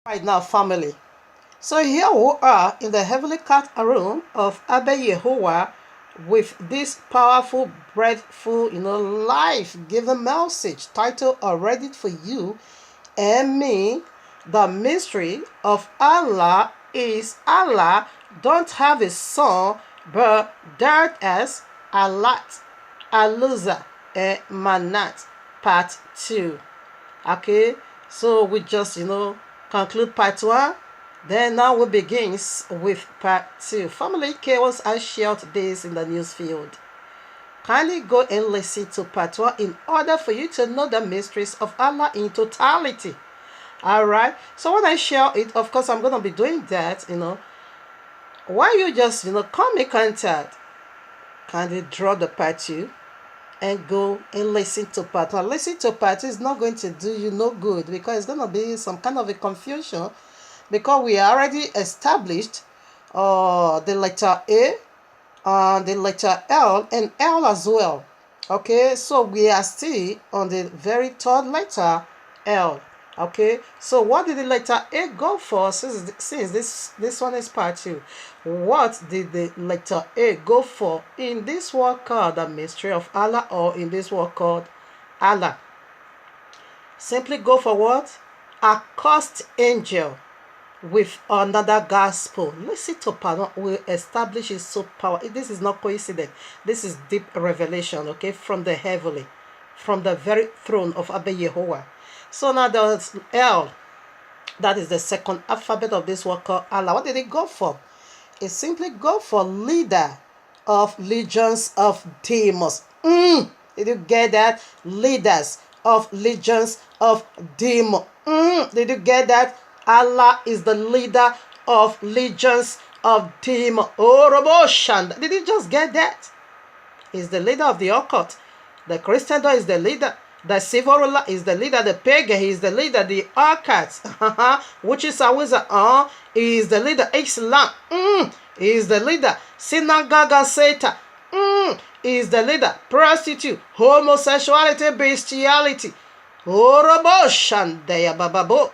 Right now, family. So here we are in the heavenly court room of Abba Yehovah with this powerful, breathful, life-giving message titled already for you and me. The mystery of Allah is Allah don't have a son, but dirt as Alat, Aluza, and Manat, part 2. Okay, so we just conclude part one. Then now we begins with part two. Family chaos, I shared this in the news field. Kindly go and listen to part one in order for you to know the mysteries of Allah in totality. Alright, so when I share it, of course I'm gonna be doing that, Why you just come in contact, kindly drop the part two and go and listen to part one. Listen to part two is not going to do you no good because it's going to be some kind of a confusion because we already established the letter A, the letter L, and L as well. Okay, so we are still on the very third letter L. Okay, so what did the letter A go for since this one is part two? What did the letter A go for in this word called the mystery of Allah, or in this word called Allah? Simply go for what? Accost angel with another gospel. Listen to pardon. We establish is so powerful. This is not coincidence. This is deep revelation, okay, from the heavenly, from the very throne of Abba Yehovah. So now there's L. That is the second alphabet of this word called Allah. What did it go for? It simply go for leader of legions of demons. Did you get that? Leaders of legions of demons. Did you get that? Allah is the leader of legions of demons. Oh, Roboshanda. Did you just get that? He's the leader of the occult. The Christian is the leader. The civil ruler is the leader. The pagan, he is the leader. The occult, which is a wizard, he is the leader. Islam, he is the leader. Synagogue Satan, he is the leader. Prostitute, homosexuality, bestiality. Orobo Shandaya Bababo.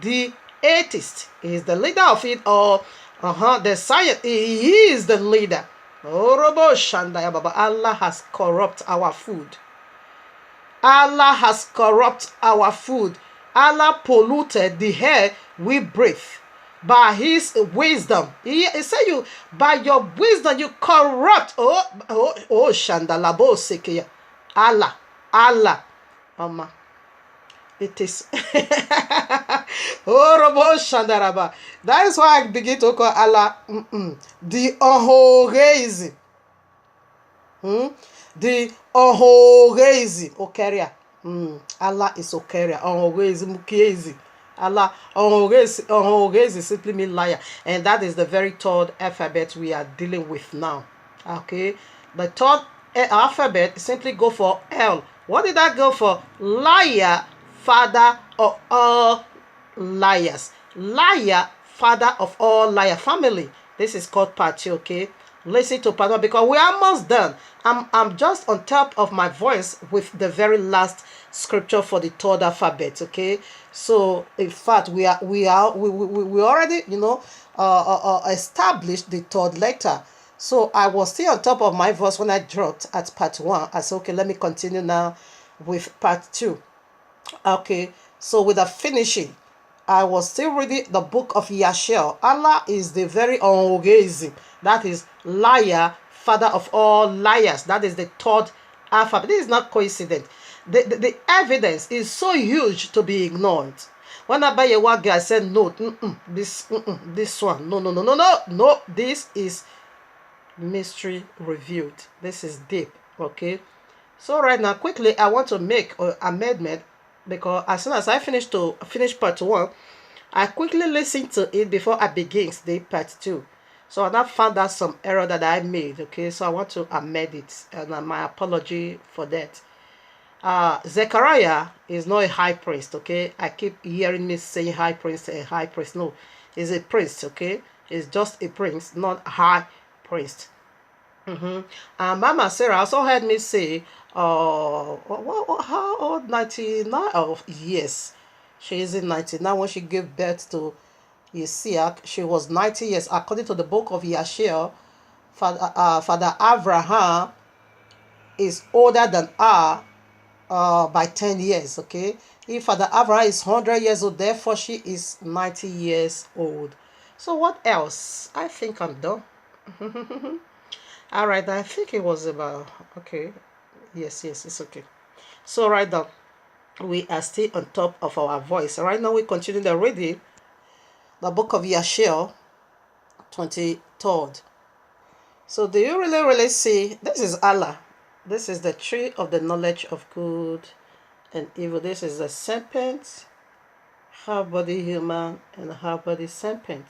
The atheist is the leader of it all. The science, he is the leader. Orobo Shandaya Baba. Allah has corrupt our food. Allah has corrupted our food. Allah polluted the air we breathe by his wisdom. He said you by your wisdom you corrupt. Shandalabo Sekeya. Allah. Mama. It is Shandaraba. That is why I begin to call Allah the Ohorezi. The Ohorezi Okeria. Allah is Okeria. Ohorezi Mukiezi. Allah Ohorezi simply means liar. And that is the very third alphabet we are dealing with now. Okay. The third alphabet simply go for L. What did that go for? Liar, father of all liars. Liar, father of all liar. Family. This is called party, okay? Listen to part one because we are almost done. I'm just on top of my voice with the very last scripture for the third alphabet. Okay, so in fact we already established the third letter. So I was still on top of my voice when I dropped at part one. I said, okay, let me continue now with part two. Okay, so with the finishing, I was still reading the book of Yashel. Allah is the very amazing. That is liar, father of all liars. That is the third alphabet. This is not coincidence. The evidence is so huge to be ignored. When I buy a word, I said no, this one, no. This is mystery revealed. This is deep. Okay. So right now, quickly, I want to make an amendment because as soon as I finish part one, I quickly listened to it before I begin the part two. So I now found out some error that I made. Okay, so I want to amend it, and my apology for that. Zechariah is not a high priest. Okay, I keep hearing me saying high priest and high priest. No, he's a priest. Okay, he's just a prince, not a high priest. And Mama Sarah also heard me say, how old? 99 of yes. She is in 90. Now when she gave birth to Isaac, she was 90 years. According to the book of Yashir, Father Abraham is older than her by 10 years, okay? If Father Abraham is 100 years old, therefore she is 90 years old. So what else? I think I'm done. All right, I think it was about, okay. Yes, it's okay. So right now, we are still on top of our voice. Right now, we continue the reading, the book of Yashir, 23rd. So do you really see? This is Allah. This is the tree of the knowledge of good and evil. This is the serpent, half body human and half body serpent.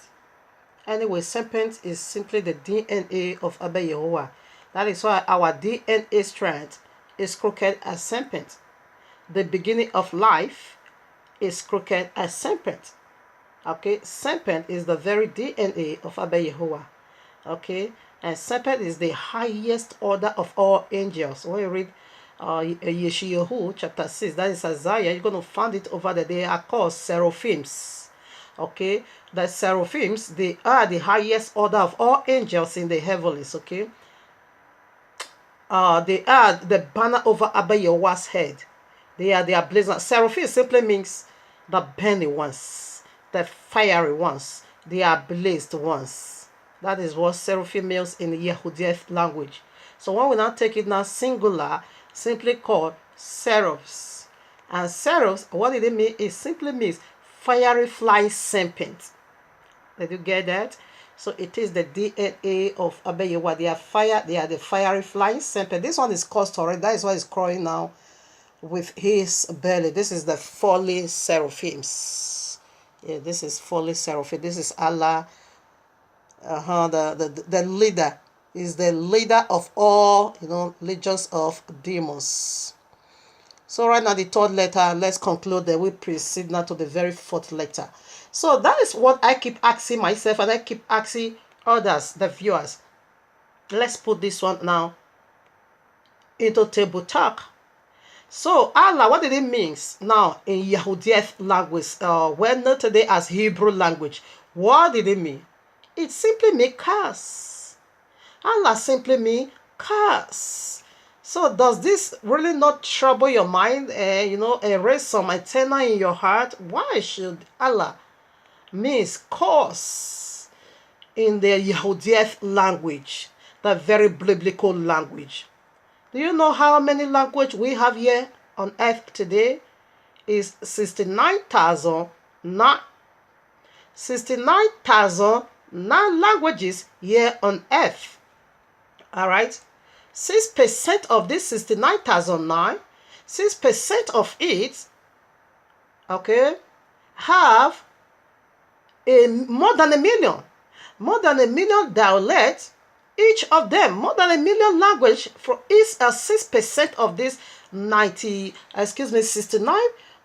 Anyway, serpent is simply the DNA of Abba Yehovah. That is why our DNA strand is crooked as serpent. The beginning of life is crooked as serpent. Okay, serpent is the very DNA of Abba Yehovah. Okay, and serpent is the highest order of all angels. When you read Yeshayahu chapter 6, that is Isaiah, you're going to find it over there. They are called seraphims. Okay, the seraphims, they are the highest order of all angels in the heavens. Okay, they are the banner over Abba Yehovah's head. They are blazing. Seraphim simply means the burning ones, the fiery ones. They are blazed ones. That is what seraphim means in Yehudian language. So when we now take it now singular, simply called seraphs. And seraphs, what did it mean? It simply means fiery flying serpent. Did you get that? So it is the DNA of Abba Yehovah. They are fire. They are the fiery flying serpent. This one is cursed already. That is why it's crawling now with his belly. This is the folly seraphims. Yeah, this is folly seraphim. This is Allah. The leader is the leader of all, legions of demons. So right now the third letter, let's conclude that we proceed now to the very fourth letter. So that is what I keep asking myself and I keep asking others, the viewers. Let's put this one now into table talk. So Allah, what did it mean now in Yahudian language, well known today as Hebrew language? What did it mean? It simply means curse. Allah simply means curse. So does this really not trouble your mind and raise some antenna in your heart? Why should Allah means curse in the Yahudian language, the very biblical language? Do you know how many languages we have here on earth today? Is 69,009 languages here on earth. All right. 6% of this 69,009, 6% of it, okay, have more than a million dialects. Each of them, more than a million language, for is a 6% of this 69.9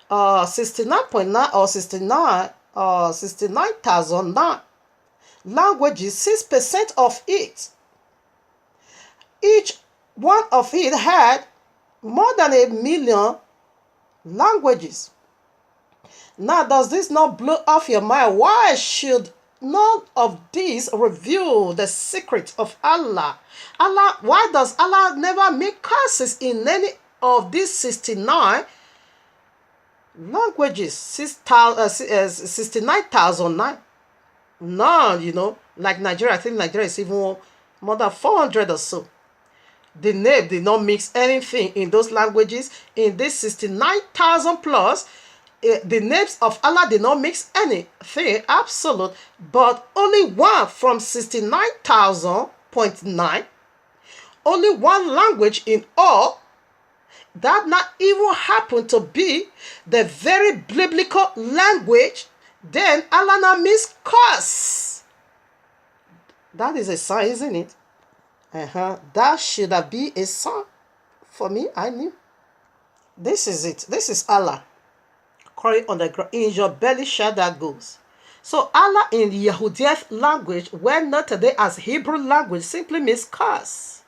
or 69,009 languages, 6% of it. Each one of it had more than a million languages. Now, does this not blow off your mind? Why should none of these reveal the secret of Allah? Why does Allah never make curses in any of these 69 languages? 69,009. None, like Nigeria. I think Nigeria is even more than 400 or so. The name did not mix anything in those languages. In this 69,000 plus, the names of Allah did not mix anything, absolute, but only one from 69,000.9, only one language in all, that not even happened to be the very biblical language, then Allah now means curse. That is a sign, isn't it? That should have been a sign for me. I knew. This is it. This is Allah crying on the ground. In your belly shall that goes. So Allah in the Yahudian language, well known today as Hebrew language, simply means curse.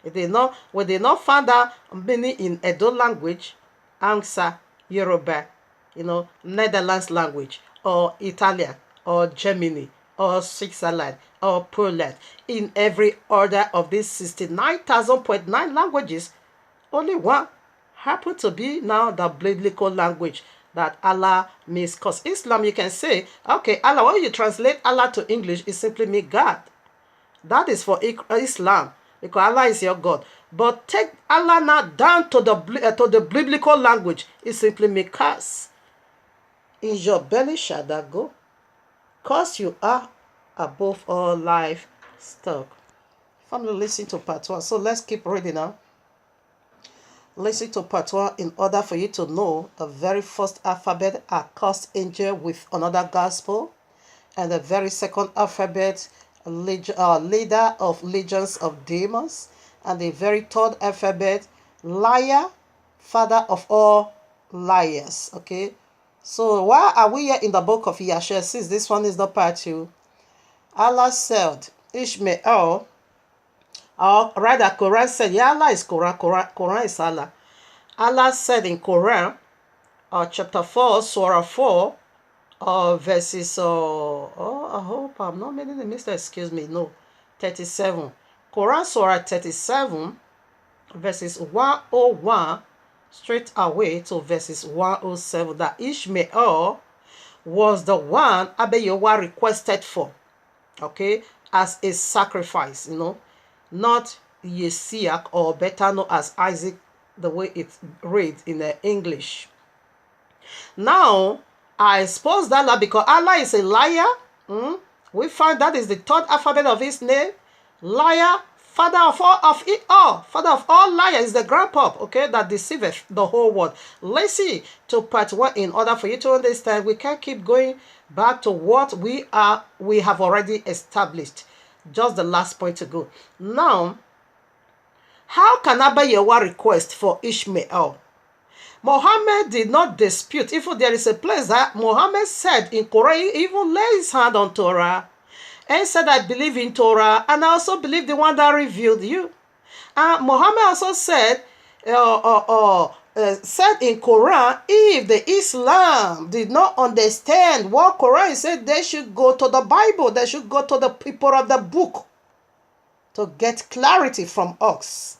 When they not find that meaning in Edo language, Hausa, Yoruba, Netherlands language, or Italian, or Germany, or Switzerland, or Poland. In every order of these 69,000.9 languages, only one happen to be now the biblical language that Allah means. Because Islam, you can say, okay, Allah, when you translate Allah to English, it simply means God. That is for Islam, because Allah is your God. But take Allah now down to the biblical language, it simply means curse. In your belly shall that go, cause you are above all livestock. Family, listen to part 1. So let's keep reading now. Listen to part 1 in order for you to know the very first alphabet are cursed angel with another gospel, and the very second alphabet leader of legions of demons, and the very third alphabet liar, father of all liars. Okay, so why are we here in the book of Yashar? Since this one is the part 2, Allah said Ishmael, or rather Quran said, yeah, Allah is Quran is Allah. Allah said in Quran, chapter 4, surah 4, verses, I hope I'm not making a mistake, excuse me, no, 37. Quran surah 37, verses 101, straight away to verses 107, that Ishmael was the one Abayewa requested for, okay, as a sacrifice, not Yesiak, or better known as Isaac, the way it reads in the English. Now, I suppose that because Allah is a liar, we find that is the third alphabet of his name. Liar, father of all liars, is the grandpa, okay, that deceiveth the whole world. Let's see to part 1 in order for you to understand. We can't keep going back to what we have already established. Just the last point to go. Now, how can Abayewa request for Ishmael? Muhammad did not dispute. Even there is a place that Muhammad said in Quran, he even laid his hand on Torah and said, I believe in Torah, and I also believe the one that revealed you. Muhammad also said, said in Quran, if the Islam did not understand what Quran said, they should go to the Bible, they should go to the people of the book to get clarity from us.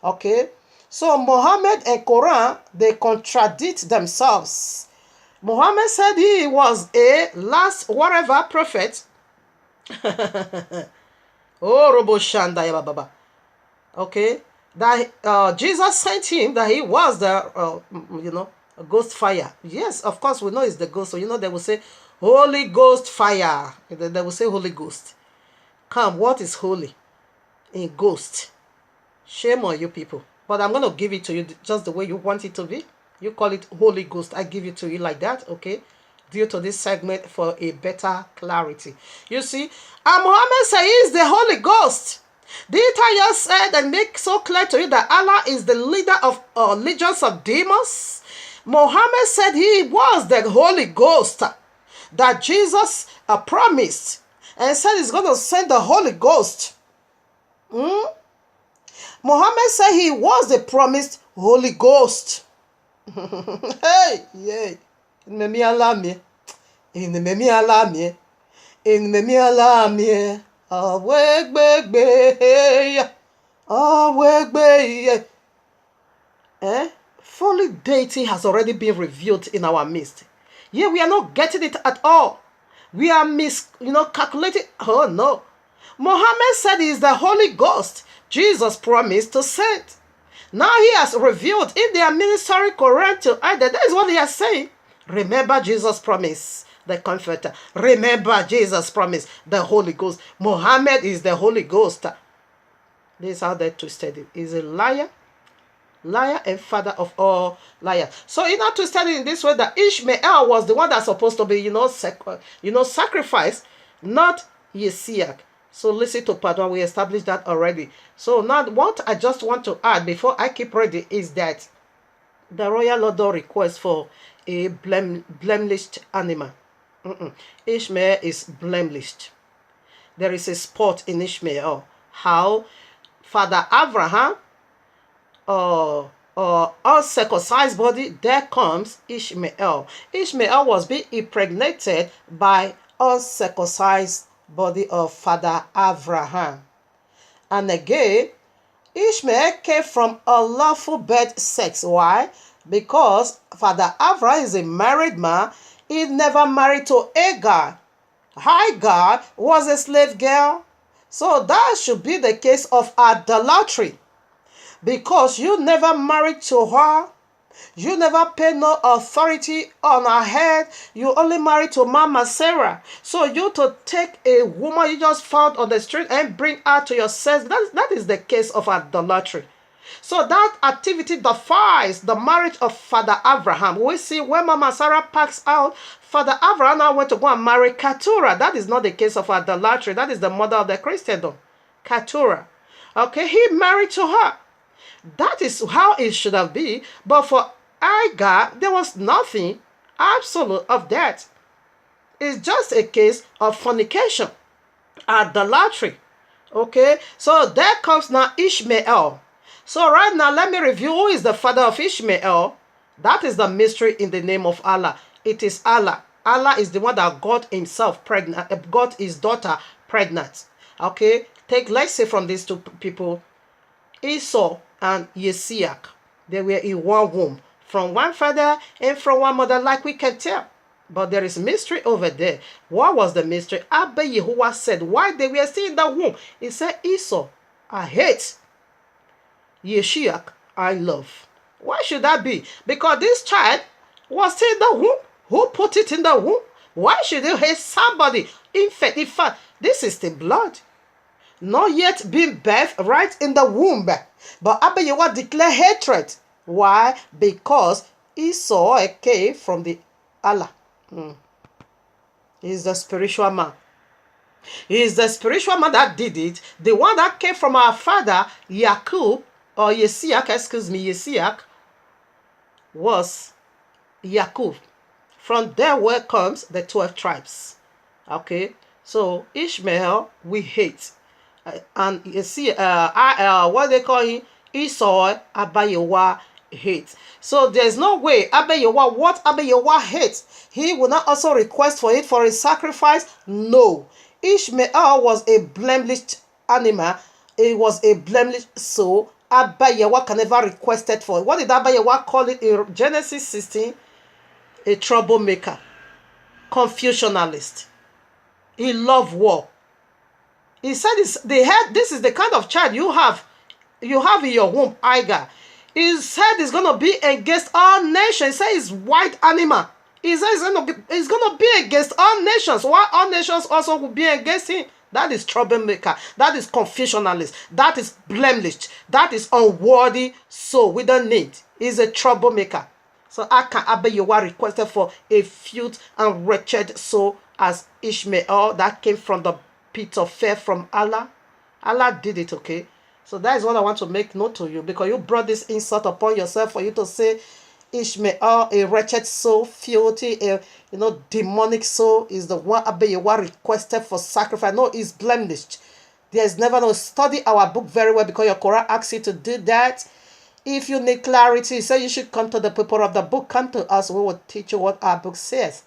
Okay, so Muhammad and Quran, they contradict themselves. Muhammad said he was a last whatever prophet. Oh, Robo Shanda Baba. Okay, that Jesus sent him, that he was the ghost fire. Yes, of course we know it's the ghost. So they will say Holy Ghost fire. They will say Holy Ghost. Come, what is holy in ghost? Shame on you people. But I'm going to give it to you just the way you want it to be. You call it Holy Ghost, I give it to you like that, okay? Due to this segment for a better clarity. You see, Muhammad said he is the Holy Ghost. Did I just said and make so clear to you that Allah is the leader of legions of demons? Muhammad said he was the Holy Ghost that Jesus promised and said he's going to send the Holy Ghost. Muhammad said he was the promised Holy Ghost. Hey, yeah. Memi alami. In the memi alami. In the memi alami. Fully deity has already been revealed in our midst. Yeah, we are not getting it at all. We are calculating. Oh no. Muhammad said he is the Holy Ghost Jesus promised to send. Now he has revealed in their ministry Quran to others. That is what he has said. Remember Jesus' promise, the Comforter. Remember Jesus' promise, the Holy Ghost. Muhammad is the Holy Ghost. This is how they twisted it. He's a liar and father of all liars. So in order to study in this way, that Ishmael was the one that's supposed to be, sacrificed, not Yesiak. So listen to part 1. We established that already. So now what I just want to add before I keep ready is that the royal order requests for a blemished animal. Ishmael is blemished. There is a spot in Ishmael. How Father Abraham uncircumcised body, there comes Ishmael. Ishmael was being impregnated by uncircumcised body of Father Abraham. And again, Ishmael came from a lawful birth sex. Why? Because Father Abraham is a married man. He never married to Hagar. Hagar was a slave girl. So that should be the case of idolatry. Because you never married to her. You never paid no authority on her head. You only married to Mama Sarah. So you to take a woman you just found on the street and bring her to yourself, that is the case of idolatry. So that activity defies the marriage of Father Abraham. We see when Mama Sarah packs out, Father Abraham now went to go and marry Keturah. That is not the case of idolatry. That is the mother of the Christendom. Keturah. Okay, he married to her. That is how it should have been. But for Hagar, there was nothing absolute of that. It's just a case of fornication, idolatry. Okay, so there comes now Ishmael. So right now, let me review who is the father of Ishmael. That is the mystery in the name of Allah. It is Allah. Allah is the one that got himself pregnant, got his daughter pregnant. Okay, let's say from these two people, Esau and Yesiach, they were in one womb, from one father and from one mother, like we can tell. But there is mystery over there. What was the mystery? Abba Yehowa said why they were still in the womb. He said, Esau, I hate. Yeshiach, I love. Why should that be? Because this child was still in the womb. Who put it in the womb? Why should you hate somebody? In fact, this is the blood. Not yet being birthed right in the womb. But Abba Yehowa declared hatred. Why? Because Esau came from the Allah. He's the spiritual man. He is the spiritual man that did it. The one that came from our father, Yaqub, or Yesiach, was Yaqub. From there where comes the 12 tribes. Okay, so Ishmael, we hate. And you see, what they call him, Esau, Abba Yehowa hates. So there's no way Abba Yehowa, what Abba Yehowa hates, he will not also request for it for a sacrifice. No. Ishmael was a blemished animal. It was a blemished soul. Abba Yehowa can never request it for it. What did Abba Yehowa call it in Genesis 16? A troublemaker, confusionalist. He loved war. He said this is the kind of child you have in your womb, Hagar. He said he's going to be against all nations. He said he's white animal. He said he's going to be against all nations. Why all nations also will be against him? That is troublemaker. That is confusionalist. That is blemished. That is unworthy soul. We don't need. He's a troublemaker. So how can Abba Yehowa requested for a filth and wretched soul as Ishmael that came from the pit of fear from Allah? Allah did it, okay? So that is what I want to make note to you, because you brought this insult upon yourself for you to say Ishmael, a wretched soul, filthy, demonic soul, is the one Abba Yehowa requested for sacrifice. No, it's blemished. There is never no. Study our book very well, because your Quran asks you to do that. If you need clarity, say you should come to the people of the book. Come to us. We will teach you what our book says.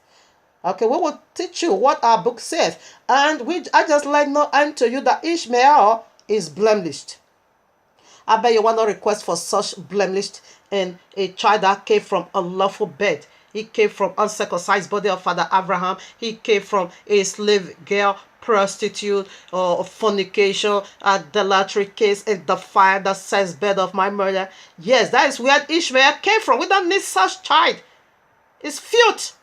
Okay, we will teach you what our book says. And I just like no unto you that Ishmael is blemished. Abba Yehowa no request for such blemished and a child that came from unlawful birth. He came from uncircumcised body of Father Abraham. He came from a slave girl, prostitute, or fornication, idolatry case, and the fire that says bed of my murder. Yes, that is where Ishmael came from. We don't need such child. It's filth.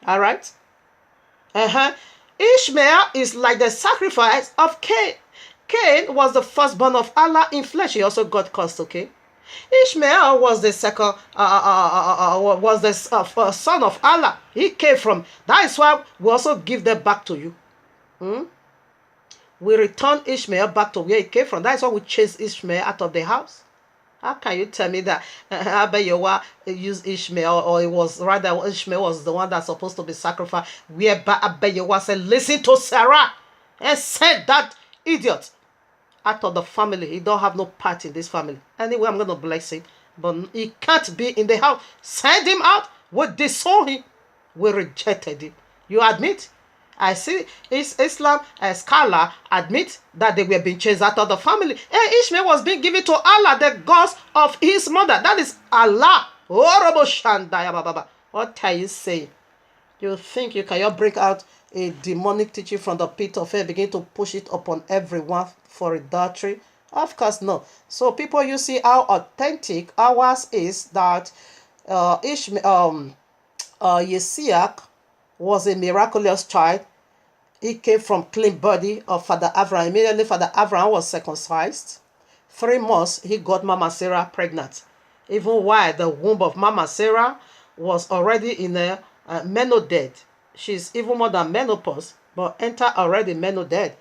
All right? Ishmael is like the sacrifice of Cain. Cain was the firstborn of Allah in flesh. He also got cursed, okay? Ishmael was the second, son of Allah. He came from. That is why we also give them back to you. We return Ishmael back to where he came from. That is why we chase Ishmael out of the house. How can you tell me that Abba Yehowa used Ishmael, or it was rather Ishmael was the one that's supposed to be sacrificed? Whereby Abba Yehowa said, listen to Sarah, and said that idiot out of the family. He don't have no part in this family. Anyway, I'm going to bless him. but he can't be in the house. Send him out. We disown him. We rejected him. You admit? I see Islam scholar admit that they were being chased out of the family. And Ishmael was being given to Allah, the gods of his mother. That is Allah. What are you saying? You think you cannot break out a demonic teaching from the pit of hell, begin to push it upon everyone for adultery? Of course not. So people, you see how authentic ours is, that Yesiach was a miraculous child. He came from clean body of Father Abraham. Immediately Father Abraham was circumcised. 3 months he got Mama Sarah pregnant. Even while the womb of Mama Sarah was already in a menopause. She's even more than menopause, but enter already menopause.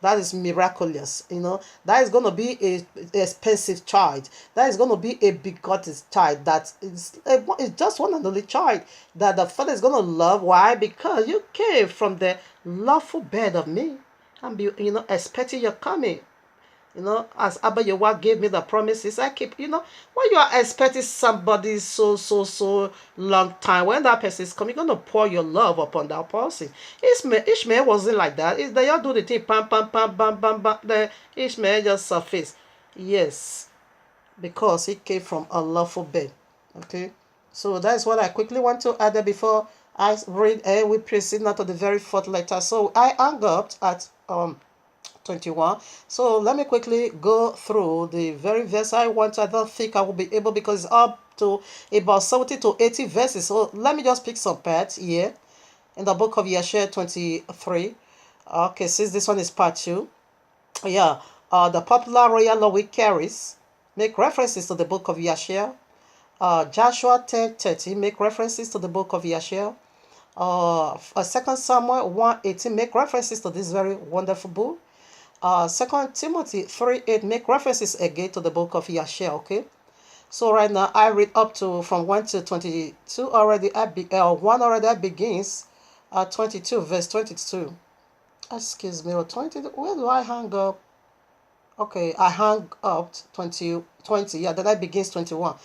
That is miraculous, That is going to be a expensive child. That is going to be a begotten child. That is it's just one and only child that the Father is going to love. Why? Because you came from the lawful bed of me, and be expecting your coming. As Abba Yehovah gave me the promises, I keep, when you are expecting somebody so long time, when that person is coming, you're going to pour your love upon that person. Ishmael wasn't like that. They all do the thing, pam, pam, pam, bam, bam, bam. The Ishmael just surfaced. Yes, because he came from a lawful bed. Okay, so that's what I quickly want to add there before I read, and we proceed now to the very fourth letter. So I hung up at 21. So let me quickly go through the very verse I want. I don't think I will be able, because it's up to about 70 to 80 verses. So let me just pick some parts here in the book of Yeshua 23. Okay, since this one is part 2. Yeah, the popular royal law we carries make references to the book of Yeshua. Joshua 10:30 make references to the book of Yeshua. 2 Samuel 1:18 make references to this very wonderful book. 2 Timothy 3:8 make references again to the book of Yeshua. Okay, so right now I read up to from 1 to 22 already. 1 already begins 22 verse 22. Excuse me, or 20. Where do I hang up? Okay, I hang up 20. Yeah, then I begins 21.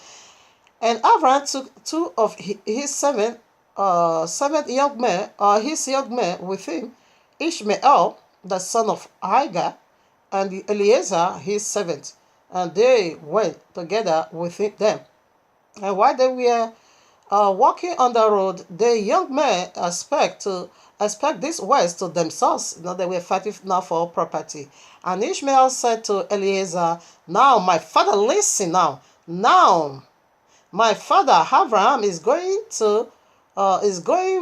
And Abraham took 2 of his seven young men, with him, Ishmael the son of Hagar, and Eliezer his servant, and they went together with them. And while they were walking on the road, the young men expect this west to themselves. They were fighting now for property. And Ishmael said to Eliezer, "Now my father, listen now. Now my father Abraham is going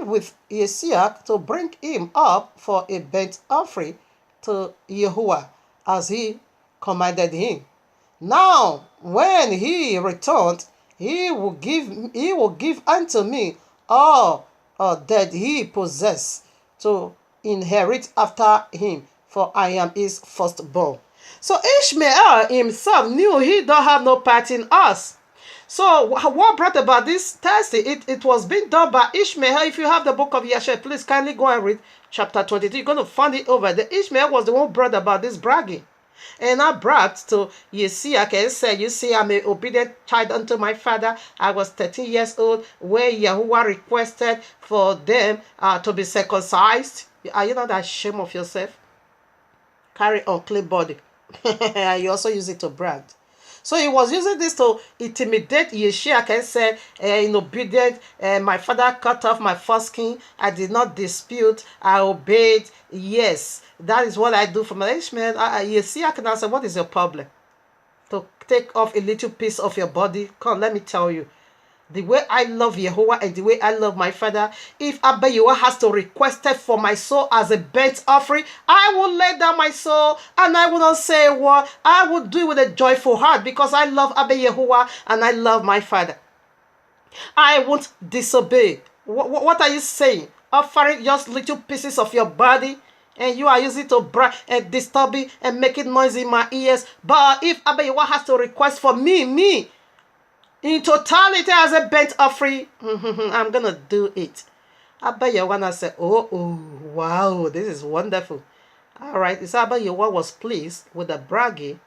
with Yesiach to bring him up for a burnt offering to Yahuwah, as he commanded him. Now, when he returned, he will give unto me all that he possessed to inherit after him, for I am his firstborn." So Ishmael himself knew he don't have no part in us. So what brought about this testing? It was being done by Ishmael. If you have the book of Yeshua, please kindly go and read chapter 22. You're going to find it over there. Ishmael was the one who brought about this bragging. And I bragged to Yesiach and said, "You see, I'm an obedient child unto my father. I was 13 years old where Yahuwah requested for them to be circumcised." Are you not ashamed of yourself? Carry unclean body. You also use it to brag. So he was using this to intimidate Yeshua and said, in obedience, my father cut off my foreskin. I did not dispute. I obeyed. Yes, that is what I do for my Ishmael. Yeshua can answer, what is your problem? To take off a little piece of your body? Come, let me tell you. The way I love Yehovah and the way I love my father, if Abba Yehovah has to request it for my soul as a burnt offering, I will lay down my soul and I will not say a word. I will do it with a joyful heart because I love Abba Yehovah and I love my father. I won't disobey. What are you saying? Offering just little pieces of your body, and you are using to brag and disturb me and making noise in my ears. But if Abba Yehovah has to request for me, in totality as a burnt offering, I'm going to do it. Abba Yehovah said, oh, wow, this is wonderful. All right, it's Abba Yehovah was pleased with the bragging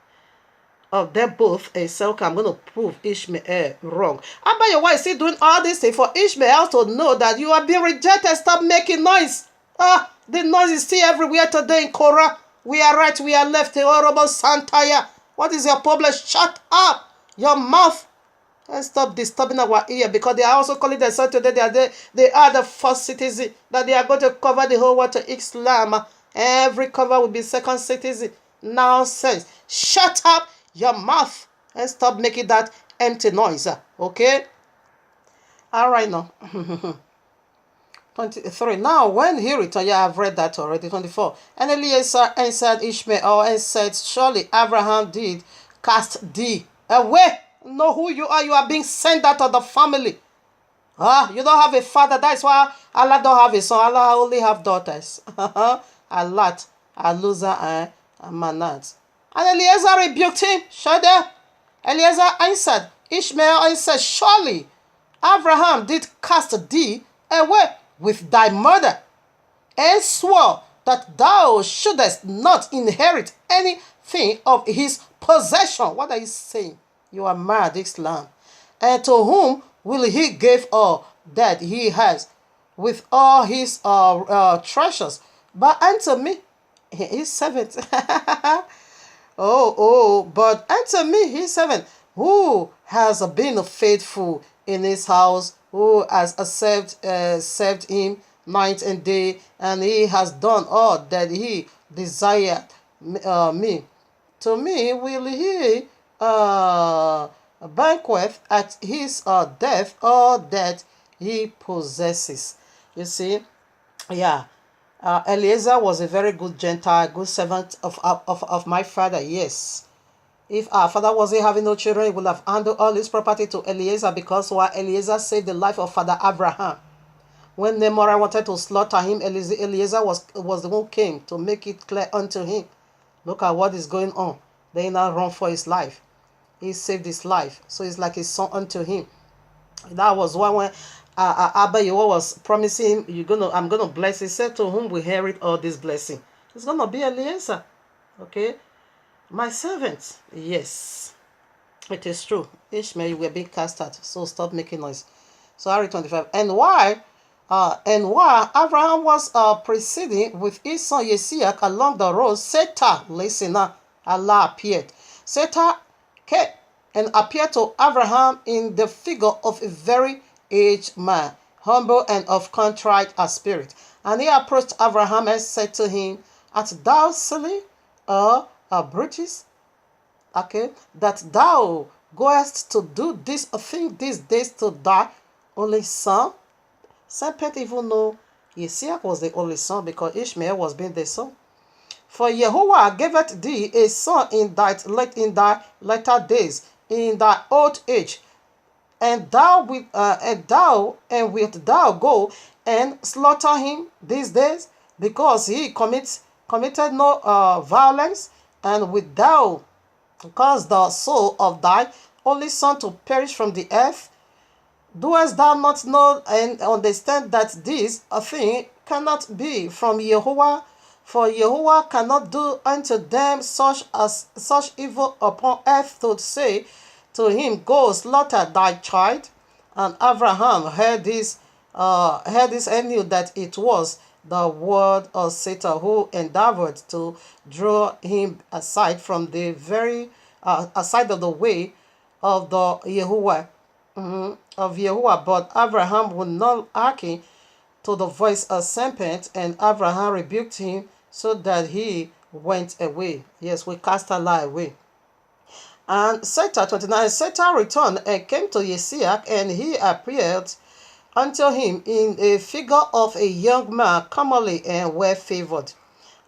of them both and say, okay, I'm going to prove Ishmael wrong. Abba, why is he doing all this thing? For Ishmael to know that you are being rejected. Stop making noise. The noise is still everywhere today in Korah. We are right, we are left. Horrible Santaya. What is your problem? Shut up your mouth and stop disturbing our ear, because they are also calling themselves today, they are the first citizen, that they are going to cover the whole world to Islam. Every cover will be second citizen. Nonsense. Shut up your mouth and stop making that empty noise. Okay? All right now. 23. Now, when he returned, yeah, I've read that already. 24. And Eliezer answered Ishmael and said, surely Abraham did cast thee away. Know who you are. You are being sent out of the family. You don't have a father. That's why Allah don't have a son. Allah only have daughters. Alat, Aluza, and Manat. And Eliezer rebuked him. Shut up. Eliezer answered Ishmael and said, surely Abraham did cast thee away with thy mother, and swore that thou shouldest not inherit anything of his possession. What are you saying? You are mad, Islam. And to whom will he give all that he has, with all his treasures? But unto me, his servant. But unto me, his servant, who has been faithful in his house, who has served him night and day, and he has done all that he desired me. To me will he banquet at his death all that he possesses. You see, yeah. Eliezer was a very good Gentile, good servant of my father, yes. If our father wasn't having no children, he would have handed all his property to Eliezer, because while Eliezer saved the life of Father Abraham, when Nemorah wanted to slaughter him, Eliezer was the one who came to make it clear unto him. Look at what is going on. They now run for his life. He saved his life. So it's like his son unto him. That was why when Abba Yehoah was promising him, I'm gonna bless. He said, to whom we inherit all this blessing? It's gonna be Eliezer. Okay? My servant. Yes. It is true. Ishmael, you were being cast out. So stop making noise. So Ari 25. And while Abraham was proceeding with his son Yesiach along the road, Satan, listen now, Allah appeared. Satan came and appeared to Abraham in the figure of a very aged man, humble and of contrite spirit. And he approached Abraham and said to him, art thou silly or British? Okay, that thou goest to do this thing these days to thy only son? Serpent even know Yesiach was the only son, because Ishmael was being the son. For Yehovah gaveth thee a son in thy latter days, in thy old age, and wilt thou go and slaughter him these days, because he committed no violence, and wilt thou cause the soul of thy only son to perish from the earth? Doest thou not know and understand that this thing cannot be from Yehovah? For Yehovah cannot do unto them such evil upon earth, to say to him, go slaughter thy child. And Abraham heard this and knew that it was the word of Satan, who endeavored to draw him aside from the very aside of the way of the Yehovah. Of Yehovah, but Abraham would not hearken to the voice of serpent, and Abraham rebuked him, so that he went away. Yes, we cast Allah away. And Satan 29, Satan returned and came to Yesiach, and he appeared unto him in a figure of a young man, comely and well favored.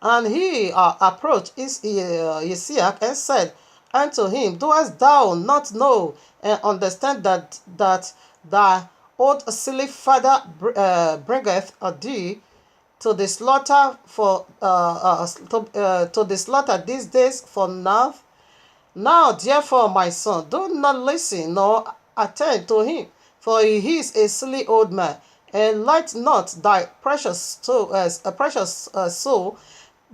And he approached Yesiach and said unto him, doest thou not know and understand that thy old silly father bringeth thee to the slaughter to the slaughter these days for now? Now therefore, my son, do not listen nor attend to him, for he is a silly old man, and let not thy precious soul,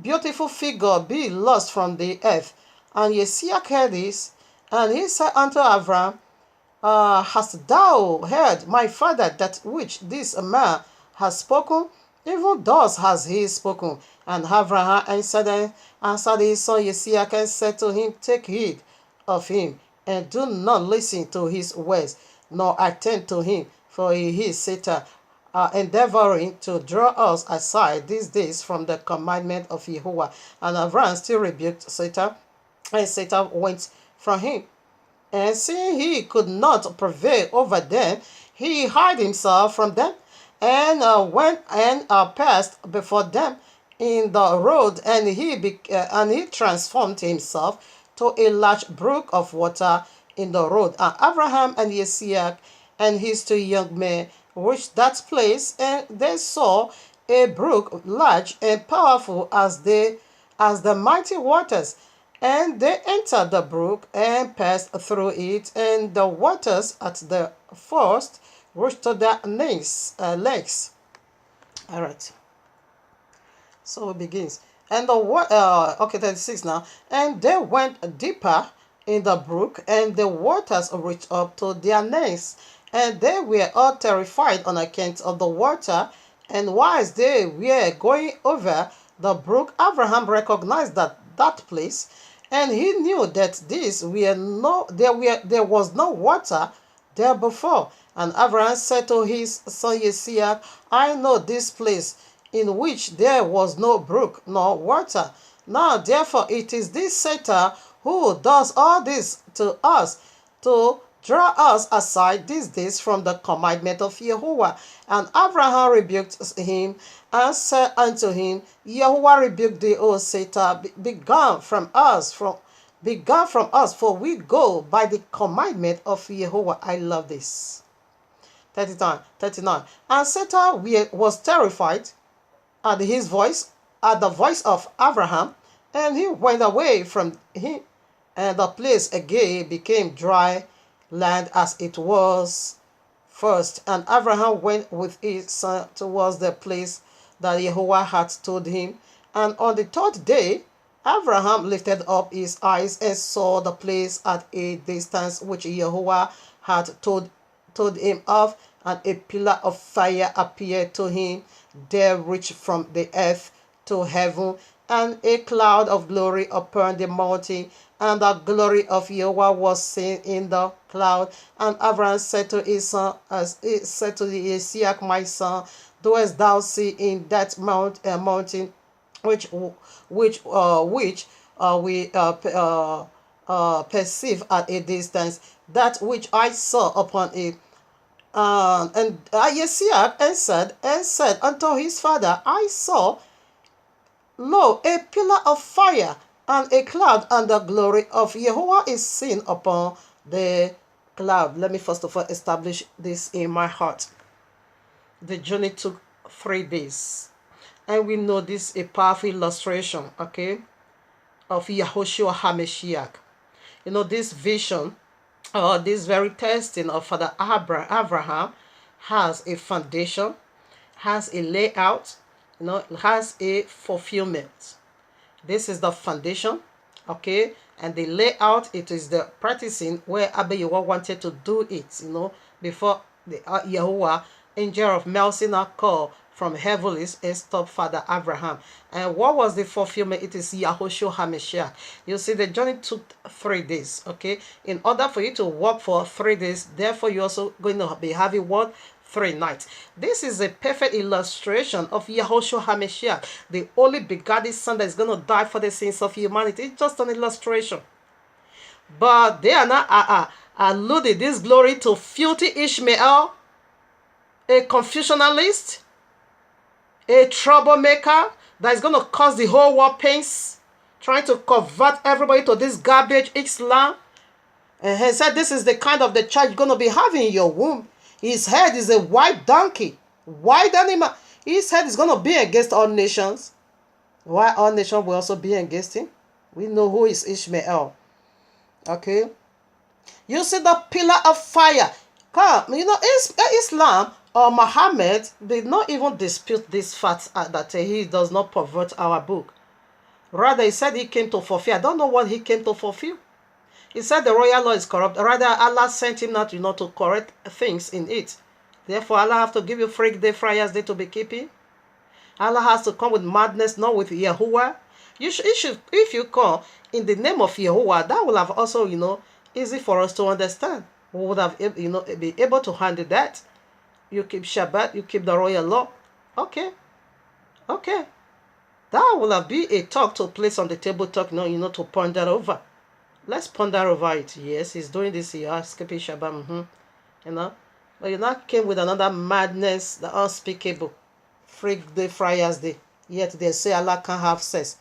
beautiful figure, be lost from the earth. And Yesiach heard this, And he said unto Abram, hast thou heard my father that which this man has spoken? Even thus has he spoken. And Abraham answered his son Isaac and said to him, take heed of him, and do not listen to his words, nor attend to him, for he is Satan, endeavoring to draw us aside these days from the commandment of Jehovah. And Abraham still rebuked Satan, and Satan went from him. And seeing he could not prevail over them, he hid himself from them, and went and passed before them in the road, and he transformed himself to a large brook of water in the road. And Abraham and Isaac and his two young men reached that place, and they saw a brook large and powerful as the mighty waters. And they entered the brook and passed through it, and the waters at the first reached to their legs. All right. So it begins. And the 36 now. And they went deeper in the brook, and the waters reached up to their knees. And they were all terrified on account of the water. And whilst they were going over the brook, Abraham recognized that place, and he knew that there was no water there before. And Abraham said to his son Isaac, I know this place in which there was no brook nor water. Now therefore it is this Satan who does all this to us, to draw us aside these days from the commandment of Jehovah. And Abraham rebuked him and said unto him, Jehovah rebuked thee, O Satan, be gone from us, for we go by the commandment of Jehovah. I love this. 39. And Satan was terrified at his voice, at the voice of Abraham, and he went away from him, and the place again became dry land as it was first. And Abraham went with his son towards the place that Jehovah had told him. And on the third day, Abraham lifted up his eyes and saw the place at a distance which Jehovah had told him of, and a pillar of fire appeared to him there, reached from the earth to heaven, and a cloud of glory upon the mountain, and the glory of Jehovah was seen in the cloud. And Abraham said to his son, as he said to Isaac, my son, doest thou see in that mountain which we perceive at a distance, that which I saw upon it? And Isaac answered unto his father, I saw, lo, a pillar of fire and a cloud, and the glory of Jehovah is seen upon the cloud. Let me first of all establish this in my heart. The journey took 3 days. And we know this is a powerful illustration, okay, of Yahushua HaMashiach. You know, this vision, or this very testing of Father Abraham has a foundation, has a layout, has a fulfillment. This is the foundation, okay, and the layout, it is the practicing where Abba Yehovah wanted to do it, before the Yahuwah, angel of Melchizedek, called from heavens and stopped Father Abraham. And what was the fulfillment? It is Yahushua HaMashiach. You see, the journey took 3 days, okay? In order for you to walk for 3 days, therefore you're also going to be having what? 3 nights. This is a perfect illustration of Yahushua HaMashiach, the only begotten Son that is going to die for the sins of humanity. It's just an illustration. But they are not alluding this glory to filthy Ishmael, a confusionalist, a troublemaker that is going to cause the whole world pains, trying to convert everybody to this garbage Islam. And he said this is the kind of the church you're going to be having in your womb. His head is a white donkey, white animal. His head is going to be against all nations. Why all nations will also be against him? We know who is Ishmael. Okay. You see the pillar of fire. Come, Islam or Muhammad did not even dispute this fact that he does not pervert our book. Rather, he said he came to fulfill. I don't know what he came to fulfill. He said the royal law is corrupt. Rather, Allah sent him not, to correct things in it. Therefore, Allah have to give you freak day, Friars day to be keeping. Allah has to come with madness, not with Yahuwah. If you call in the name of Yahuwah, that will have also, easy for us to understand. We would have, be able to handle that. You keep Shabbat, you keep the royal law. Okay. That will have be a talk to place on the table talk, to ponder over. Let's ponder over it. Yes, he's doing this here, skipping Shabbat. But you now came with another madness, the unspeakable. Freak day, Friars day. Yet they say Allah can't have sex.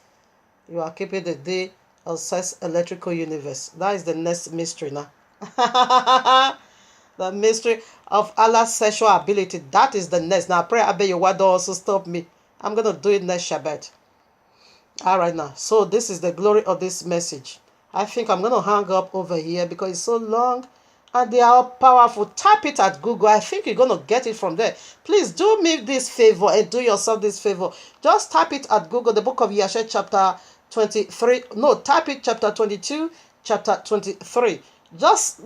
You are keeping the day of sex electrical universe. That is the next mystery now. The mystery of Allah's sexual ability. That is the next. Now pray Abba Yehowa don't also stop me. I'm going to do it next Shabbat. Alright now. So this is the glory of this message. I think I'm going to hang up over here because it's so long. And they are powerful. Type it at Google. I think you're going to get it from there. Please do me this favor and do yourself this favor. Just type it at Google. The book of Yashar chapter 23. No, type it chapter 22, chapter 23. Just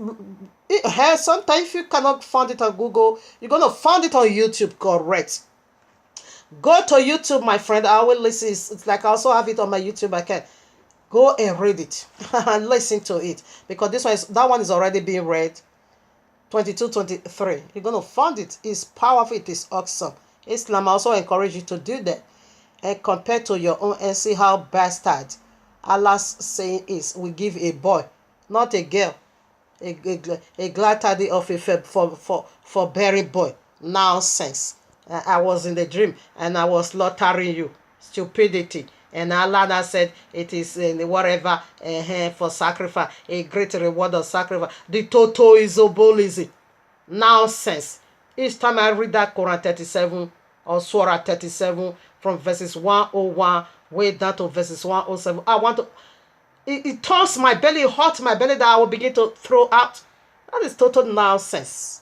here, sometimes if you cannot find it on Google, you're going to find it on YouTube. Correct. Go to YouTube, my friend. I will listen. It's like I also have it on my YouTube account. Go and read it and listen to it because that one is already being read. 22, 23. You're going to find it. It's powerful. It is awesome. Islam also encourage you to do that and compare to your own and see how bastard Allah's saying is. We give a boy, not a girl, a glad tidings of a for bearing boy. Nonsense. I was in the dream and I was slaughtering you. Stupidity. And Allah said it is whatever for sacrifice, a great reward of sacrifice. The total is obolism. Nonsense. Each time I read that Quran 37 or Surah 37 from verses 101 way down to verses 107, I want to, it turns my belly, hurts my belly that I will begin to throw out. That is total nonsense.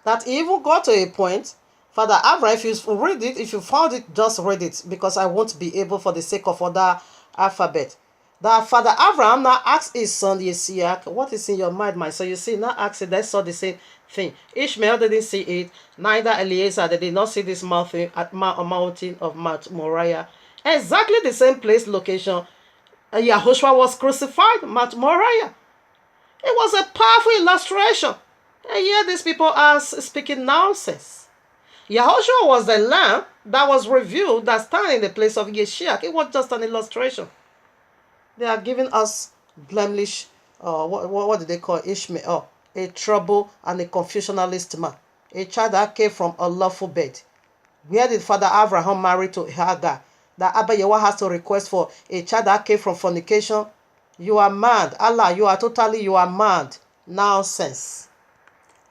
That even got to a point. Father Abraham, if you read it, if you found it, just read it because I won't be able for the sake of other alphabet. That Father Abraham now asked his son Yesiach, what is in your mind, my son? You see, now asked it, they saw the same thing. Ishmael didn't see it, neither Eliezer, they did not see this mountain at mountain of Mount Moriah. Exactly the same place, location. Yahushua was crucified, Mount Moriah. It was a powerful illustration. And here these people are speaking nonsense. Yahushua was the lamb that was revealed that stand in the place of Yeshiach. It was just an illustration. They are giving us blemish, what do they call Ishmael? A trouble and a confusionalist man. A child that came from a lawful bed. Where did Father Abraham marry to Hagar? That Abba Yehowa has to request for a child that came from fornication? You are mad. Allah, you are mad. Nonsense.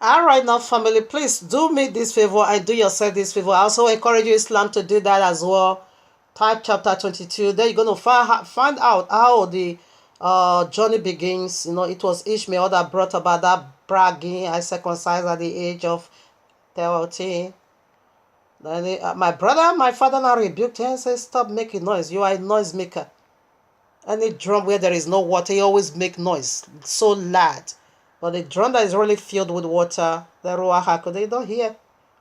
Alright now family, please do me this favor and do yourself this favor. I also encourage you Islam to do that as well. Type chapter 22. Then you're going to find out how the journey begins. It was Ishmael that brought about that bragging. I circumcised at the age of 13. Then my father now rebuked him and said, stop making noise. You are a noise maker. Any drum where there is no water, you always make noise. So loud. But the drum that is really filled with water, the Ruach HaKodesh, they don't hear.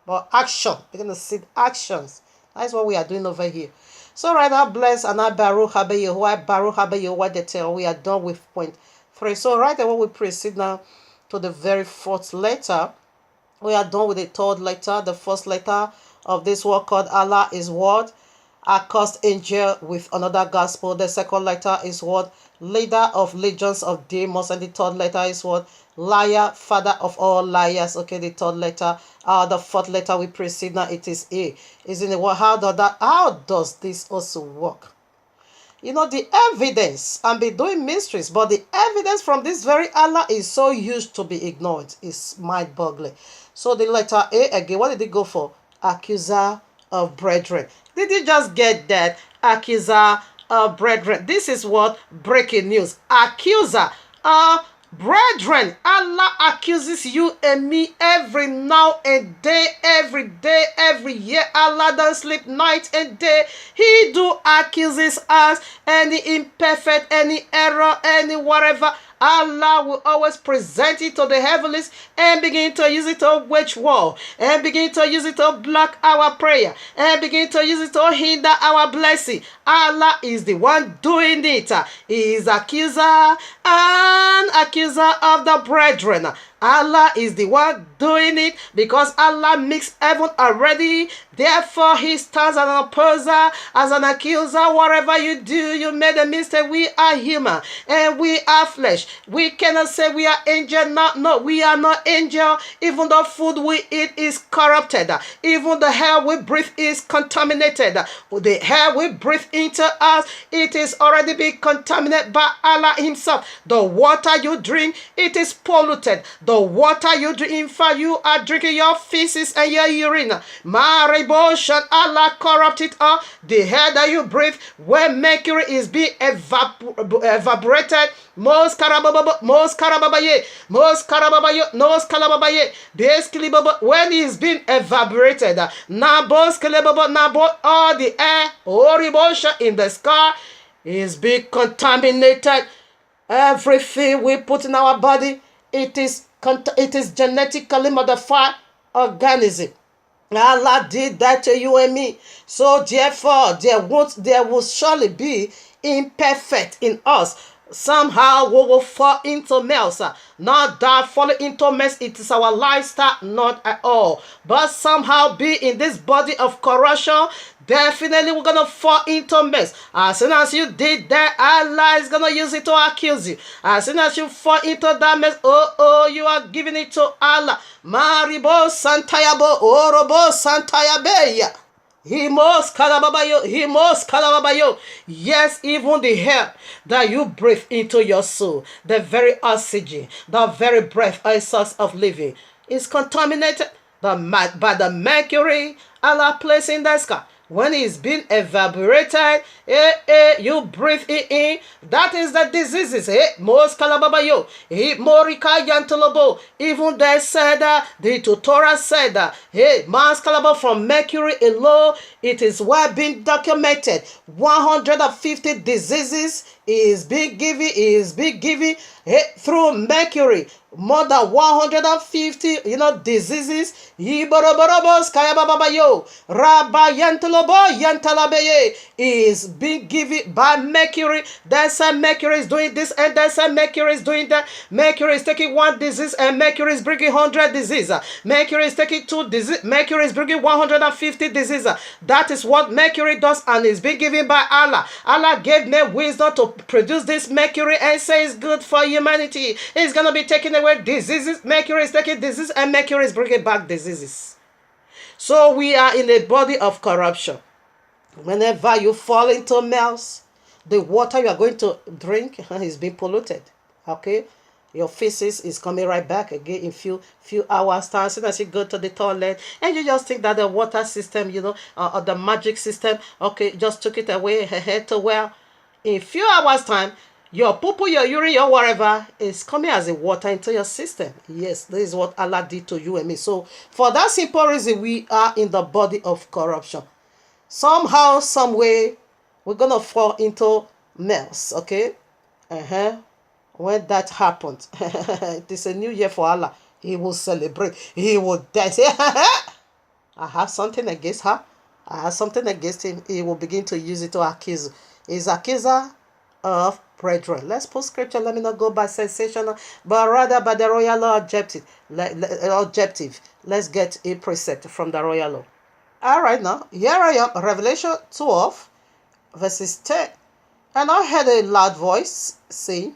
But action. We're going to see actions. That's what we are doing over here. So right now, bless and I Baruch Haba Yehowa detail. We are done with point 3. So right away, we proceed now to the very fourth letter. We are done with the third letter. The first letter of this word called Allah is what? Accursed angel with another gospel. The second letter is what? Leader of legions of demons. And the third letter is what? Liar, father of all liars. Okay, the third letter. The fourth letter we proceed now. It is A. Is in the word. How does this also work? The evidence, and be doing mysteries, but the evidence from this very Allah is so huge to be ignored. It's mind-boggling. So the letter A again, what did it go for? Accuser of brethren. Did you just get that? Accuser of brethren. This is what? Breaking news. Accuser of brethren. Allah accuses you and me every now and day, every year. Allah don't sleep night and day. He do accuses us, any imperfect, any error, any whatever. Allah will always present it to the heavens and begin to use it to wage war, and begin to use it to block our prayer, and begin to use it to hinder our blessing. Allah is the one doing it. He is accuser and accuser of the brethren. Allah is the one doing it because Allah makes heaven already. Therefore, he stands as an opposer, as an accuser. Whatever you do, you made a mistake. We are human and we are flesh. We cannot say we are angel. No, we are not angel. Even the food we eat is corrupted. Even the air we breathe is contaminated. The air we breathe into us, it is already been contaminated by Allah himself. The water you drink, it is polluted. The water you drink, in fact, you are drinking your feces and your urine. Mariboshan, Allah corrupted all. The air that you breathe, when mercury is being evaporated, most karababaye, basically, when it's been evaporated, all the air, oribosha in the sky is being contaminated. Everything we put in our body, it is genetically modified organism. Allah did that to you and me. So therefore, there will surely be imperfect in us. Somehow we will fall into mess. Not that falling into mess, it is our lifestyle, not at all. But somehow be in this body of corruption, definitely we're gonna fall into mess. As soon as you did that, Allah is gonna use it to accuse you. As soon as you fall into that mess, you are giving it to Allah. Maribo Santayabo, Orobo Santayabeya. He must kalababayo. Yes, even the air that you breathe into your soul, the very oxygen, the very breath, a source of living, is contaminated by the mercury Allah placed in the sky. When it's been evaporated, you breathe it in. That is the diseases. Most kalababayo. Morika yantolobo. Even they said the tutorial said that mass kalaba from mercury alone, it is well been documented. 150 diseases is being given through mercury. More than 150, diseases. Is being given by mercury. That's a mercury is doing this, and that's a mercury is doing that. Mercury is taking one disease, and mercury is bringing 100 diseases. Mercury is taking 2 diseases. Mercury is bringing 150 diseases. That is what mercury does, and is being given by Allah. Allah gave me wisdom to produce this mercury and say it's good for humanity. It's gonna be taking away diseases. Mercury is taking disease, and mercury is bringing back diseases. So we are in a body of corruption. Whenever you fall into mess, the water you are going to drink is being polluted. Okay, your feces is coming right back again in few hours time. As soon as you go to the toilet, and you just think that the water system, or the magic system, okay, just took it away head to well. In few hours time, your poo, your urine, your whatever is coming as a water into your system. Yes, this is what Allah did to you and me. So for that simple reason, we are in the body of corruption. Somehow, some way, we're gonna fall into mess. Okay, when that happens, it is a new year for Allah. He will celebrate. He will dance. I have something against her. I have something against him. He will begin to use it to accuse. He's accuser of brethren. Let's put scripture. Let me not go by sensational, but rather by the royal law objective. Let's get a precept from the royal law. All right, now here I am, Revelation 12, verses 10. And I heard a loud voice saying,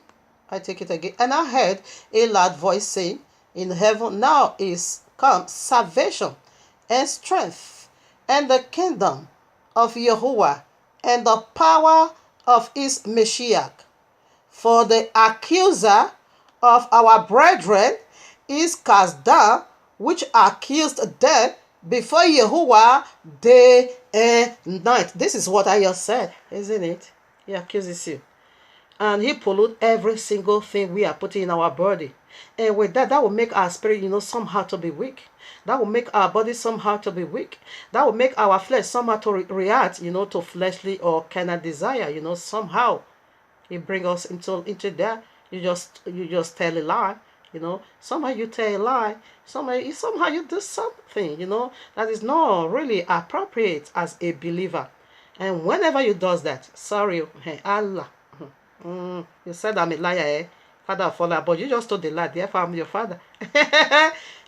I take it again. And I heard a loud voice saying, in heaven now is come salvation and strength and the kingdom of Yahuwah and the power of his Messiah. For the accuser of our brethren is cast down, which accused them before Yahuwah day and night. This is what I just said, isn't it? He accuses you. And he pollutes every single thing we are putting in our body. And with that will make our spirit, somehow to be weak. That will make our body somehow to be weak. That will make our flesh somehow to react, to fleshly or carnal desire, somehow. He brings us into that. You just tell a lie. Somehow you tell a lie. Somehow you do something. That is not really appropriate as a believer. And whenever you does that, sorry, hey, Allah, you said I'm a liar, eh? Father of Allah, but you just told the lie. Therefore, I'm your father.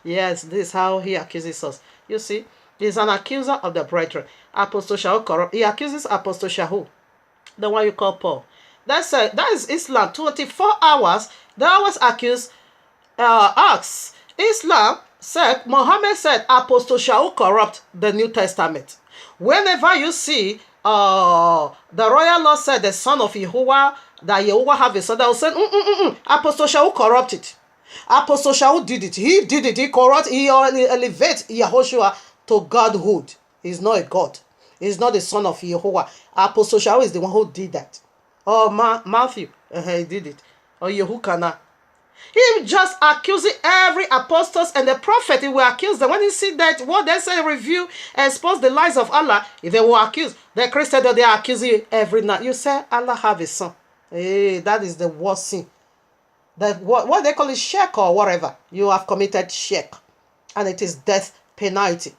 Yes, this is how he accuses us. You see, he's an accuser of the brethren. Apostle Shaul corrupt. He accuses Apostle Shaul, the one you call Paul. That is Islam. 24 hours. They always accuse us. Islam said, Muhammad said, Apostle Shaul corrupt the New Testament. Whenever you see the royal law said the son of Yehovah, that Yehovah have a son, that will say, Apostle Shaul corrupted. Apostle Shaul did it. He did it. He elevated Yahushua to godhood. He's not a god. He's not the son of Yehovah. Apostle Shaul is the one who did that. Or Matthew, he did it. Or Yehukana. He just accusing every apostles and the prophet. He will accuse them. When you see that, what they say, review, expose the lies of Allah, if they will accuse the Christian, they are accusing every night. You say Allah have a son. Hey, that is the worst sin. That what they call it, shirk or whatever. You have committed shirk, and it is death penalty.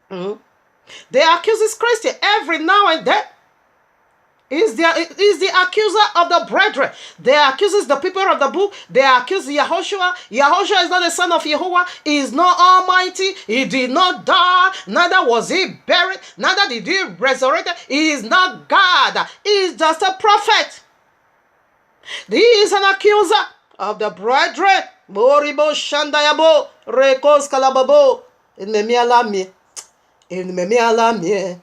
They accuse this Christian every now and then. Is the accuser of the brethren. They accuses the people of the book. They accuse Yahushua. Yahushua is not the son of Yehovah. He is not almighty. He did not die. Neither was he buried. Neither did he resurrect. He is not God. He is just a prophet. He is an accuser of the brethren. Moribo Shandayabo Rekos Kalababo. In Memi Alamie. In Memi Alamie.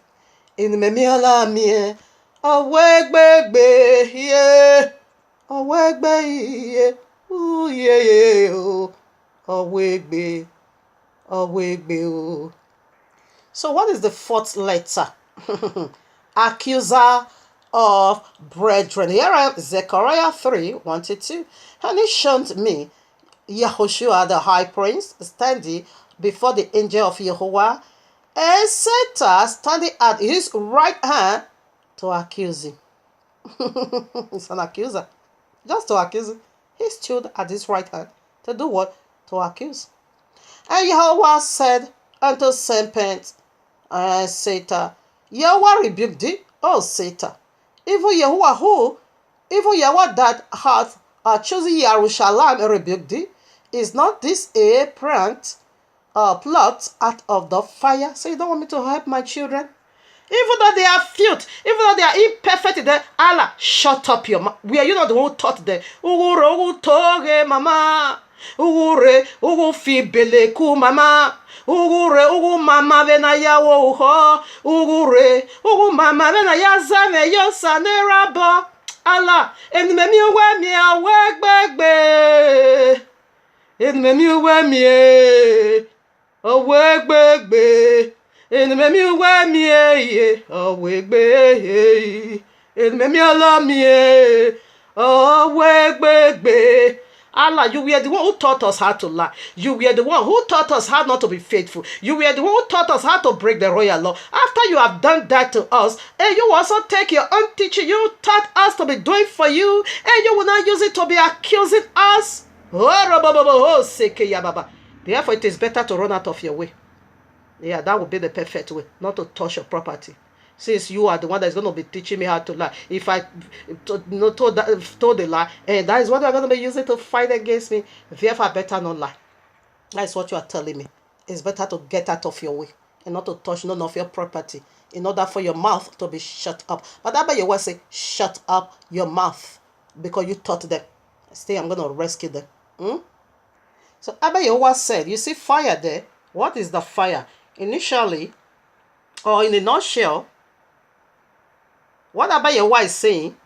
In Memi Alamie. Awegbe ye, awegbe ye, ooh ye oh, awegbe, oh. So what is the fourth letter? Accuser of brethren. Here I am, Zechariah 3:1-2. And he showed me Yahushua the high priest standing before the angel of Yehovah, and Satan standing at his right hand to accuse him. It's an accuser. Just to accuse him. He stood at his right hand. To do what? To accuse. And Yahweh said unto serpent and Satan, Yahweh rebuked thee, O Satan. Even Yahweh that hath chosen Jerusalem rebuked thee. Is not this a prank plot out of the fire? So you don't want me to help my children? Even though they are filth, even though they are imperfect, Allah, shut up your mouth. We are you not the one who taught them. Ugure toge mama. Ugure fi beleku mama. Ugure mama vena ya wo. Ugure mama vena ya zame yo sanerabo. Allah, en me mi we mi awegbe. En me mi we mi awegbe. In me wa mi awegbe in me ala mi awegbe. Allah, you were the one who taught us how to lie. You were the one who taught us how not to be faithful. You were the one who taught us how to break the royal law. After you have done that to us, and you also take your own teaching you taught us to be doing for you, and you will not use it to be accusing us. Therefore, it is better to run out of your way. Yeah, that would be the perfect way, not to touch your property. Since you are the one that's going to be teaching me how to lie. If I told the lie, and that is what you're going to be using to fight against me, therefore I better not lie. That's what you are telling me. It's better to get out of your way and not to touch none of your property in order for your mouth to be shut up. But that by your word say, shut up your mouth because you taught them. Stay, I'm going to rescue them. So Abba Yehovah said, you see fire there. What is the fire? Initially, or in a nutshell, what Abba Yehovah is saying,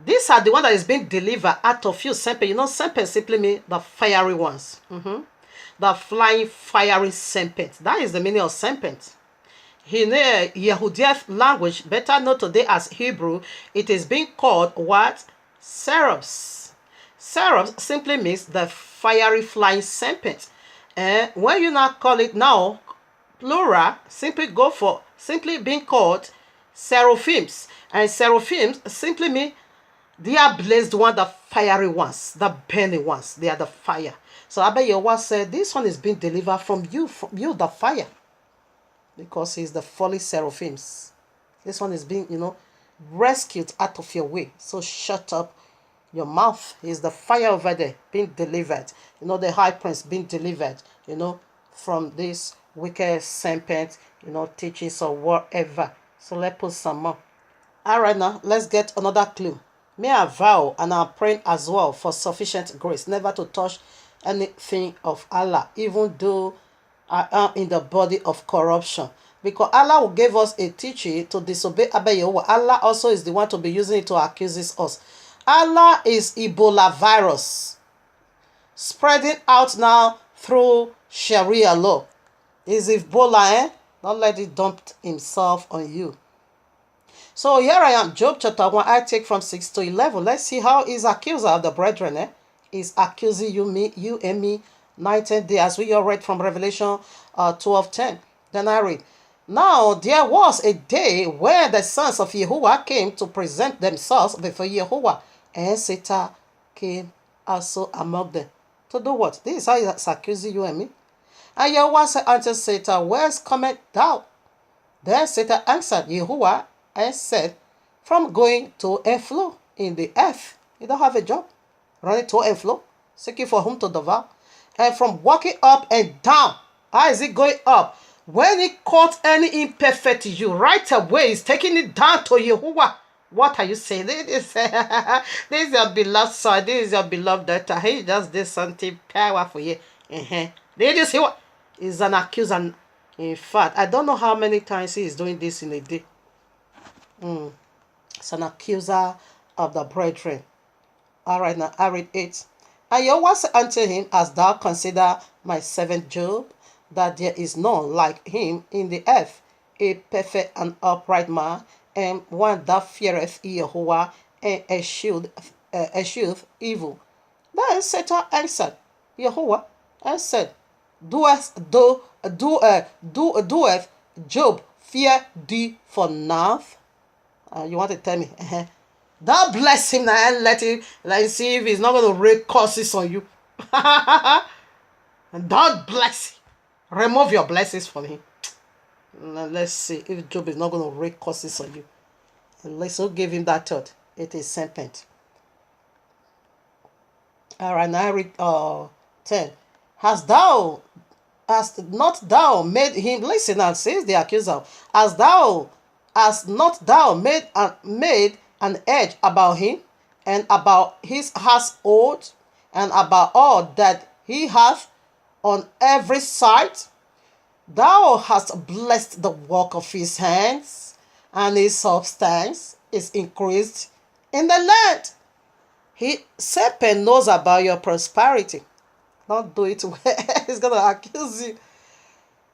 these are the ones that is being delivered out of you. Serpent. You know, serpent simply means the fiery ones. The flying, fiery serpent. That is the meaning of serpent. In Yehudiah language, better known today as Hebrew, it is being called what? Seraphs. Seraphs simply means the fiery, flying serpent. And when you now call it now, plural, simply go for simply being called seraphims. And seraphims simply mean They are blessed, the one, the fiery ones, the burning ones. They are the fire. So Abba Yehovah said, this one is being delivered from you, the fire, because he's the fallen seraphims. This one is being, rescued out of your way. So shut up your mouth. Is the fire over there being delivered. The high prince being delivered, from this wicked serpent, teachings or whatever. So let's put some more. All right, now let's get another clue. May I vow, and I'm praying as well for sufficient grace, never to touch anything of Allah, even though I am in the body of corruption. Because Allah will give us a teaching to disobey Abba Yehovah. Allah also is the one to be using it to accuse us. Allah is Ebola virus spreading out now through Sharia law. Is Ebola, Don't let it dump himself on you. So here I am, Job chapter 1, I take from 6 to 11. Let's see how his accuser of the brethren is accusing you and me night and day, as we all read from Revelation 12:10. Then I read, now there was a day where the sons of Yahuwah came to present themselves before Yahuwah, and Satan came also among them. To do what? This is how he's accusing you and me. And Yahuwah said unto Satan, whence cometh thou? Then Satan answered Yahuwah and said, from going to and fro in the earth. You don't have a job. Running to and fro, seeking for whom to devour. And from walking up and down. How is it going up? When he caught any imperfect you, right away he's taking it down to Yahuwah. What are you saying? This is your beloved son. This is your beloved daughter. He just did something powerful here. Did you see what? He's an accuser. In fact, I don't know how many times he is doing this in a day. It's an accuser of the brethren. All right, now I read 8. And Yahuwah said unto him, as thou consider my servant Job, that there is none like him in the earth, a perfect and upright man, and one that feareth Yahuwah and escheweth evil. Then Satan answered Yahuwah and said, doeth Job fear thee for naught? You want to tell me? Don't bless him now and let's see if he's not going to rain curses on you. And don't bless him. Remove your blessings from him. Now let's see if Job is not going to rain curses on you. And let's all give him that thought. It is serpent. All right, now I read 10. Hast not thou made him, listen and says the accuser, hast not thou made an edge about him, and about his household, and about all that he hath on every side? Thou hast blessed the work of his hands, and his substance is increased in the land. Serpent knows about your prosperity. Don't do it well. He's going to accuse you.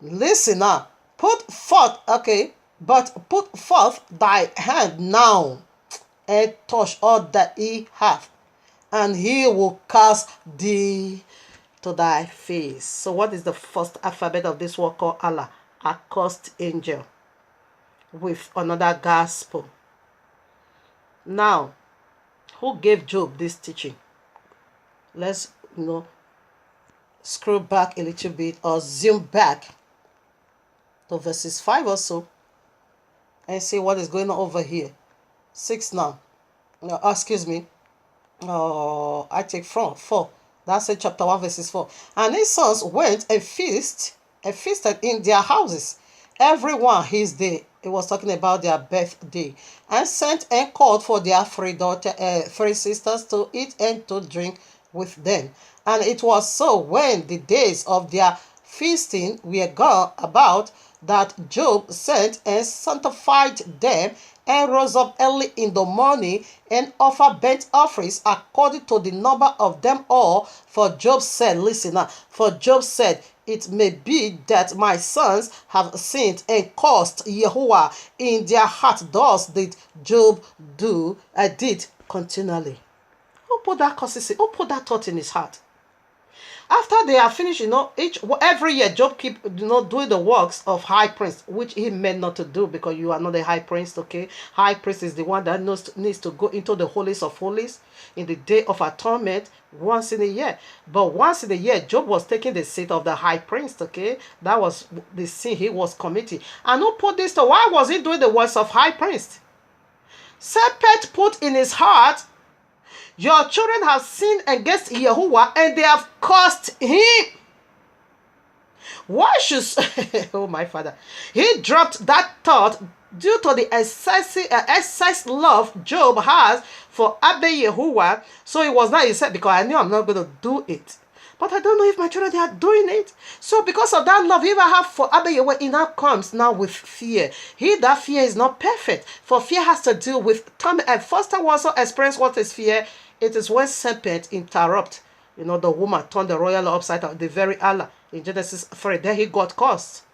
Listen now. But put forth thy hand now, and touch all that he hath, and he will cast thee to thy face. So what is the first alphabet of this word called Allah? Accursed angel with another gospel. Now, who gave Job this teaching? Let's scroll back a little bit, or zoom back to verses 5 or so, and see what is going on over here. 6 now. Excuse me. I take from 4. That's in chapter 1, verses 4. And his sons went and feasted in their houses, every one his day. It was talking about their birthday. And sent and called for their 3 sisters to eat and to drink with them. And it was so, when the days of their feasting were gone about, that Job sent and sanctified them, and rose up early in the morning, and offered burnt offerings according to the number of them all. For Job said, listen now, for Job said, it may be that my sons have sinned and cursed Yahuwah in their heart. Thus did Job did continually. Who put that thought in his heart? After they are finished, every year Job keep doing the works of high priest, which he meant not to do, because you are not a high priest. Okay, high priest is the one that needs to go into the holies of holies in the day of atonement once in a year. But once in a year, Job was taking the seat of the high priest. Okay, that was the sin he was committing. And who put this to? Why was he doing the works of high priest? Serpent put in his heart, your children have sinned against Yahuwah and they have cursed him. Why should oh my father? He dropped that thought due to the excess love Job has for Abba Yahuwah. So it was not, he said, because I knew I'm not going to do it. But I don't know if my children, they are doing it. So because of that love you have for Abba Yahuwah, it now comes now with fear. That fear is not perfect. For fear has to do with time. And first I also experienced what is fear. It is when serpent interrupt, the woman turned the royal law upside down, the very Allah in Genesis 3. Then he got cursed.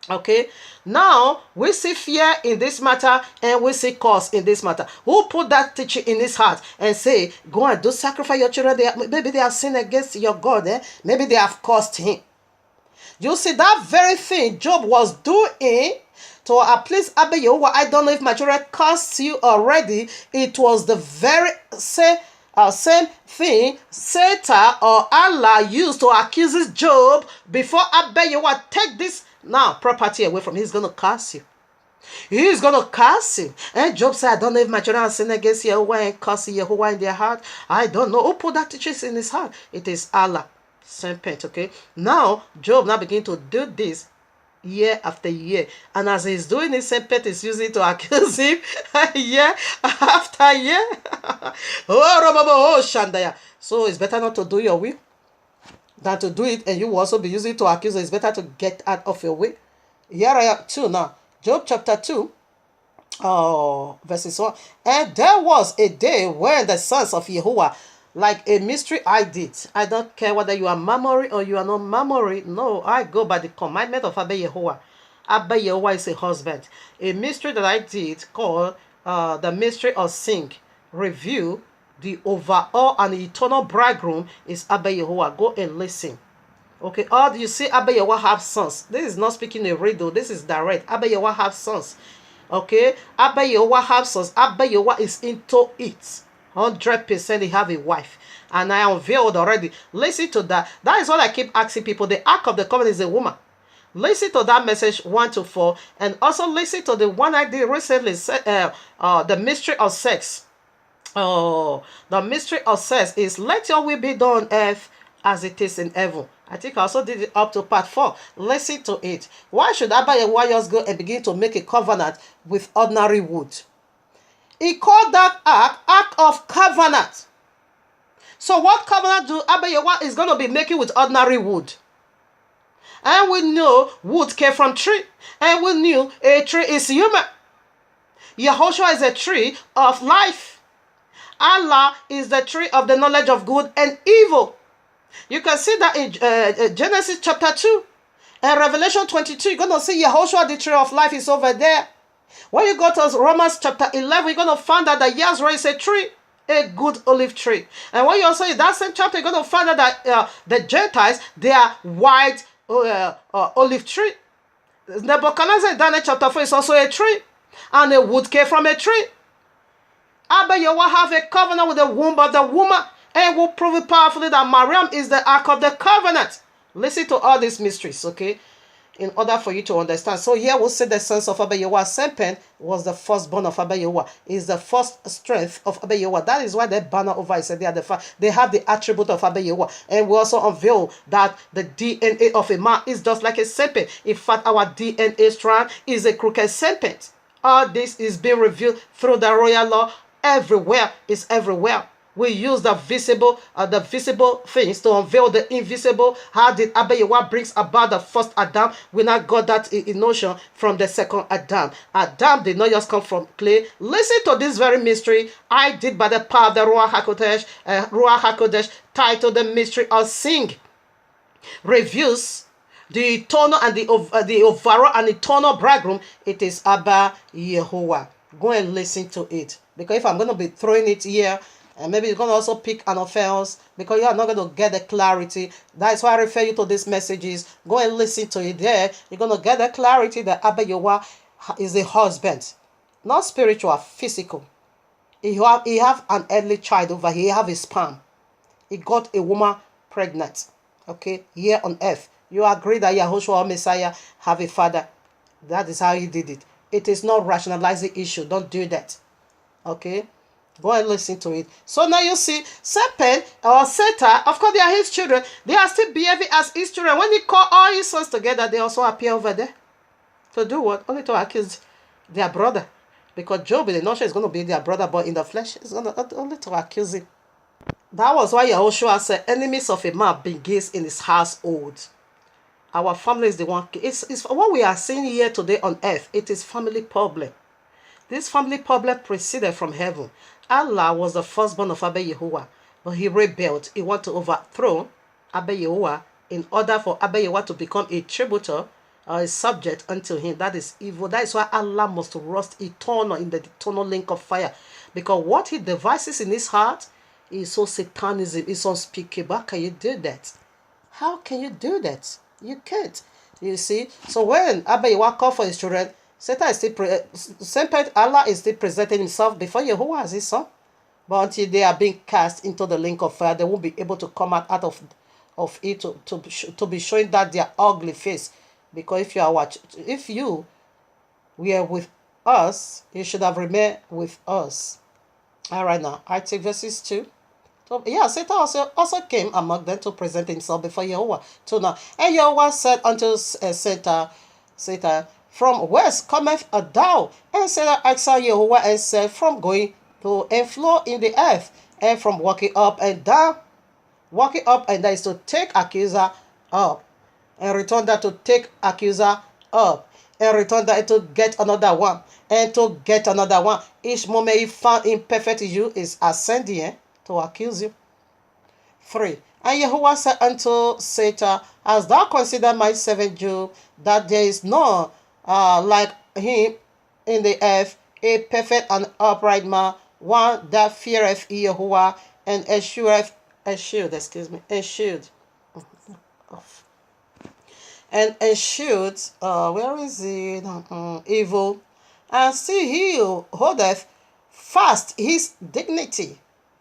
Okay, now we see fear in this matter and we see curse in this matter. Who put that teaching in his heart and say, go and do sacrifice your children? Maybe they have sinned against your God. Maybe they have cursed him. You see, that very thing Job was doing to please Abba Yahuwah. I don't know if my children cursed you already. It was the very same thing Satan or Allah used to accuse Job before Abba Yahuwah take this now property away from him. He's going to curse you. He's going to curse you. And Job said, I don't know if my children have sinned against Yahuwah and curse Yahuwah in their heart. I don't know. Who put that teachings in his heart? It is Allah. Serpent. Okay. Now, Job now begin to do this year after year. And as he's doing this, serpent is using to accuse him year after year. Oh, Shandaya. So it's better not to do your will than to do it, and you will also be using it to accuse. It's better to get out of your way. Here I am 2 now. Job chapter 2, verses 1. And there was a day when the sons of Yahuwah, like a mystery I did. I don't care whether you are murmuring or you are not murmuring. No, I go by the commandment of Abba Yahuwah. Abba Yahuwah is a husband. A mystery that I did called the mystery of sing. Review. The overall and eternal bridegroom is Abba Yahuwah. Go and listen. Okay, you see Abba Yahuwah have sons. This is not speaking a riddle. This is direct. Abba Yahuwah have sons. Okay, Abba Yahuwah have sons. Abba Yahuwah is into it. 100% he have a wife. And I unveiled already. Listen to that. That is what I keep asking people. The Ark of the Covenant is a woman. Listen to that message 1 to 4. And also listen to the one I did recently. The mystery of sex. The mystery of sex is let your will be done on earth as it is in heaven. I think I also did it up to part 4. Listen to it. Why should Abba Yahuwah just go and begin to make a covenant with ordinary wood? He called that ark of covenant. So what covenant do Abba Yahuwah is going to be making with ordinary wood? And we know wood came from tree. And we knew a tree is human. Yahushua is a tree of life. Allah is the tree of the knowledge of good and evil. You can see that in Genesis chapter 2 and Revelation 22. You're going to see Yahushua, the tree of life, is over there. When you go to Romans chapter 11, you're going to find out that Yahweh is a tree, a good olive tree. And when you also in that same chapter, you're going to find out that the Gentiles, they are white olive tree. Nebuchadnezzar in Daniel chapter 4 is also a tree. And a wood came from a tree. Abba Yahuwah have a covenant with the womb of the woman, and will prove it powerfully that Mariam is the ark of the covenant. Listen to all these mysteries, okay? In order for you to understand. So here we'll say the sons of Abba Yahuwah. Serpent was the firstborn of Abba Yahuwah. Is the first strength of Abba Yahuwah. That is why they banner over it. They have the attribute of Abba Yahuwah. And we also unveil that the DNA of a man is just like a serpent. In fact, our DNA strand is a crooked serpent. All this is being revealed through the royal law. Everywhere is everywhere. We use the visible things to unveil the invisible. How did Abba Yahuwah brings about the first Adam? We now got that notion from the second Adam. Adam did not just come from clay. Listen to this very mystery I did by the power of the Ruach HaKodesh, titled The Mystery of Sing. Reviews the eternal and the overall and eternal bridegroom. It is Abba Yahuwah. Go and listen to it. Because if I'm going to be throwing it here, And maybe you're going to also pick an offense because you are not going to get the clarity. That's why I refer you to these messages. Go and listen to it there. You're going to get the clarity that Abba Yehowa is a husband. Not spiritual, physical. He have an earthly child over here. He have a sperm. He got a woman pregnant. Okay, here on earth. You agree that Yahushua or Messiah have a father. That is how he did it. It is not rationalizing issue. Don't do that. Okay? Go and listen to it. So now you see, serpent or Satan, of course they are his children. They are still behaving as his children. When he call all his sons together, they also appear over there. To do what? Only to accuse their brother. Because Job, the notion is going to be their brother, but in the flesh, it's going to only to accuse him. That was why Yahushua said, enemies of a man begins in his household. Our family is the one. It's what we are seeing here today on earth. It is family problem. This family problem proceeded from heaven. Allah was the firstborn of Abba Yehowa, but he rebelled. He wanted to overthrow Abba Yehowa in order for Abba Yehowa to become a tributor or a subject unto him. That is evil. That is why Allah must rust eternal in the eternal link of fire. Because what he devises in his heart is so satanism, it's unspeakable. How can you do that? How can you do that? You can't. You see? So when Abba Yehowa called for his children, Satan is still Allah is still presenting himself before Yehowa as his son. But until they are being cast into the link of fire, they won't be able to come out of it to be showing that their ugly face. Because if you were with us, you should have remained with us. All right, now I take verses 2. So, yeah, Satan also came among them to present himself before Yehowa. So now, and Yehowa said unto Satan, from whence cometh thou? And Satan asked Yehowa and said, from going to and flow in the earth, and from walking up and down. Walking up and down is to take accuser up, and return that to take accuser up, and return that to get another one, and to get another one. Each moment he found imperfect you is ascending to accuse you. 3. And Yehowa said unto Satan, as thou consider my servant Job, that there is none like him in the earth, a perfect and upright man, one that feareth Yehowa and escheweth where is it? Evil, and see he holdeth fast his dignity.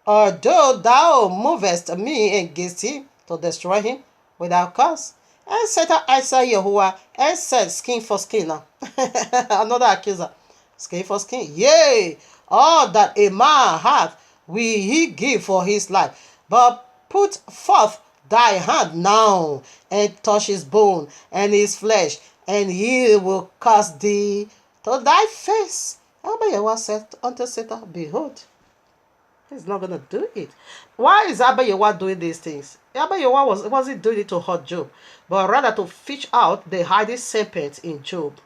Although thou movest me against him to destroy him without cause. And Satan answered Yehowa and said, skin for skin now. Another accuser. Skin for skin. Yea, all that a man hath will he give for his life. But put forth thy hand now, and touch his bone and his flesh, and he will cast thee to thy face. Abba Yehowa said unto Satan, behold, he's not going to do it. Why is Abba Yehowa doing these things? Abba Yehowa wasn't doing it to hurt Job, but rather to fish out the hiding serpent in Job.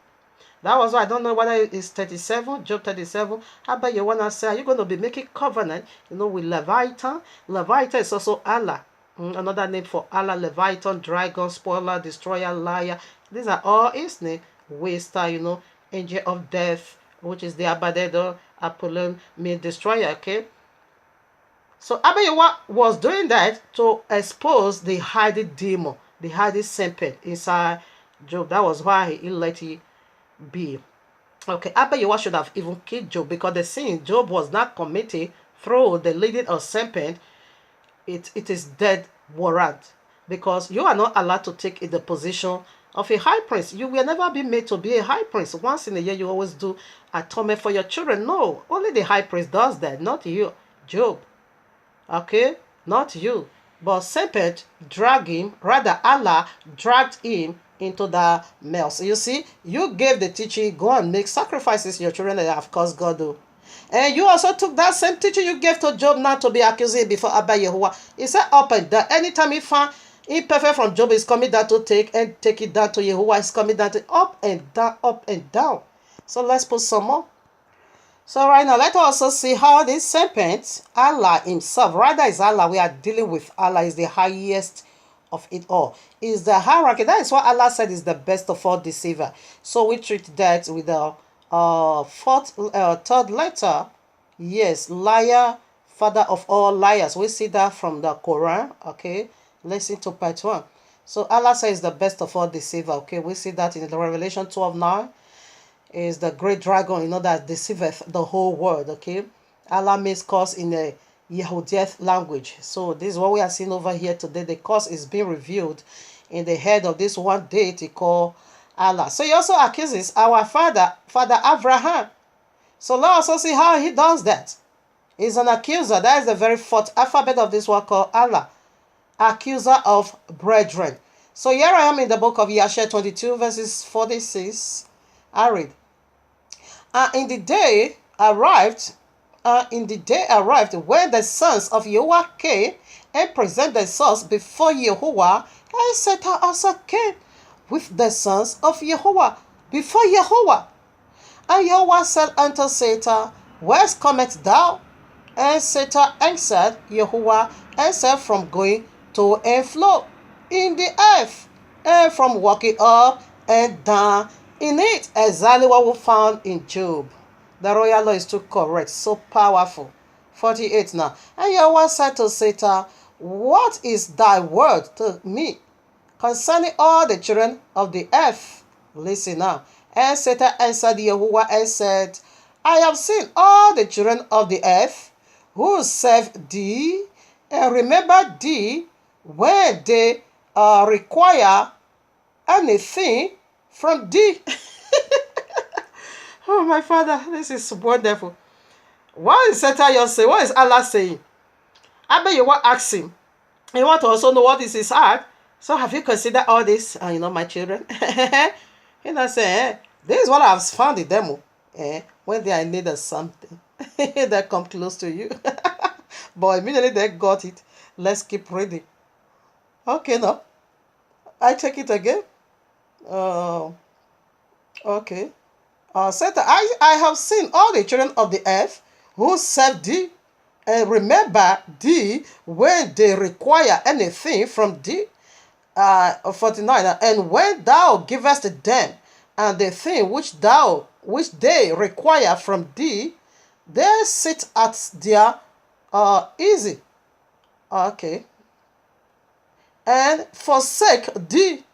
That was why I don't know whether it's 37, Job 37. Abba Yehowa said, are you going to be making covenant, with Leviathan? Leviathan is also Allah. Another name for Allah, Leviathan, dragon, spoiler, destroyer, liar. These are all his name. Waster, angel of death, which is the Abaddon, Apollon, mean destroyer, okay? So Abba Yehowa was doing that to expose the hiding demon, the hiding serpent inside Job. That was why he let it be. Okay, Abba Yehowa should have even killed Job, because the sin Job was not committed through the leading of serpent, it is dead warrant. Because you are not allowed to take in the position of a high priest. You will never be made to be a high priest. Once in a year, you always do atonement for your children. No, only the high priest does that, not you, Job. Okay, not you. But serpent dragged him, rather Allah dragged him into the mess. So you see, you gave the teaching, go and make sacrifices to your children, and of course God do. And you also took that same teaching you gave to Job not to be accusing before Abba Yehowa. He said up and down. Anytime he found imperfect from Job, is coming down to take, and take it down to Yehowa. It's coming down to up and down, up and down. So let's put some more. So right now, let's also see how this serpent, Allah himself, rather is Allah, we are dealing with Allah, is the highest of it all. Is the hierarchy. That is what Allah said is the best of all deceiver. So we treat that with the third letter. Yes, liar, father of all liars. We see that from the Quran. Okay, listen to part 1. So Allah says the best of all deceiver. Okay, we see that in the Revelation 12:9 is the great dragon, that deceiveth the whole world. Okay, Allah makes curse in the Yahudian language. So this is what we are seeing over here today. The curse is being revealed in the head of this one deity called Allah. So he also accuses our father Abraham. So let's also see how he does that. He's an accuser. That is the very fourth alphabet of this word called Allah. Accuser of brethren. So here I am in the book of Yashar 22 verses 46. I read. In the day arrived when the sons of Yahuwah came and presented themselves before Yahuwah, and Satan also came with the sons of Yahuwah before Yahuwah. And Yahuwah said unto Satan, Whence comest thou? And Satan answered Yahuwah and said, From going to and fro in the earth, and from walking up and down in it. Exactly what we found in Job. The royal law is too correct, so powerful. 48 now. And Yahweh said to Satan, What is thy word to me concerning all the children of the earth? Listen now. And Satan answered Yahuwah and said, I have seen all the children of the earth who serve thee, and remember thee when they require anything from thee. Oh, my Father, this is wonderful. What is Satan saying? What is Allah saying? I bet you want to ask him. You want to also know what is his heart. So have you considered all this, my children? He not saying, this is what I've found in them. When they are in need of something, they come close to you. But immediately they got it. Let's keep reading. Okay, now. I take it again. Okay. Satan, I have seen all the children of the earth who serve thee, and remember thee when they require anything from thee. 49. And when thou givest them and the thing which they require from thee, they sit at their easy. Okay. And forsake thee,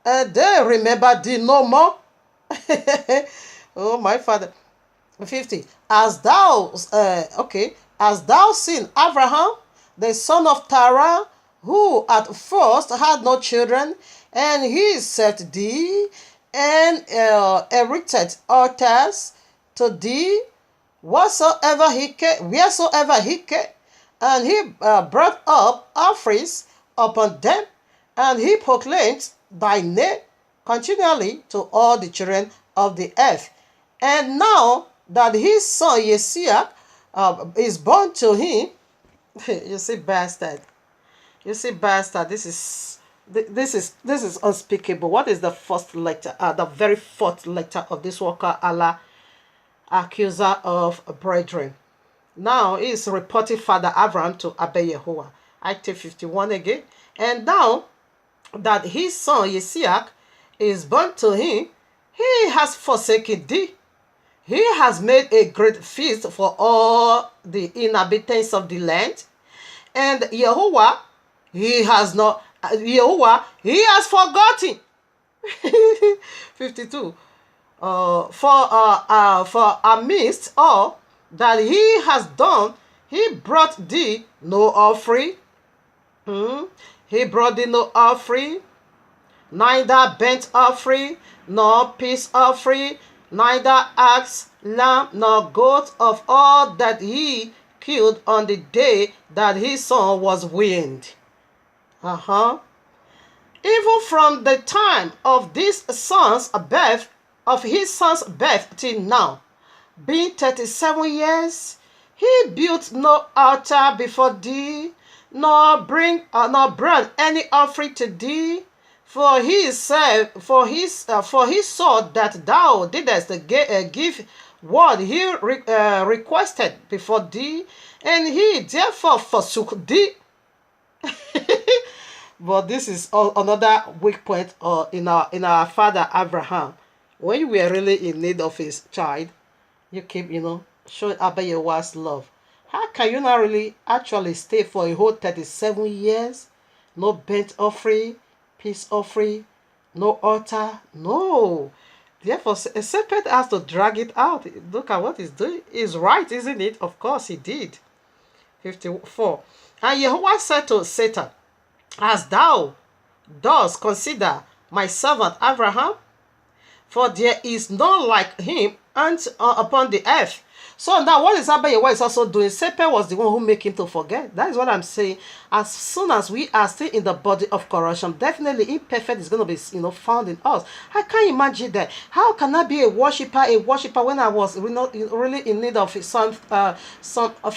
and they remember thee no more. Oh, my Father. 50. As thou seen Abraham, the son of Terah, who at first had no children, and he served thee, and erected altars to thee, wheresoever he came, and he brought up offerings upon them, and he proclaimed thy name continually to all the children of the earth. And now that his son Yesiah is born to him, you see, bastard. You see, bastard. This is unspeakable. What is the first letter? The very fourth letter of this word called Allah, accuser of brethren. Now he is reporting Father Abraham to Abba Yehoah. I take 51 again. And now that his son Yesiah is born to him, he has forsaken thee. He has made a great feast for all the inhabitants of the land. And Yehoah, he has forgotten. 52. For amidst all that he has done, he brought thee no offering. He brought thee no offering, neither burnt offering, nor peace offering, neither ox, lamb, nor goat of all that he killed on the day that his son was weaned. Even from the time of his son's birth till now, being 37 years, he built no altar before thee, nor brought any offering to thee. For he saw that thou didst give what he requested before thee, and he therefore forsook thee. But this is another weak point in our father Abraham. When you were really in need of his child, you keep, showing Abba Yehoah's love. How can you not really actually stay for a whole 37 years? No burnt offering, peace offering, no altar. No. Therefore, a serpent has to drag it out. Look at what he's doing. He's right, isn't it? Of course he did. 54. And Jehovah said to Satan, as thou dost consider my servant Abraham, for there is none like him upon the earth. So now what is Abayewa is also doing? Satan was the one who made him to forget. That is what I'm saying. As soon as we are still in the body of corruption, definitely imperfect is going to be found in us. I can't imagine that. How can I be a worshiper when I was really in need of something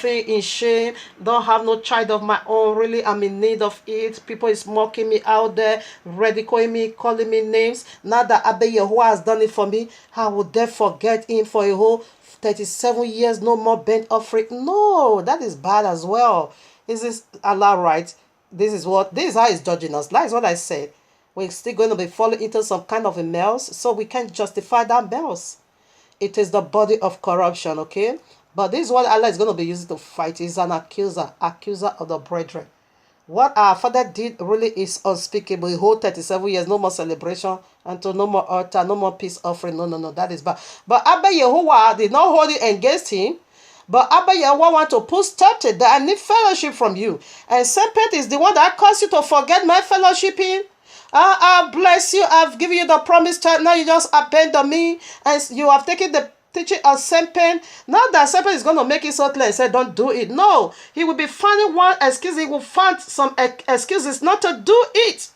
in shame, don't have no child of my own, really I'm in need of it. People is mocking me out there, ridiculing me, calling me names. Now that Abayewa has done it for me, I would then forget him for a whole 37 years, no more burnt offering. No, that is bad as well. Is this Allah right? This is how he's judging us. That is what I said. We're still going to be falling into some kind of a mess, so we can't justify that mess. It is the body of corruption, okay? But this is what Allah is going to be using to fight. He's an accuser of the brethren. What our father did really is unspeakable. He hold 37 years, no more celebration, until no more altar, no more peace offering. No, that is bad. But Abba Yehovah did not hold it against him. But Abba Yehovah want to put stop to that. I need fellowship from you. And serpent is the one that caused you to forget my fellowshipping. I bless you. I've given you the promise child. Now you just abandon me. And you have taken the teaching of serpent. Not that serpent is going to make it so clear and say don't do it. No, he will be finding one excuse. He will find some excuses not to do it.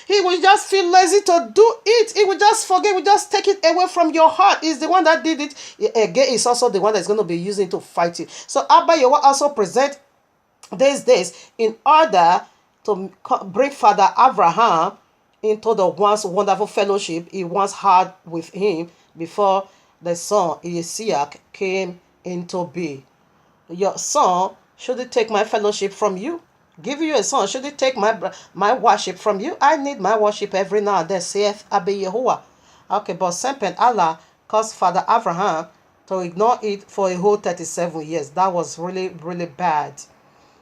He will just feel lazy to do it. He will just forget. He will just take it away from your heart. He's the one that did it. Again, he's also the one that's going to be using to fight you. So Abba Yehovah also present these days in order to bring Father Abraham into the once wonderful fellowship he once had with him before the son Isaac came into being. Your son, should he take my fellowship from you? Give you a son, should he take my worship from you? I need my worship every now and then, saith Abba Yehovah. Okay, but serpent Allah caused Father Abraham to ignore it for a whole 37 years. That was really, really bad.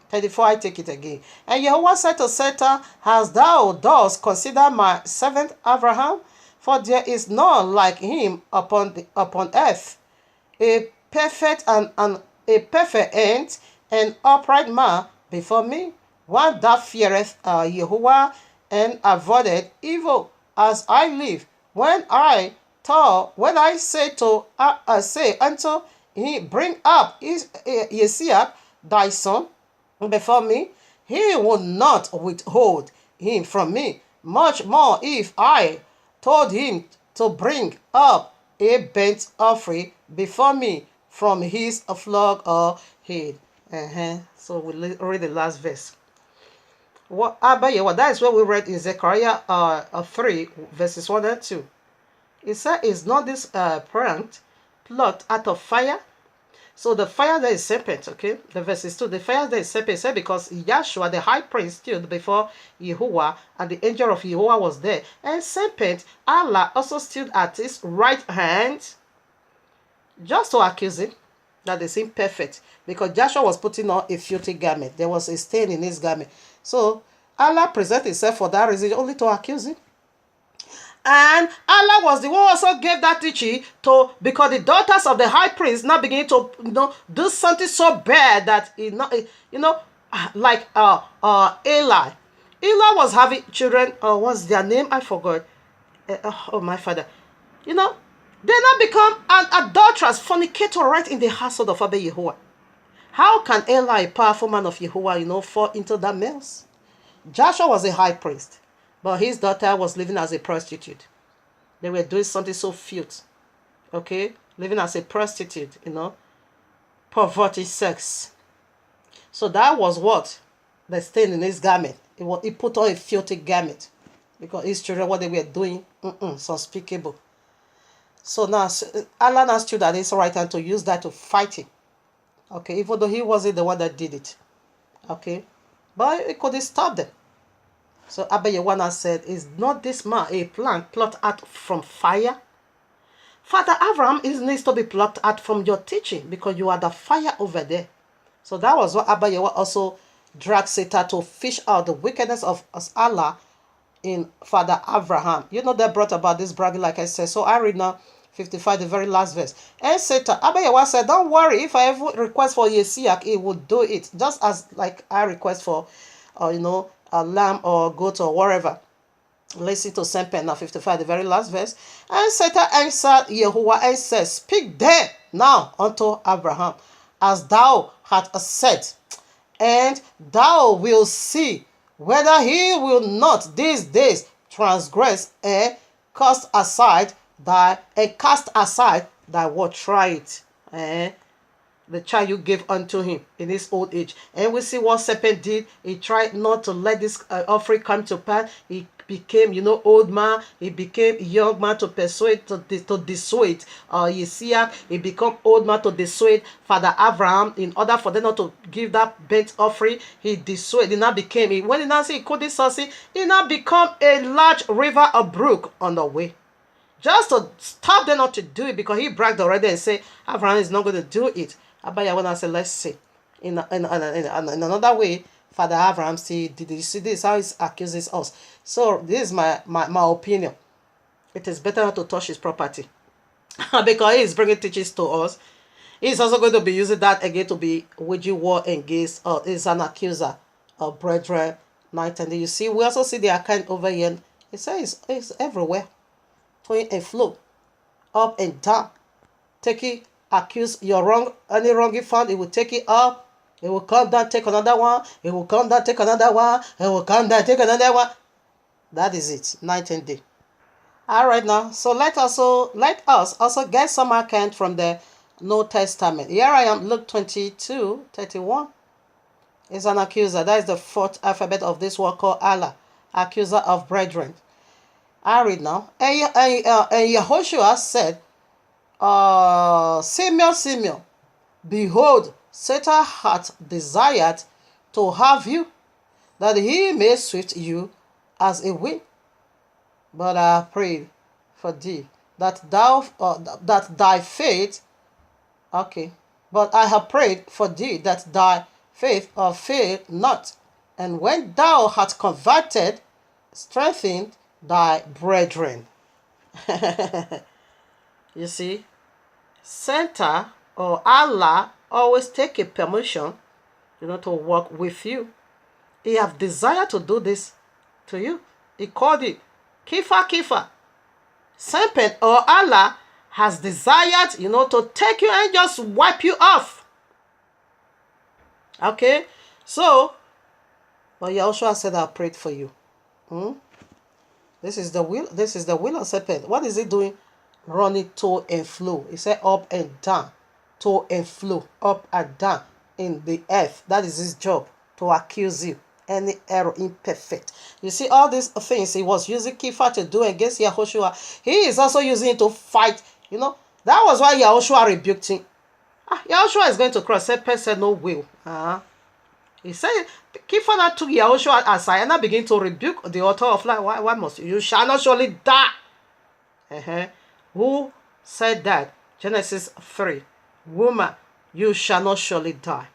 34, I take it again. And Yehovah said to Satan, hast thou dost consider my servant Abraham? For there is none like him upon earth, a perfect end and upright man before me, one that feareth Yehovah and avoided evil, as I live. When I say unto him, bring up Isaac thy son before me, he will not withhold him from me. Much more if I told him to bring up a burnt offering before me from his flock or head. So we read the last verse. That is what we read in Zechariah 3, verses 1 and 2. It said, is not this prank plot out of fire? So the fire there is serpent, okay? The verses 2, the fire there is serpent, said because Yahshua, the high priest, stood before Yehovah, and the angel of Yehovah was there. And serpent, Allah also stood at his right hand, just to accuse him that is imperfect. Because Joshua was putting on a filthy garment. There was a stain in his garment. So Allah presented himself for that reason, only to accuse him. And Allah was the one who also gave that teaching to, because the daughters of the high priest now begin to do something so bad that like Eli. Eli was having children. What's their name? I forgot. Oh my father. They now become an adulterous fornicator right in the household of Abba Yehovah. How can Eli, a powerful man of Yehovah, fall into that mess? Joshua was a high priest, but his daughter was living as a prostitute. They were doing something so filthy. Okay? Living as a prostitute, poverty, sex. So that was what? The stain in his garment. He put on a filthy garment. Because his children, what they were doing, it's unspeakable. So now, Allah now stood at his right hand to use that to fight him. Okay? Even though he wasn't the one that did it. Okay? But he couldn't stop them. So Abba Yehovah said, is not this man a plot out from fire? Father Abraham needs to be plucked out from your teaching because you are the fire over there. So that was what Abba Yahweh also dragged Satan to fish out the wickedness of Allah in Father Abraham. You know that brought about this bragging, like I said. So I read now 55, the very last verse. And Satan, Abba Yahweh said, don't worry, if I ever request for Yesiak, he will do it. Just as like I request for, a lamb or goat or whatever. Listen to Sempen now 55, the very last verse. And Satan answered Yahuwah and said, speak there now unto Abraham, as thou hast said, and thou wilt see whether he will not these days transgress and cast aside thy word. Try it. The child you gave unto him in his old age. And we see what serpent did. He tried not to let this offering come to pass. He became, old man. He became young man to persuade, to dissuade Yesiak. He became old man to dissuade Father Abraham. In order for them not to give that burnt offering, he dissuaded. He now became, when he now see he couldn't succeed, he now become a large river or brook on the way. Just to stop them not to do it, because he bragged already and said Abraham is not going to do it. Abba Yahweh said, let's see. In another way, Father Abraham said, did you see this? How he accuses us. So this is my opinion. It is better not to touch his property. Because he is bringing teachings to us. He's also going to be using that again to be waging war against, is an accuser of brethren. Night and day. You see, we also see the account over here. It says it's everywhere. Going and flow. Up and down. Take it. Accuse your wrong, any wrong you found, it will take it up, it will come down, take another one, it will come down, take another one, it will come down, take another one. That is it, night and day. Alright now, so let us also get some account from the New Testament. Here I am, Luke 22:31. It's an accuser. That is the fourth alphabet of this word called Allah, accuser of brethren. I read now. And Yehoshua said, Simeon, behold, Satan hath desired to have you, that he may swift you as a wind. But I have prayed for thee, that thy faith, but I have prayed for thee, that thy faith fail not. And when thou hast converted, strengthen thy brethren. You see, Santa or Allah always take a permission, to work with you. He have desired to do this to you. He called it Kifa. Serpent or Allah has desired, to take you and just wipe you off. Okay, so, but Yahushua said, I prayed for you. This is the will of serpent. What is he doing? Running to and fro. He said up and down, to and fro, up and down in the earth. That is his job, to accuse you. Any error, imperfect. You see all these things he was using Kifa to do against Yahushua. He is also using it to fight. That was why Yahushua rebuked him. Yahushua is going to cross. Serpent said no will. He said, Kifa now took Yahushua aside and now begin to rebuke the author of life. Why must you? You shall not surely die. Who said that? Genesis 3. Woman, you shall not surely die.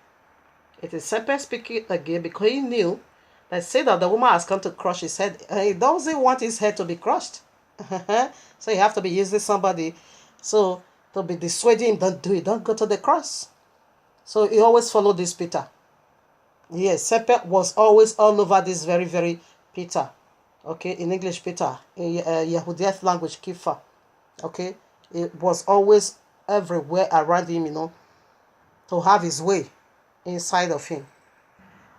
It is serpent speaking again, because he knew that said that the woman has come to crush his head. He doesn't want his head to be crushed. So you have to be using somebody to be dissuading him. Don't do it. Don't go to the cross. So he always followed this Peter. Yes, serpent was always all over this very, very Peter. Okay, in English, Peter. In Yahudia's language, Kifa. Okay, it was always everywhere around him, to have his way inside of him.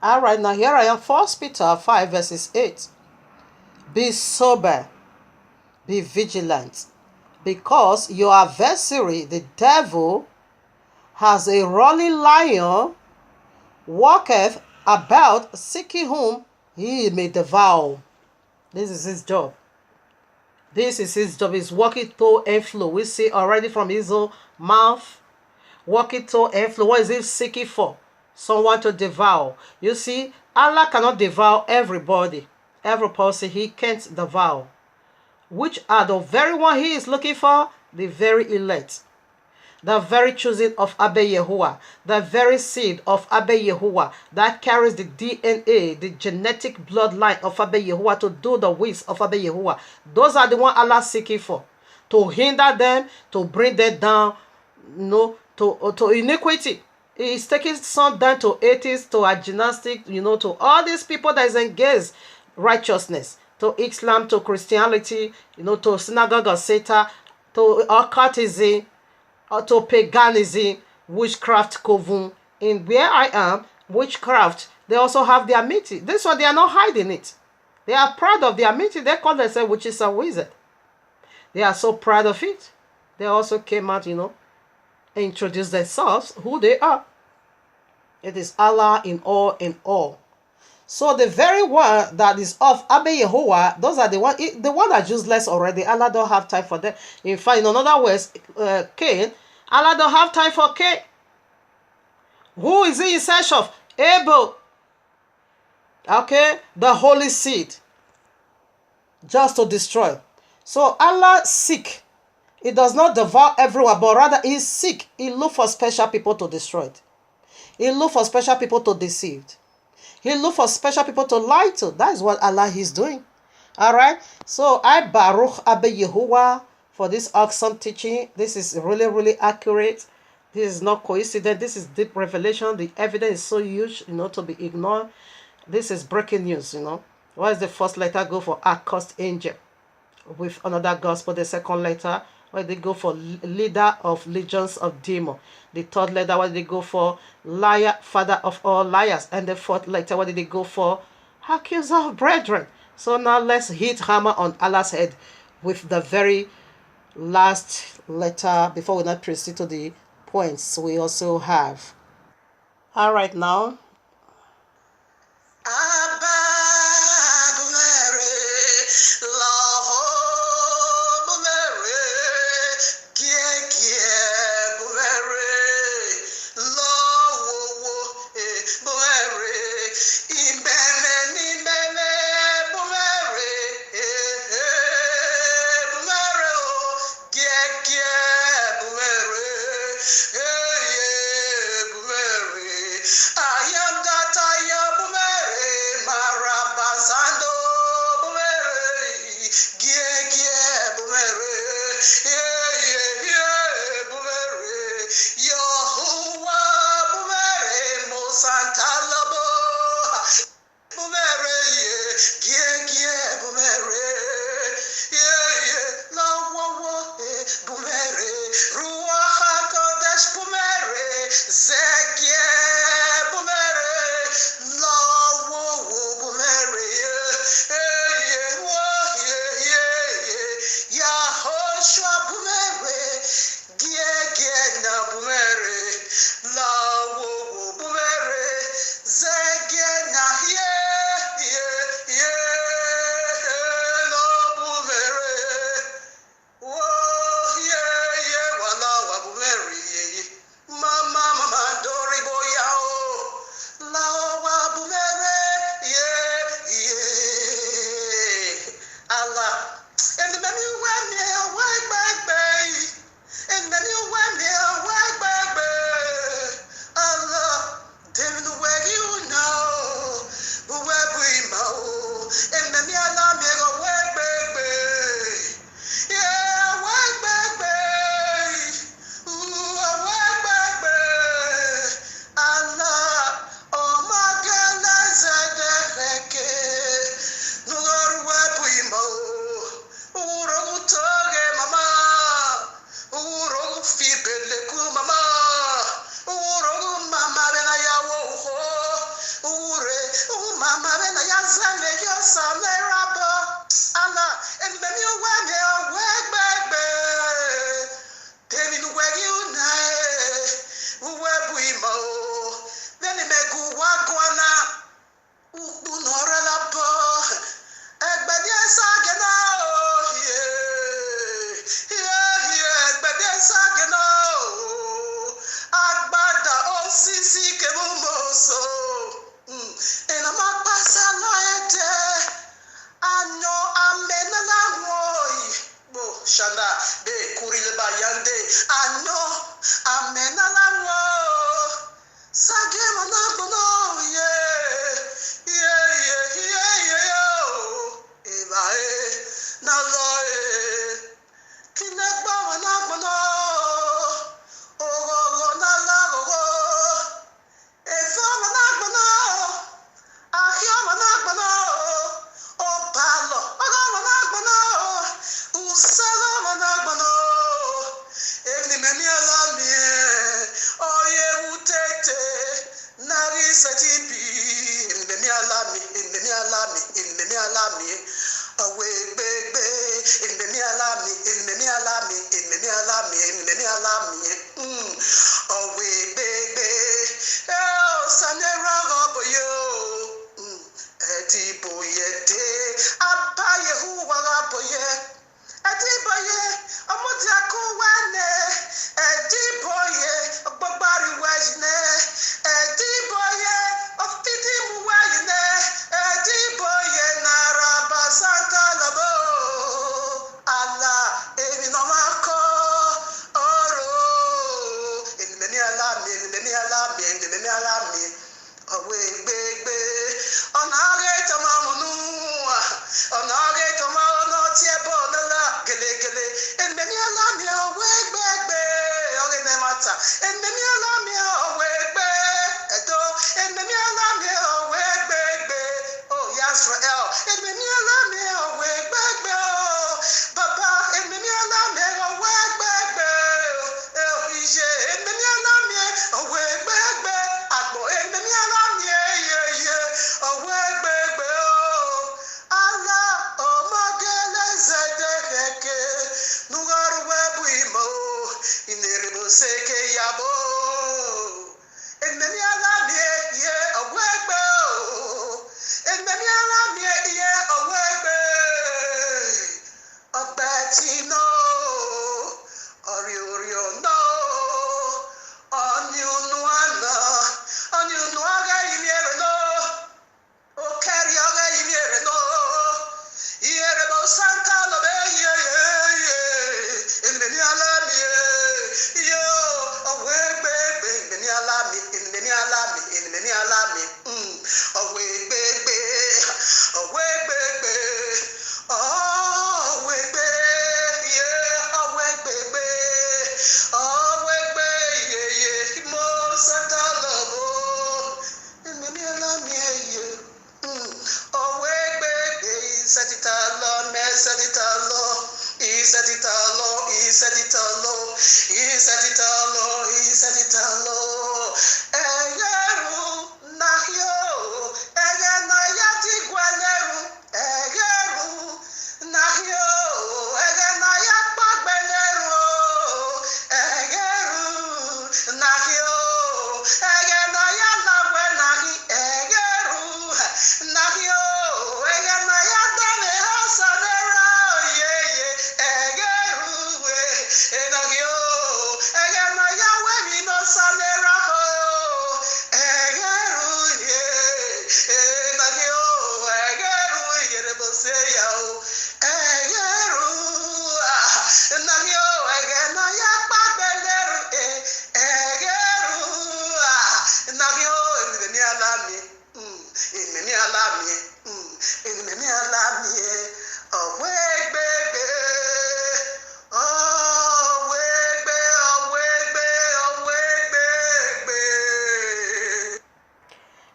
All right, now here I am, 1 Peter 5 verses 8. Be sober, be vigilant, because your adversary, the devil, has a roaring lion, walketh about, seeking whom he may devour. This is his job. This is his job. He's walking to and fro. We see already from his own mouth, walking to and fro. What is he seeking for? Someone to devour. You see, Allah cannot devour everybody. Every person he can't devour. Which are the very one he is looking for? the very elect, the very choosing of Abba Yahuwah, the very seed of Abba Yahuwah that carries the DNA, the genetic bloodline of Abba Yahuwah to do the ways of Abba Yahuwah. Those are the one Allah seeking for, to hinder them, to bring them down, to iniquity. He is taking some down to atheists, to a gymnastic, to all these people that is engaged righteousness, to Islam, to Christianity, to synagogue of Satan, to occultism, or to paganism, witchcraft, coven. In where I am, witchcraft, they also have their meeting. This one, they are not hiding it. They are proud of their meeting. They call themselves witches and wizard. They are so proud of it. They also came out, introduce themselves, who they are. It is Allah in all. So the very one that is of Abba Yehovah, those are the one that useless already. Allah don't have time for them. In fact, in other words, Cain, Allah don't have time for Cain. Who is he in search of? Abel. Okay, the holy seed, just to destroy. So Allah seek. He does not devour everyone, but rather he is sick. He look for special people to destroy it. He look for special people to deceive. He look for special people to lie to. That is what Allah is doing. All right. So I Baruch Abba Yehovah for this awesome teaching. This is really, really accurate. This is not coincidence. This is deep revelation. The evidence is so huge, to be ignored. This is breaking news. What is the first letter go for? Accursed angel. With another gospel, the second letter, where they go for leader of legions of demons. The third letter, where they go for liar, father of all liars. And the fourth letter, where they go for accuser of brethren. So now let's hit hammer on Allah's head with the very last letter before we not proceed to the points we also have. All right, now.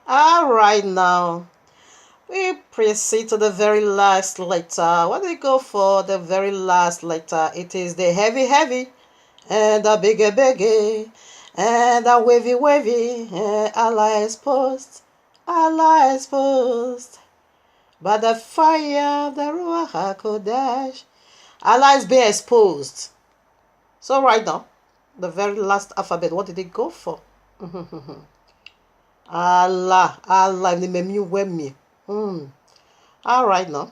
All right, now we proceed to the very last letter. What do we go for? The very last letter. It is the heavy, heavy, and the bigger, bigger, and the wavy, wavy. Allah exposed, Allah exposed. By the fire of the Ruach HaKodesh, Allah is being exposed. So right now, the very last alphabet. What did it go for? Allah, Allah, the memu wemi. All right now.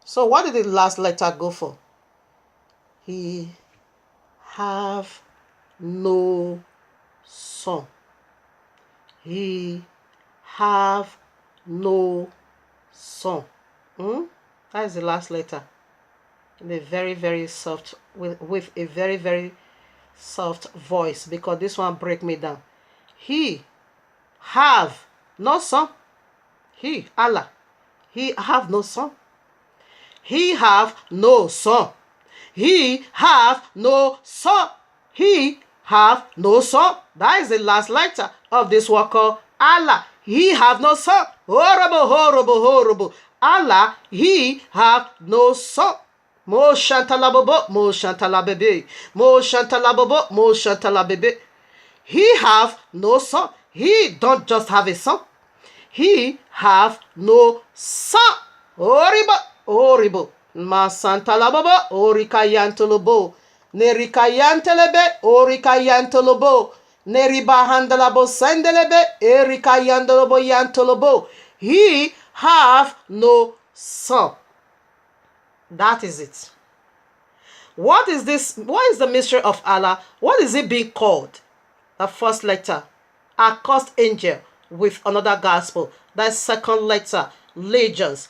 So what did the last letter go for? He have no son. He have no son. That is the last letter. In a very, very soft, with a very, very soft voice, because this one break me down. He have no son. He, Allah, he have no son. He have no son. He have no son. He have no son. That is the last letter of this word called Allah. He have no son. Horrible, horrible, horrible. Allah, he have no son. Mo shantala bobo, mo shantala bebe. Mo shantala bobo, mo shantala bebe. He have no son. He don't just have a son. He have no son. Horrible, horrible. Ma santala bobo, orikayantolobo. Nerikayantelebe, orikayantolobo. Neriba handalabo sendelebe, erikayantolobo yantolobo. He have no son. That is it. What is this? What is the mystery of Allah? What is it being called? The first letter, accursed angel with another gospel. The second letter, legions,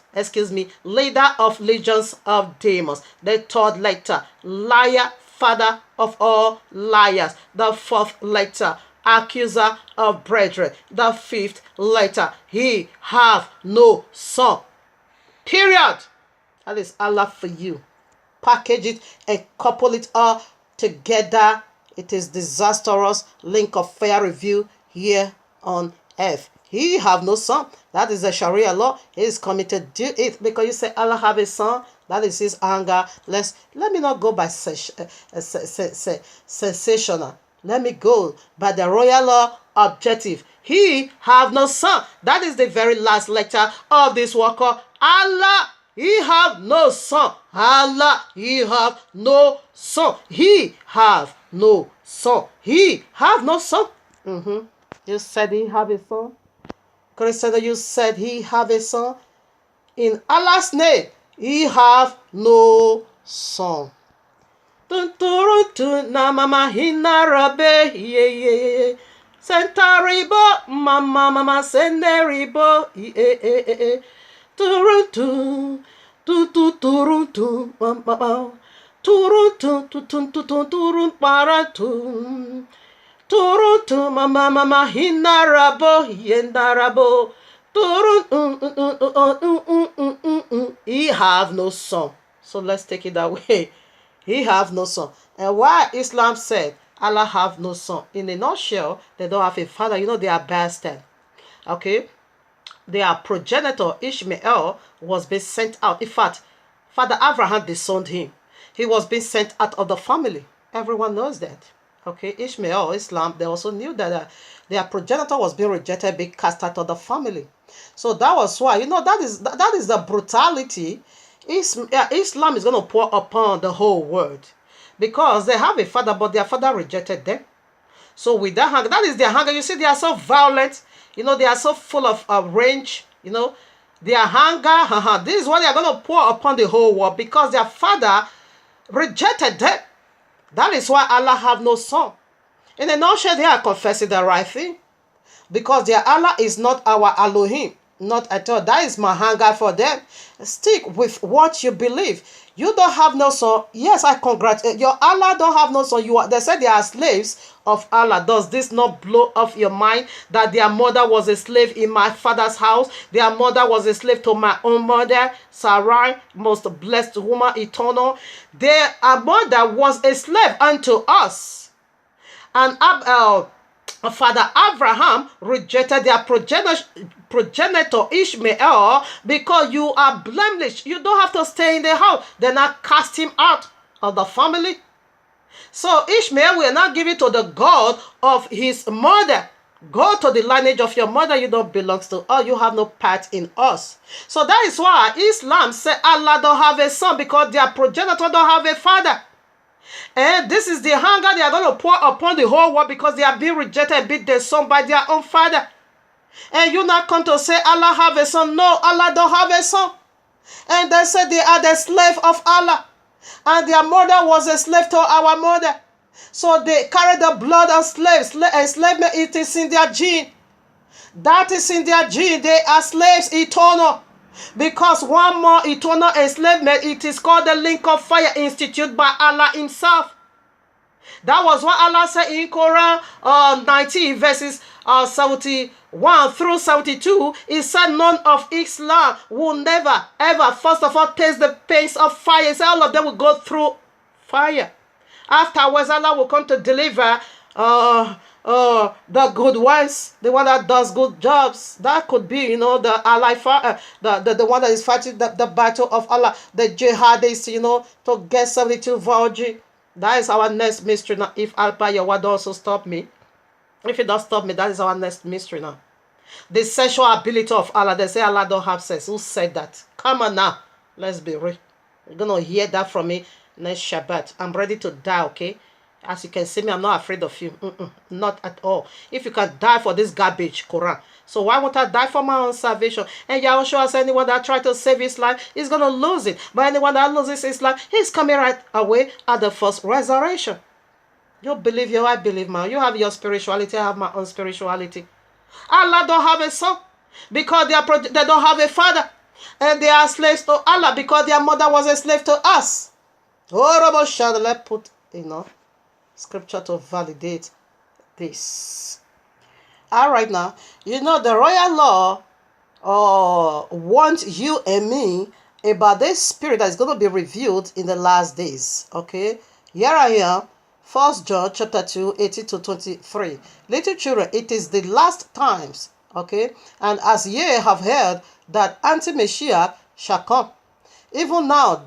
leader of legions of demons. The third letter, liar, father of all liars. The fourth letter, accuser of brethren. The fifth letter, he have no son. Period. That is Allah for you. Package it and couple it all together. It is disastrous link of fair review here on earth. He have no son. That is the Sharia law. He is coming to do it because you say Allah have a son. That is his anger. Let me not go by sensational. Let me go by the royal law objective. He have no son. That is the very last lecture of this work called Allah. He have no son. Allah, he have no son. He have no son. He have no son. You said he have a son. Christian, you said he have a son. In Allah's name, he have no son. Tunturutu na mama hinarabe ye Sentaribo mama senderibo ye Turutu turutu mama Turutu turun paratu Turutu mama hinarabo yendarabo Turun he have no son. So let's take it that way. He have no son. And why Islam said Allah have no son? In a nutshell, they don't have a father. You know, they are bastard. Okay? Their progenitor Ishmael was being sent out. In fact, Father Abraham disowned him. He was being sent out of the family. Everyone knows that. Okay? Ishmael, Islam, they also knew that their progenitor was being rejected, being cast out of the family. So that was why, you know, that is the brutality Islam is going to pour upon the whole world, because they have a father, but their father rejected them. So with that hunger, that is their hunger. You see, they are so violent. You know, they are so full of rage. You know, their hunger. This is what they are going to pour upon the whole world, because their father rejected them. That is why Allah have no son. In a nutshell, they are confessing the right thing, because their Allah is not our Elohim. Not at all. That is my hunger for them. Stick with what you believe. You don't have no son. Yes, I congratulate your Allah. Don't have no son. They said they are slaves of Allah. Does this not blow off your mind that their mother was a slave in my father's house? Their mother was a slave to my own mother, Sarai, most blessed woman, eternal. Their mother was a slave unto us, and Father Abraham rejected their progenitor Ishmael because you are blemished. You don't have to stay in the house. Then I cast him out of the family. So Ishmael will not give it to the God of his mother. Go to the lineage of your mother. You don't belong to us. You have no part in us. So that is why Islam said Allah don't have a son, because their progenitor don't have a father. And this is the hunger they are going to pour upon the whole world, because they are being rejected, beat their son by their own father. And you not come to say Allah have a son. No, Allah don't have a son. And they said they are the slave of Allah. And their mother was a slave to our mother. So they carry the blood of slaves. Enslavement, it is in their gene. That is in their gene. They are slaves eternal. Because one more eternal enslavement, it is called the link of fire instituted by Allah himself. That was what Allah said in Quran 19 verses 71 through 72. He said none of Islam will never ever first of all taste the pains of fire. He said all of them will go through fire. Afterwards, Allah will come to deliver the good ones, the one that does good jobs. That could be, the ally, the one that is fighting the battle of Allah, the jihadists, to get 72 virgin. That is our next mystery now. If Alpa Yawad also stop me, if it does stop me, that is our next mystery now. The sexual ability of Allah. They say Allah don't have sex. Who said that? Come on now. Let's be real. You're going to hear that from me next Shabbat. I'm ready to die, okay? As you can see me, I'm not afraid of you. Not at all. If you can die for this garbage, Quran. So why won't I die for my own salvation? And Yahushua says anyone that tries to save his life is going to lose it. But anyone that loses his life, he's coming right away at the first resurrection. You believe you, I believe mine. You have your spirituality, I have my own spirituality. Allah don't have a son because they don't have a father. And they are slaves to Allah because their mother was a slave to us. Oh, shall let put, scripture to validate this. All right now, the royal law warns you and me about this spirit that is going to be revealed in the last days. Okay, here I am. 1 John chapter 2, 18 to 23. Little children, it is the last times. Okay, and as ye have heard that anti-Messiah shall come, even now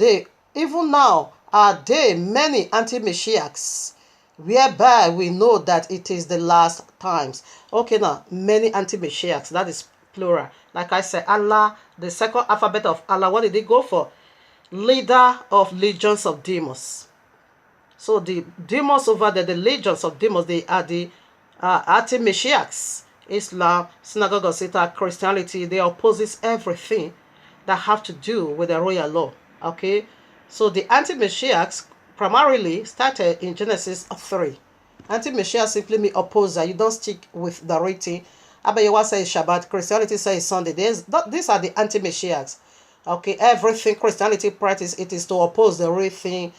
are there many anti-Messiahs, whereby we know that it is the last times. Okay, now, many anti-Messiahs, that is plural. Like I said, Allah, the second alphabet of Allah, what did he go for? Leader of legions of demons. So the demons over there, the legions of demons, they are the anti-Messiahs. Islam, synagogue of Satan, Christianity, they opposes everything that have to do with the royal law. Okay, so the anti-Messiahs primarily started in Genesis 3. Anti-Messiah simply means opposer. You don't stick with the writing. Abayewa says Shabbat, Christianity says Sunday. These are the anti-Messiahs. Okay, everything Christianity practice, it is to oppose the real thing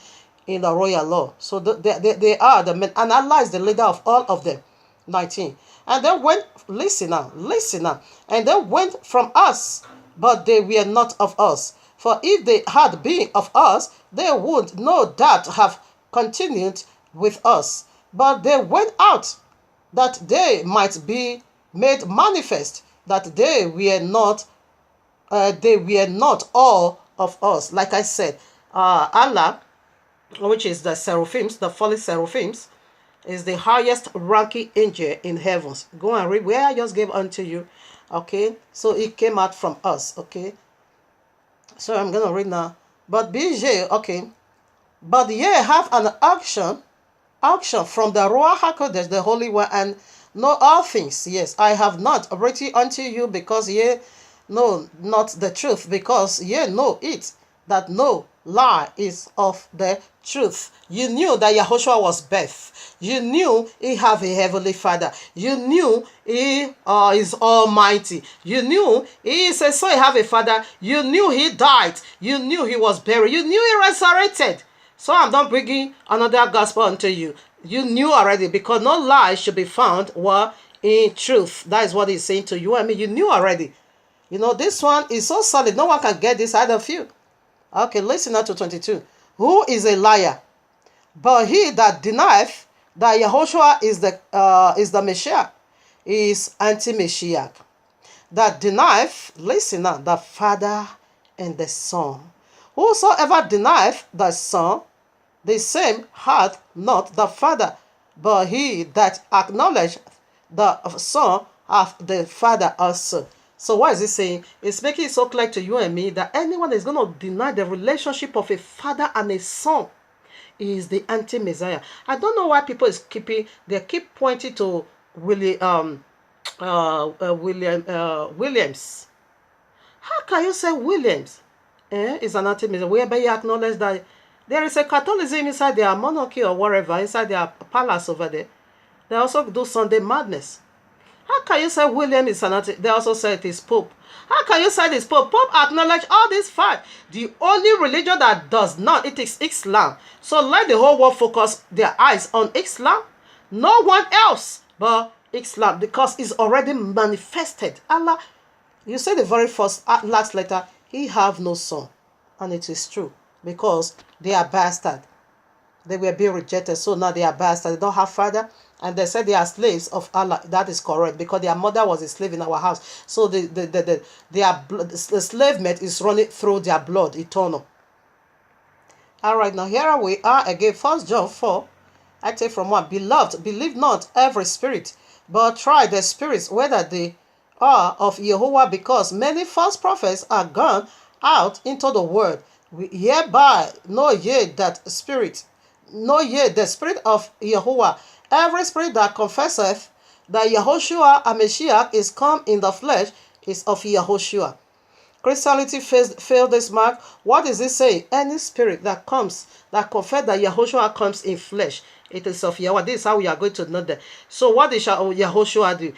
in the royal law. So they are the men, and Allah is the leader of all of them. 19. And they went, listen now, and they went from us, but they were not of us. For if they had been of us, they would no doubt have continued with us. But they went out, that they might be made manifest, that they were not all of us. Like I said, Allah, which is the seraphims, the fallen seraphims, is the highest ranking angel in heavens. Go and read where I just gave unto you. Okay, so it came out from us. Okay, so I'm gonna read now. But BJ, okay, but ye have an auction from the Ruach HaKodesh, the Holy One, and know all things. Yes, I have not written unto you because ye know not the truth, because ye know it, that no lie is of the truth. You knew that Yahushua was Beth. You knew he have a heavenly Father. You knew he is almighty. You knew he is a son, he have a father. You knew he died. You knew he was buried. You knew he resurrected. So I'm not bringing another gospel unto you. You knew already, because no lie should be found in truth. That is what he's saying to you. I mean, you knew already. This one is so solid. No one can get this out of you. Okay, listen now to 22. Who is a liar? But he that denieth that Yahushua is the Messiah is anti-Messiah. That denieth, listen now, the Father and the Son. Whosoever denieth the Son, the same hath not the Father. But he that acknowledgeth the Son hath the Father also. So what is it saying? It's making it so clear to you and me that anyone that is going to deny the relationship of a father and a son is the anti-Messiah. I don't know why people they keep pointing to Williams. How can you say Williams is an anti-Messiah, whereby you acknowledge that there is a Catholicism inside their monarchy or whatever, inside their palace over there? They also do Sunday madness. How can you say William is an anti? They also say it is Pope. How can you say it is Pope? Pope acknowledge all these facts. The only religion that does not, it is Islam. So let the whole world focus their eyes on Islam. No one else but Islam, because it's already manifested. Allah, you say the very first last letter, he have no son. And it is true, because they are bastard. They were being rejected, so now they are bastards. They don't have father, and they said they are slaves of Allah. That is correct, because their mother was a slave in our house. So the slave mate is running through their blood, eternal. All right, now here we are again. 1 John 4, I take from 1. Beloved, believe not every spirit, but try the spirits whether they are of Jehovah, because many false prophets are gone out into the world. We hereby know ye that spirit. Know ye the spirit of Jehovah. Every spirit that confesseth that Yahushua HaMashiach is come in the flesh is of Yahushua. Christianity failed this mark. What is it saying? Any spirit that comes, that confess that Yahushua comes in flesh, it is of Yahweh. This is how we are going to know that. So what did Yahushua do?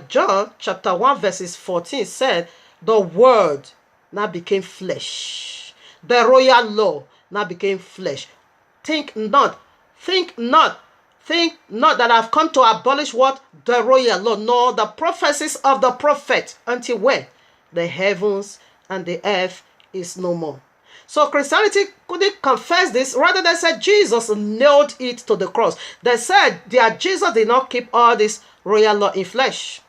John chapter 1 verses 14 said, the word now became flesh. The royal law now became flesh. Think not that I've come to abolish what? The royal law, nor the prophecies of the prophet, until when? The heavens and the earth is no more. So Christianity couldn't confess this. Rather, they said Jesus nailed it to the cross. They said that Jesus did not keep all this royal law in flesh.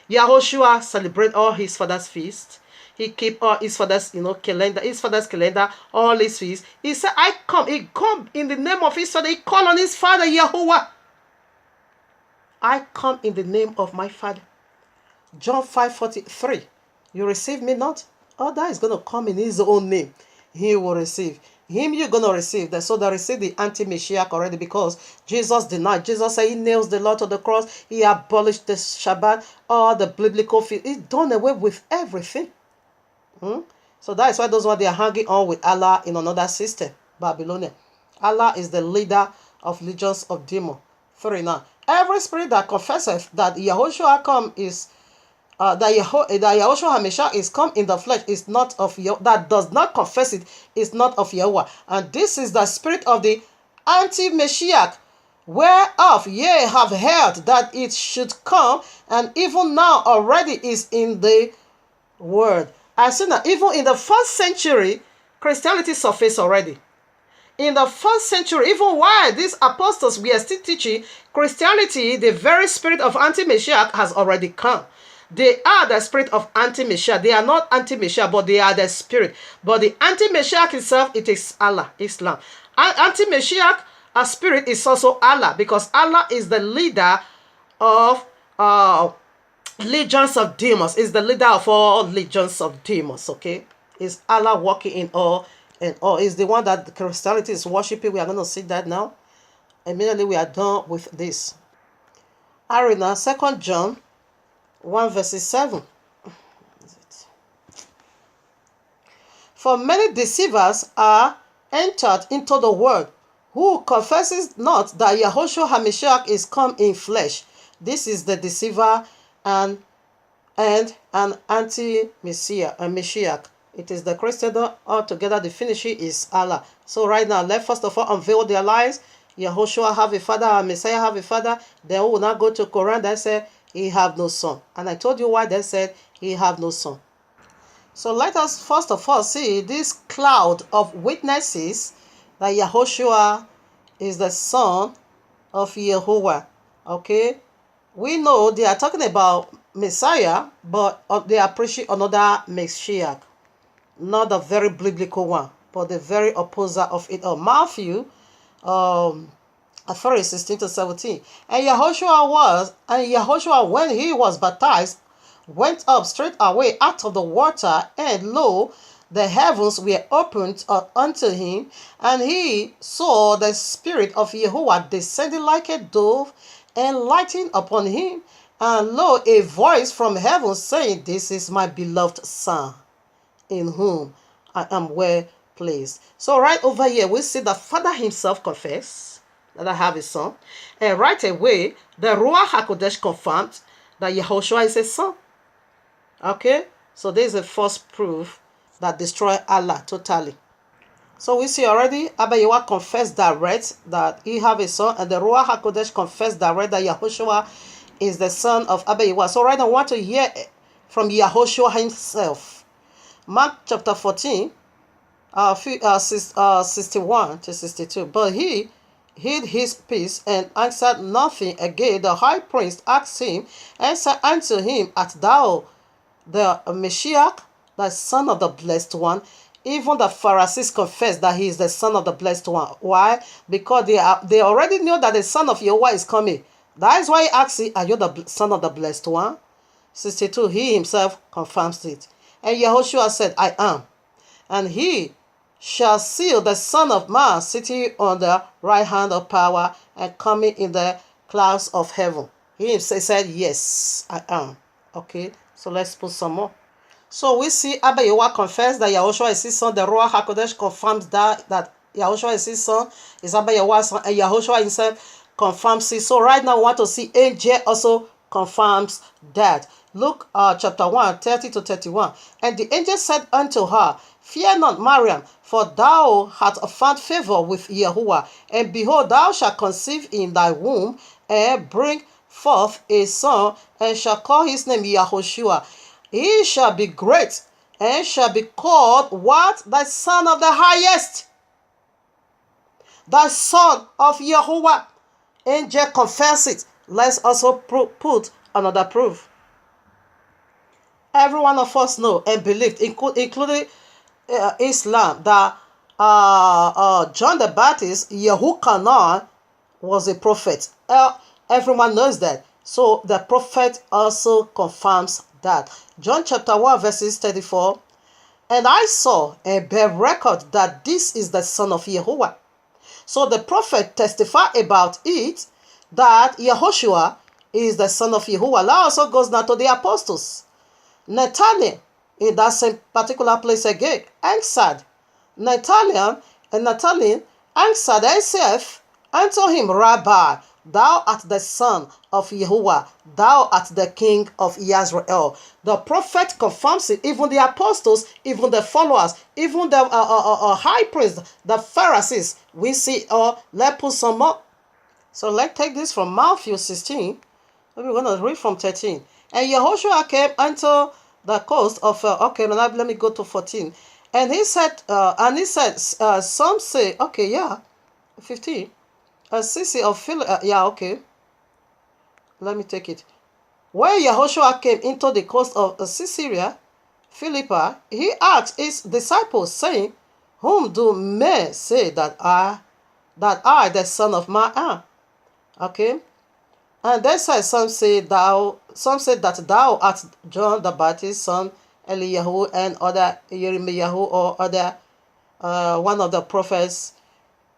Yahushua celebrated all his father's feasts. He keep all his father's, calendar, all his feasts. He said, he come in the name of his father. He called on his father, Yahuwah. I come in the name of my father. John 5:43. You receive me not? Oh, that is going to come in his own name. He will receive. Him you're going to receive. So they receive the anti-Mashiach already, because Jesus denied. Jesus said he nails the Lord to the cross. He abolished the Shabbat, all the biblical feasts. He's done away with everything. So that is why those ones they are hanging on with Allah in another system, Babylonian. Allah is the leader of legions of demons. 3 now. Every spirit that confesses that Yahushua come is that Yahushua HaMashiach is come in the flesh is not of Yahweh. That does not confess it is not of Yahweh. And this is the spirit of the anti-Mashiach, whereof ye have heard that it should come, and even now already is in the world. I see that even in the first century, Christianity surfaced already. In the first century, even while these apostles were still teaching Christianity, the very spirit of anti-Mashiach has already come. They are the spirit of anti-Mashiach. They are not anti-Mashiach, but they are the spirit. But the anti-Mashiach itself, it is Allah, Islam. Anti-Mashiach, a spirit, is also Allah, because Allah is the leader of legions of demons. Is the leader of all legions of demons. Okay, is Allah walking in all and all? Is the one that Christianity is worshiping. We are going to see that now. Immediately we are done with this. I read now 2 John 1 verses 7. For many deceivers are entered into the world, who confesses not that Yahushua HaMashiach is come in flesh. This is the deceiver and an anti-Mashiach. It is the Christian altogether. The finisher is Allah. So right now, let's first of all unveil their lies. Yahushua have a father, Messiah have a father. Then we will not go to Quran that said he have no son. And I told you why they said he have no son. So let us first of all see this cloud of witnesses that Yahushua is the son of Yehovah. Okay, we know they are talking about Messiah, but they are preaching another Mashiach, not the very biblical one, but the very opposite of it. Matthew 3:16-17. And Yahushua, when he was baptized, went up straight away out of the water, and lo, the heavens were opened unto him, and he saw the Spirit of Yehovah descending like a dove and lighting upon him. And lo, a voice from heaven saying, This is my beloved Son, in whom I am well pleased. So right over here, we see the Father himself confess that I have a son. And right away, the Ruach HaKodesh confirmed that Yahushua is a son. Okay? So this is the first proof that destroy Allah totally. So we see already Abba Yahweh confessed direct that he have a son, and the Ruach HaKodesh confessed direct that Yahushua is the son of Abba Yahweh. So right now I want to hear from Yahushua himself. Mark chapter 14, 61 to 62. But he hid his peace and answered nothing. Again the high priest asked him and said unto him, art thou the Messiah, the son of the blessed one? Even the Pharisees confessed that he is the son of the blessed one. Why? Because they already knew that the son of Yahweh is coming. That is why he asked him, are you the son of the blessed one? 62. He himself confirms it. And Yahushua said, I am. And he shall see the Son of Man sitting on the right hand of power and coming in the clouds of heaven. He himself said, yes, I am. Okay, so let's put some more. So we see Abba Yahweh confess that Yahushua is his son. The Ruach HaKodesh confirms that Yahushua is his son, is Abba Yahweh's son, and Yahushua himself confirms it. So right now we want to see angel also confirms that. Luke chapter 1, 30 to 31. And the angel said unto her, fear not, Mariam, for thou hast found favor with Yahuwah, and behold, thou shalt conceive in thy womb, and bring forth a son, and shall call his name Yahushua. He shall be great, and shall be called what? The Son of the Highest. The Son of Yahuwah. Angel confess it. Let's also put another proof. Every one of us know and believed, including Islam, that John the Baptist, Yahuchanan, was a prophet. Everyone knows that. So the prophet also confirms that. John chapter 1 verses 34. And I saw and bear record that this is the Son of Yahuwah. So the prophet testified about it, that Yahushua is the Son of Yahuwah. That also goes now to the apostles. Nathanael, in that same particular place again, answered. Nathanael answered himself unto him, Rabbi, thou art the Son of Yahuwah, thou art the King of Israel. The prophet confirms it. Even the apostles, even the followers, even the high priest, the Pharisees. We see, let's put some more. So let's take this from Matthew 16. We're going to read from 13. And Yahushua came unto the coast of, okay, now let me go to 14. And he said, some say, okay, yeah, 15. City of Philippi, yeah, okay. Let me take it. When Yahushua came into the coast of Caesarea Philippi, he asked his disciples, saying, whom do men say that I, the Son of Man, am? Okay. And they said, some said that thou art John the Baptist, son Eliyahu, and other Jeremiah, or other one of the prophets.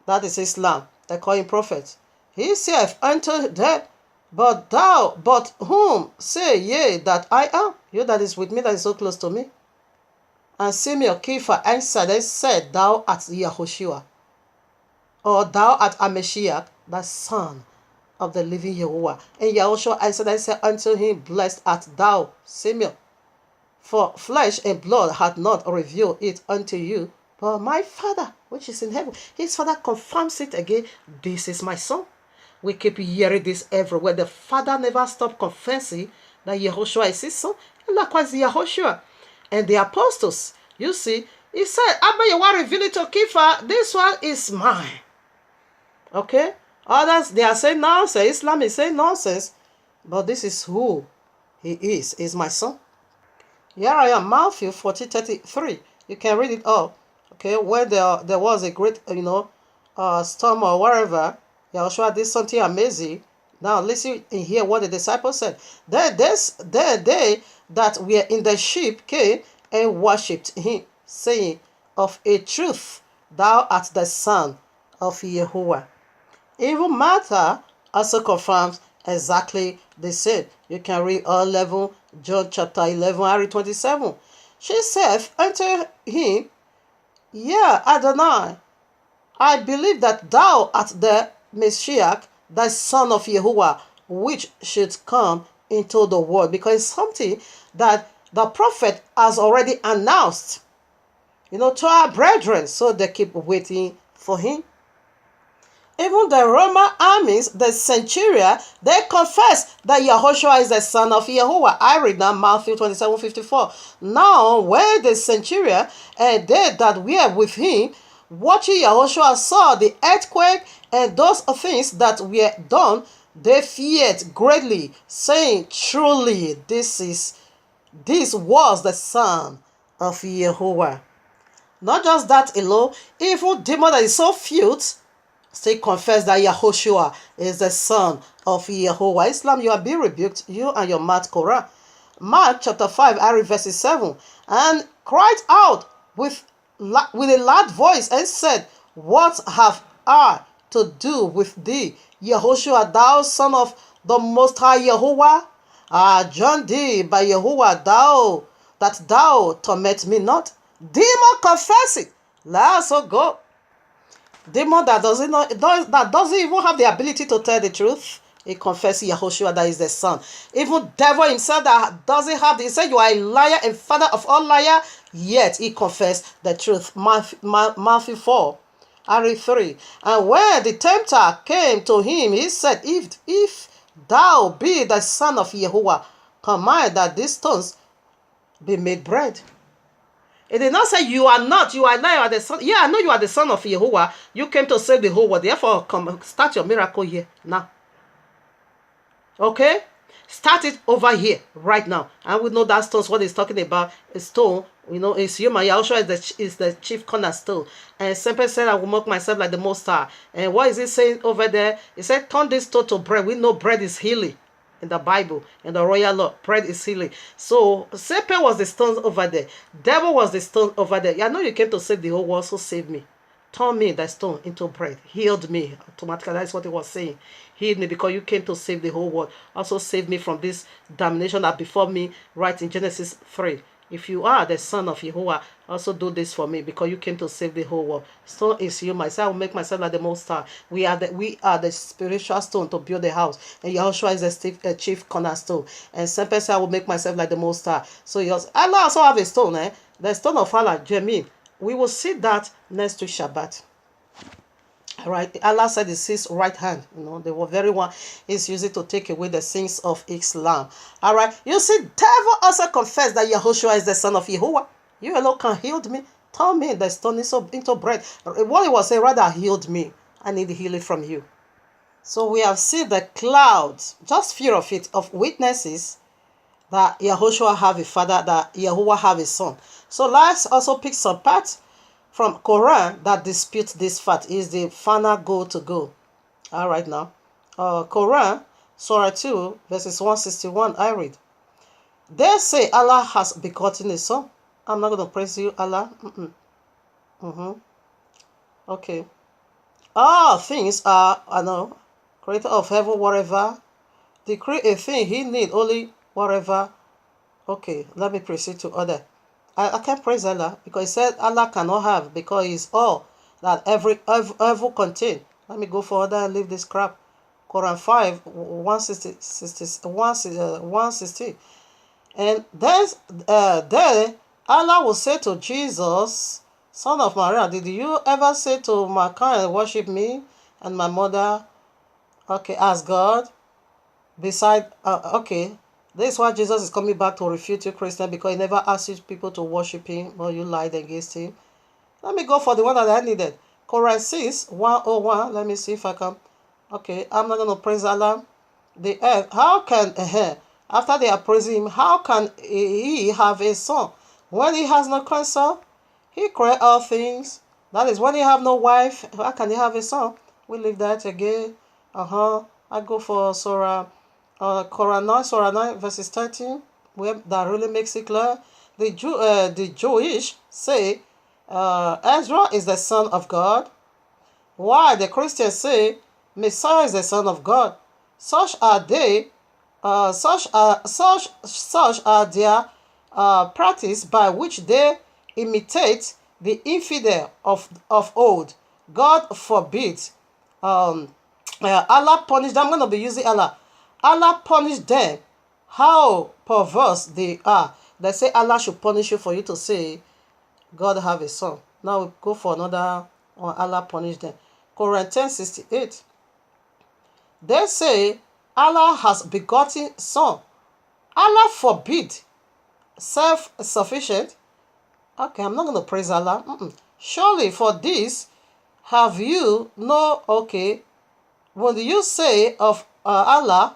That is Islam. They call him prophet. He said unto them, but whom say ye that I am? You that is with me, that is so close to me. And Simeon Kepha answered and said, thou art Yahushua, or thou art Amashiach, the Son of the living Yahuwah. And Yahushua answered and said unto him, blessed art thou, Simeon, for flesh and blood hath not revealed it unto you, but my Father which is in heaven. His Father confirms it again. This is my son. We keep hearing this everywhere. The Father never stopped confessing that Yahushua is his son, and likewise Yahushua. And the apostles, you see, he said, Abba Yahweh revealed it to Kepha, this one is mine. Okay? Others, they are saying nonsense. Islam is saying nonsense. But this is who he is my son. Here I am, Matthew 14:33. You can read it all. Okay, when there was a great, storm or whatever, Yahushua did something amazing. Now listen and hear what the disciples said. Then they that were in the ship came and worshipped him, saying, of a truth, thou art the Son of Yahuwah. Even Martha also confirms exactly the same. You can read all 11, John chapter 11, Ari 27. She said unto him, yeah, Adonai, I believe that thou art the Messiah, the Son of Yahuwah, which should come into the world, because it's something that the prophet has already announced, to our brethren, so they keep waiting for him. Even the Roman armies, the centurion, they confess that Yahushua is the son of Yahuwah. I read now Matthew 27:54. Now, when the centurion and they that were with him, watching Yahushua, saw the earthquake and those things that were done, they feared greatly, saying, truly, this was the son of Yahuwah. Not just that alone, even demon that is so fierce, say confess that Yahushua is the son of Yahuwah. Islam, you are being rebuked, you and your mad Quran. Mark chapter 5, I read verse 7. And cried out with a loud voice and said, what have I to do with thee, Yahushua, thou son of the most high Yahuwah? I adjure thee by Yahuwah, that thou torment me not. Demon confess it. Let us go. Demon that doesn't even have the ability to tell the truth, he confesses Yahushua that is the son. Even devil himself that doesn't have he said, you are a liar and father of all liar, yet he confessed the truth. Matthew 4, I read 3. And when the tempter came to him, he said, if thou be the son of Yahuwah, command that these stones be made bread. It did not say you are not, you are not, you are the son. Yeah, I know you are the son of Yahuwah. You came to save the whole world. Therefore, come start your miracle here now. Okay? Start it over here right now. And we know that stone's what he's talking about. A stone, it's human. Yahushua is the chief cornerstone. And Semper said, I will make myself like the Most High. And what is he saying over there? He said, turn this stone to bread. We know bread is healing. In the Bible, in the royal law, bread is healing. So serpent was the stone over there. Devil was the stone over there. I know you came to save the whole world, so save me. Turn me that stone into bread. Healed me automatically. That's what he was saying. Healed me because you came to save the whole world. Also save me from this damnation that before me. Right in Genesis 3. If you are the son of Yahuwah, also do this for me because you came to save the whole world. Stone is you. Myself, I will make myself like the Most High. We are the spiritual stone to build the house. And Yahushua is the chief cornerstone. And some person, I will make myself like the Most High. So Allah also have a stone. The stone of Allah, Jamin. We will see that next week Shabbat. Right, Allah said it's his right hand. The very one is used to take away the sins of Islam. All right, you see, devil also confessed that Yahushua is the son of Yahuwah. You alone can heal me. Turn me the stone into bread. What he was saying, rather healed me. I need healing from you. So we have seen the clouds, just fear of it, of witnesses that Yahushua have a father, that Yahuwah have a son. So let's also pick some parts from Quran that disputes this fact. Is the final goal to go. All right now. Quran, Surah 2, verses 161, I read. They say Allah has begotten a son. I'm not going to praise you, Allah. Okay. All things are, creator of heaven, whatever. Decree a thing he need only, whatever. Okay, let me proceed to other. I can't praise Allah because he said Allah cannot have because he's all that every contain. Let me go further and leave this crap. Quran 5, 160. And then Allah will say to Jesus, son of Maria, did you ever say to my kind, worship me and my mother, as God? Beside, this is why Jesus is coming back to refute you, Christian, because he never asked you people to worship him, but you lied against him. Let me go for the one that I needed. Quran 6, 101. Let me see if I can. Okay, I'm not going to praise Allah. The earth, how can, after they are praising him, how can he have a son? When he has no consort, he created all things. That is, when he have no wife, how can he have a son? We leave that again. I go for Quran 9, Surah 9, verses 13, where that really makes it clear. The Jewish say Ezra is the son of God, while the Christians say Messiah is the son of God. Such are they. Such are their practice by which they imitate the infidel of old. God forbid. Allah punished them. I'm going to be using Allah. Allah punished them how perverse they are. They say Allah should punish you for you to say God have a son. Now we go for another one. Allah punish them. Quran 10:68. They say Allah has begotten son. Allah forbid. Self-sufficient. Okay, I'm not going to praise Allah. Surely for this have you no, okay, when you say of Allah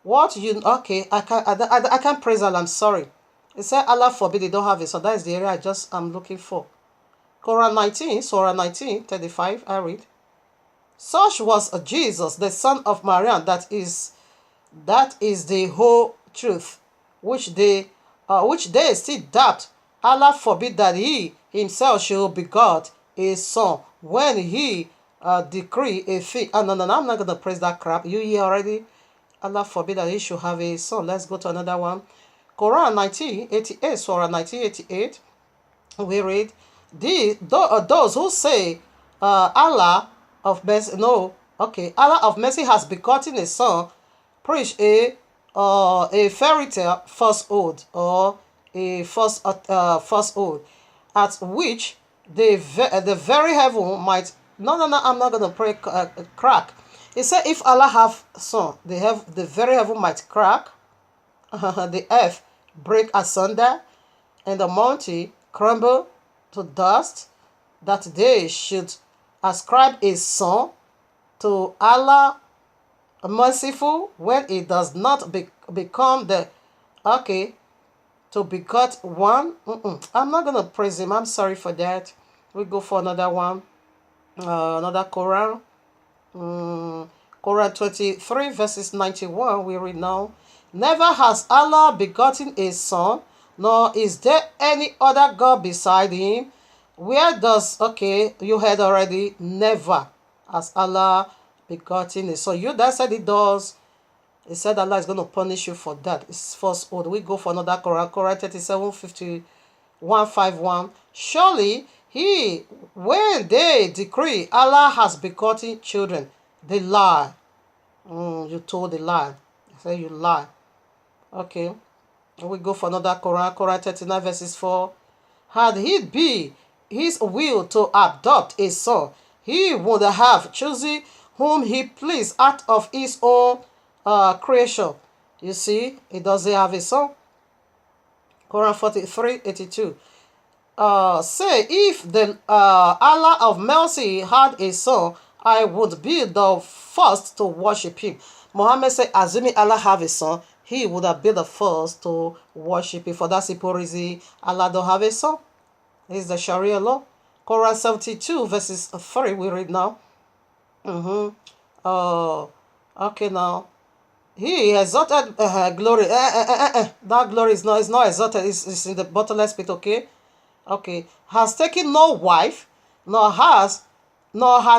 what you, okay, I can't praise Allah, I'm sorry. It said Allah forbid they don't have it, so that is the area I'm looking for. Quran 19, Surah 19:35, I read. Such was Jesus, the son of Maryam, that is the whole truth, which they still doubt. Allah forbid that he himself should begot a son when he decree a thing. No, I'm not going to praise that crap. You hear already? Allah forbid that he should have a son. Let's go to another one. Quran 19:88, Surah 19:88. We read, those who say Allah of mercy, no, okay, Allah of mercy has begotten a son, preach a fairy tale falsehood, or a falsehood, at which the very heaven might. No, I'm not gonna pray crack. He said, if Allah have son, the very heaven might crack, the earth break asunder, and the mountain crumble to dust, that they should ascribe a son to Allah merciful when it does not become the, okay, to begot one. I'm not gonna praise him, I'm sorry for that. We go for another one. Another Quran. Quran 23 verses 91, we read now. Never has Allah begotten a son, nor is there any other God beside him. Where does, okay, you heard already, never has Allah begotten a son. You that said it does. It said Allah is going to punish you for that. It's falsehood. We go for another Quran. Quran 37:51-51. Surely he, when they decree Allah has begotten children, they lie. You told the lie. I say you lie. Okay. We go for another Quran. Quran 39 verses 4. Had it be his will to adopt a son, he would have chosen whom he pleased out of his own creation. You see, he doesn't have a son. Quran 43:82. Say, if the Allah of mercy had a son, I would be the first to worship him. Muhammad said, assuming Allah have a son, he would have been the first to worship him. For that simple reason, Allah don't have a son. This is the Sharia law. Quran 72 verses 3, we read now. Okay, now. He exalted glory. That glory is not exalted. It's in the bottomless pit, okay? Okay. Has taken no wife, nor has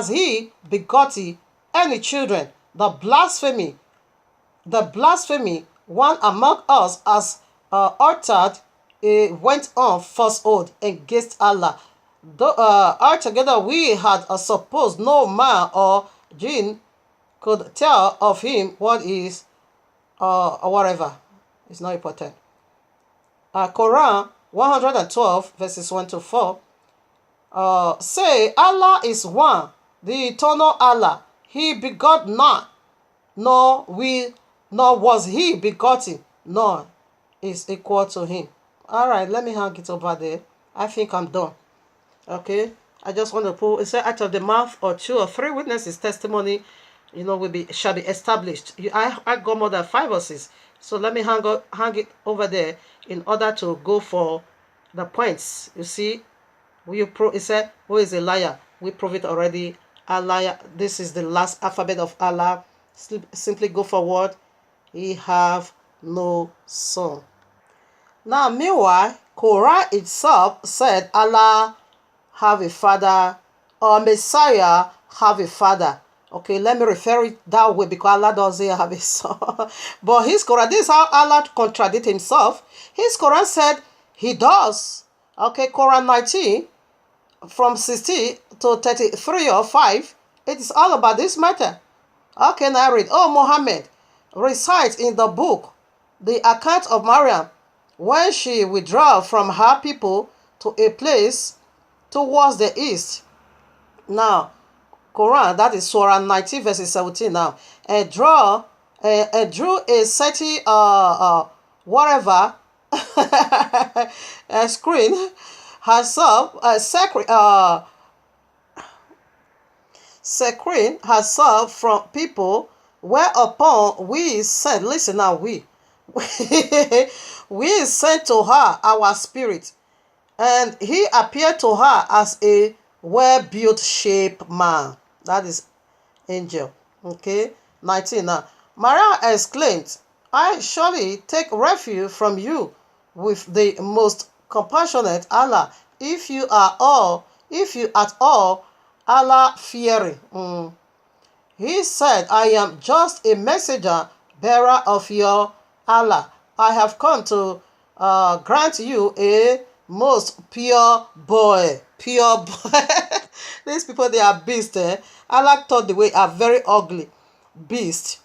he begotten any children. The blasphemy, one among us has uttered, went on falsehood against Allah. Altogether we had supposed no man or jinn could tell of him what is or whatever. It's not important. Quran 112 verses 1-4. Say, Allah is one, the eternal Allah. He begot not, nor was he begotten, nor is equal to him. All right, let me hang it over there. I think I'm done. Okay, I just want to put, it said, out of the mouth or 2 or 3 witnesses testimony, shall be established. I got more than 5 or 6, so let me hang it over there in order to go for the points. You see, it said, who is a liar? We prove it already. A liar. This is the last alphabet of Allah. Simply go forward. He have no son. Now, meanwhile, Quran itself said Allah have a father, or Messiah have a father. Okay, let me refer it that way because Allah doesn't have a son. But his Quran, this is how Allah contradicts himself. His Quran said he does. Okay, Quran 19 from 60 to 33 or 5. It is all about this matter. Okay, now I read. Oh, Muhammad, recite in the book the account of Mariam when she withdrew from her people to a place towards the east. Now, Quran, that is Surah 19, verses 17 now. Drew a city, whatever, a screen herself, screen herself from people, whereupon we said, listen now, we sent to her our spirit, and he appeared to her as a well-built shape man. That is angel. Okay, 19 now. Maria exclaimed, I surely take refuge from you with the most compassionate Allah, if you at all Allah fearing. He said, I am just a messenger bearer of your Allah. I have come to grant you a most pure boy. Pure boy. These people, they are beasts. Allah thought the way are very ugly beast.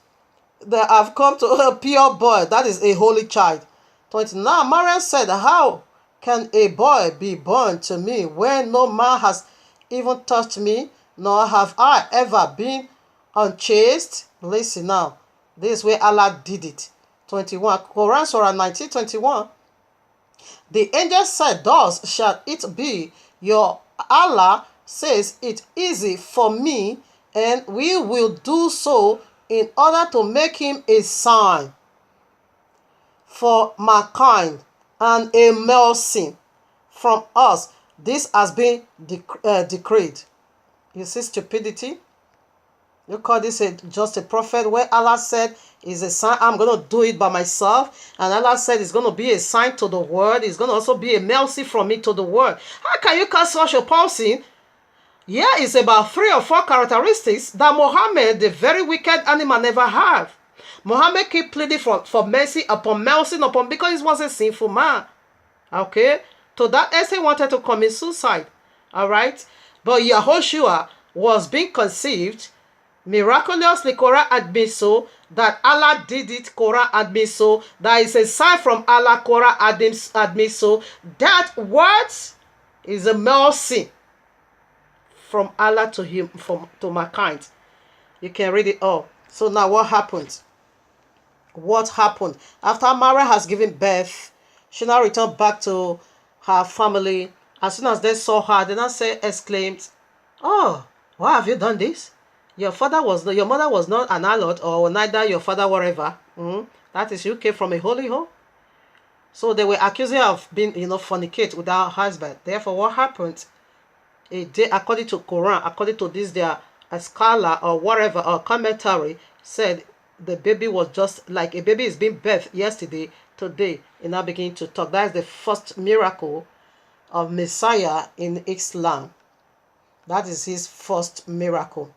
They have come to a pure boy. That is a holy child. 20. Now Mariam said, how can a boy be born to me when no man has even touched me, nor have I ever been unchaste? Listen now. This way Allah did it. 21. Quran Surah 19, 21. The angel said, thus shall it be. Your Allah says it easy for me, and we will do so in order to make him a sign for mankind and a mercy from us. This has been decreed. You see stupidity? You call this just a prophet where Allah said is a sign. I'm going to do it by myself. And Allah said it's going to be a sign to the world. It's going to also be a mercy from me to the world. How can you call such a person? Yeah, it's about 3 or 4 characteristics that Muhammad, the very wicked animal, never have. Muhammad keep pleading for mercy upon, because he was a sinful man. Okay? To that extent, he wanted to commit suicide. Alright? But Yahushua was being conceived. Miraculously, Quran admits so. That Allah did it, Quran admits so. That is a sign from Allah, Quran admits so. That what is a mercy from Allah to him, to mankind. You can read it all. So now what happened? What happened? After Mary has given birth, she now returned back to her family. As soon as they saw her, they now exclaimed, oh, why have you done this? Your mother was not an harlot, or neither your father, whatever. That is, you came from a holy home. So they were accusing her of being, fornicate with her husband. Therefore, what happened? According to Quran, according to this, their scholar or whatever, or commentary, said the baby was just like a baby is being birthed yesterday, today, and now beginning to talk. That is the first miracle of Messiah in Islam. That is his first miracle.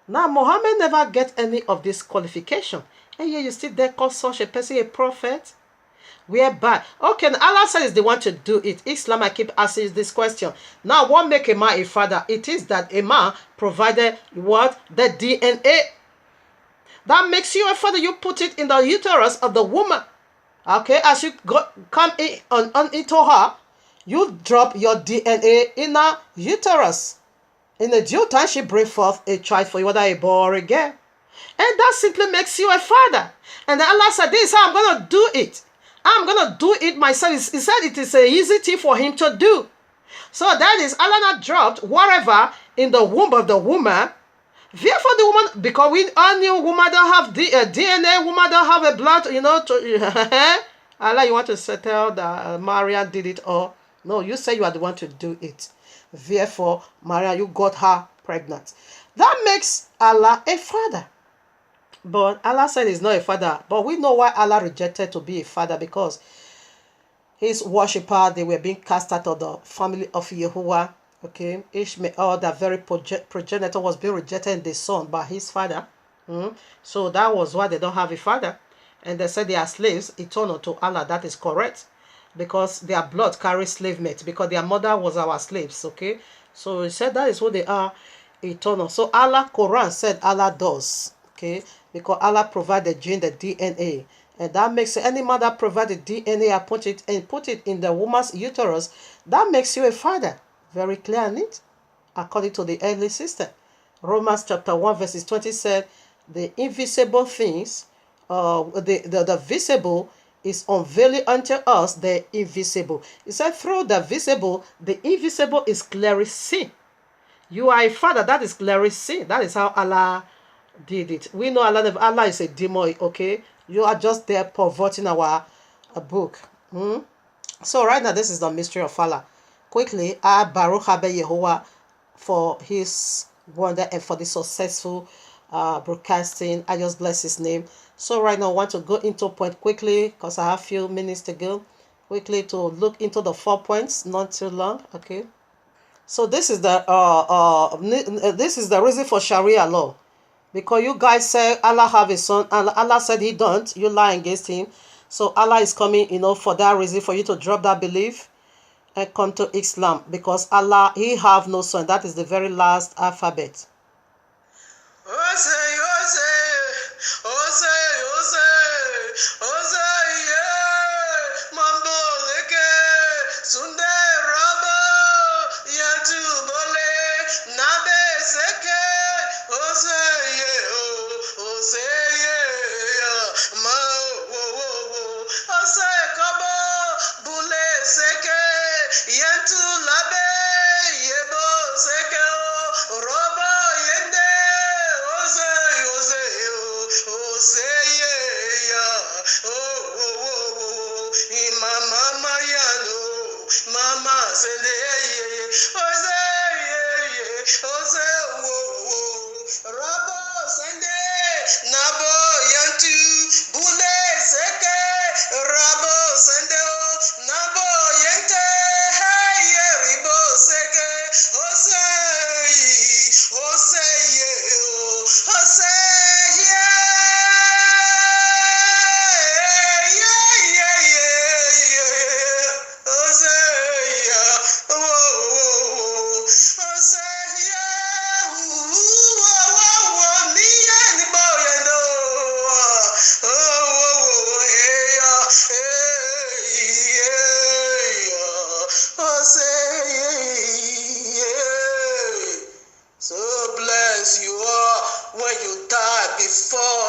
Now, Muhammad never get any of this qualification. And yet you still there call such a person a prophet? Whereby, okay, Allah says they want to do it. Islam, I keep asking this question. Now, what make a man a father? It is that a man provided what? The DNA. That makes you a father. You put it in the uterus of the woman. Okay, as you come in into her, you drop your DNA in her uterus. In the due time, she brings forth a child for you, whether a boy or a girl. And that simply makes you a father. And Allah said, this is how I'm going to do it. I'm going to do it myself. He said it is an easy thing for him to do. So that is, Allah not dropped whatever in the womb of the woman. Therefore, the woman, because we all knew woman don't have DNA, woman don't have a blood, Allah, you want to settle that Maria did it all? No, you say you are the one to do it. Therefore, Maria, you got her pregnant. That makes Allah a father. But Allah said he's not a father. But we know why Allah rejected to be a father, because his worshipper, they were being cast out of the family of Yahuwah. Okay, Ishmael, that very progenitor, was being rejected in the son by his father. So that was why they don't have a father. And they said they are slaves eternal to Allah. That is correct. Because their blood carries slave mate, because their mother was our slaves. Okay, so he said that is what they are, eternal. So Allah, Quran said Allah does. Okay, because Allah provided gene, the DNA, And that makes any mother provide the DNA and put it in the woman's uterus. That makes you a father. Very clear and neat, according to the early system. Romans chapter 1 verses 20 said, the invisible things, the visible is unveiling unto us the invisible. He said through the visible, the invisible is clearly seen. You are a father, that is clearly seen. That is how Allah did it. We know Allah is a demon, okay? You are just there perverting our book. So right now, this is the mystery of Allah. Quickly, I Baruch Habe Yehovah for his wonder and for the successful broadcasting. I just bless his name. So right now, I want to go into point quickly because I have a few minutes to go. Quickly to look into the 4 points, not too long. Okay. So this is the reason for Sharia law, because you guys say Allah have a son and Allah said he don't. You lie against him. So Allah is coming, for that reason for you to drop that belief and come to Islam, because Allah, he have no son. That is the very last alphabet.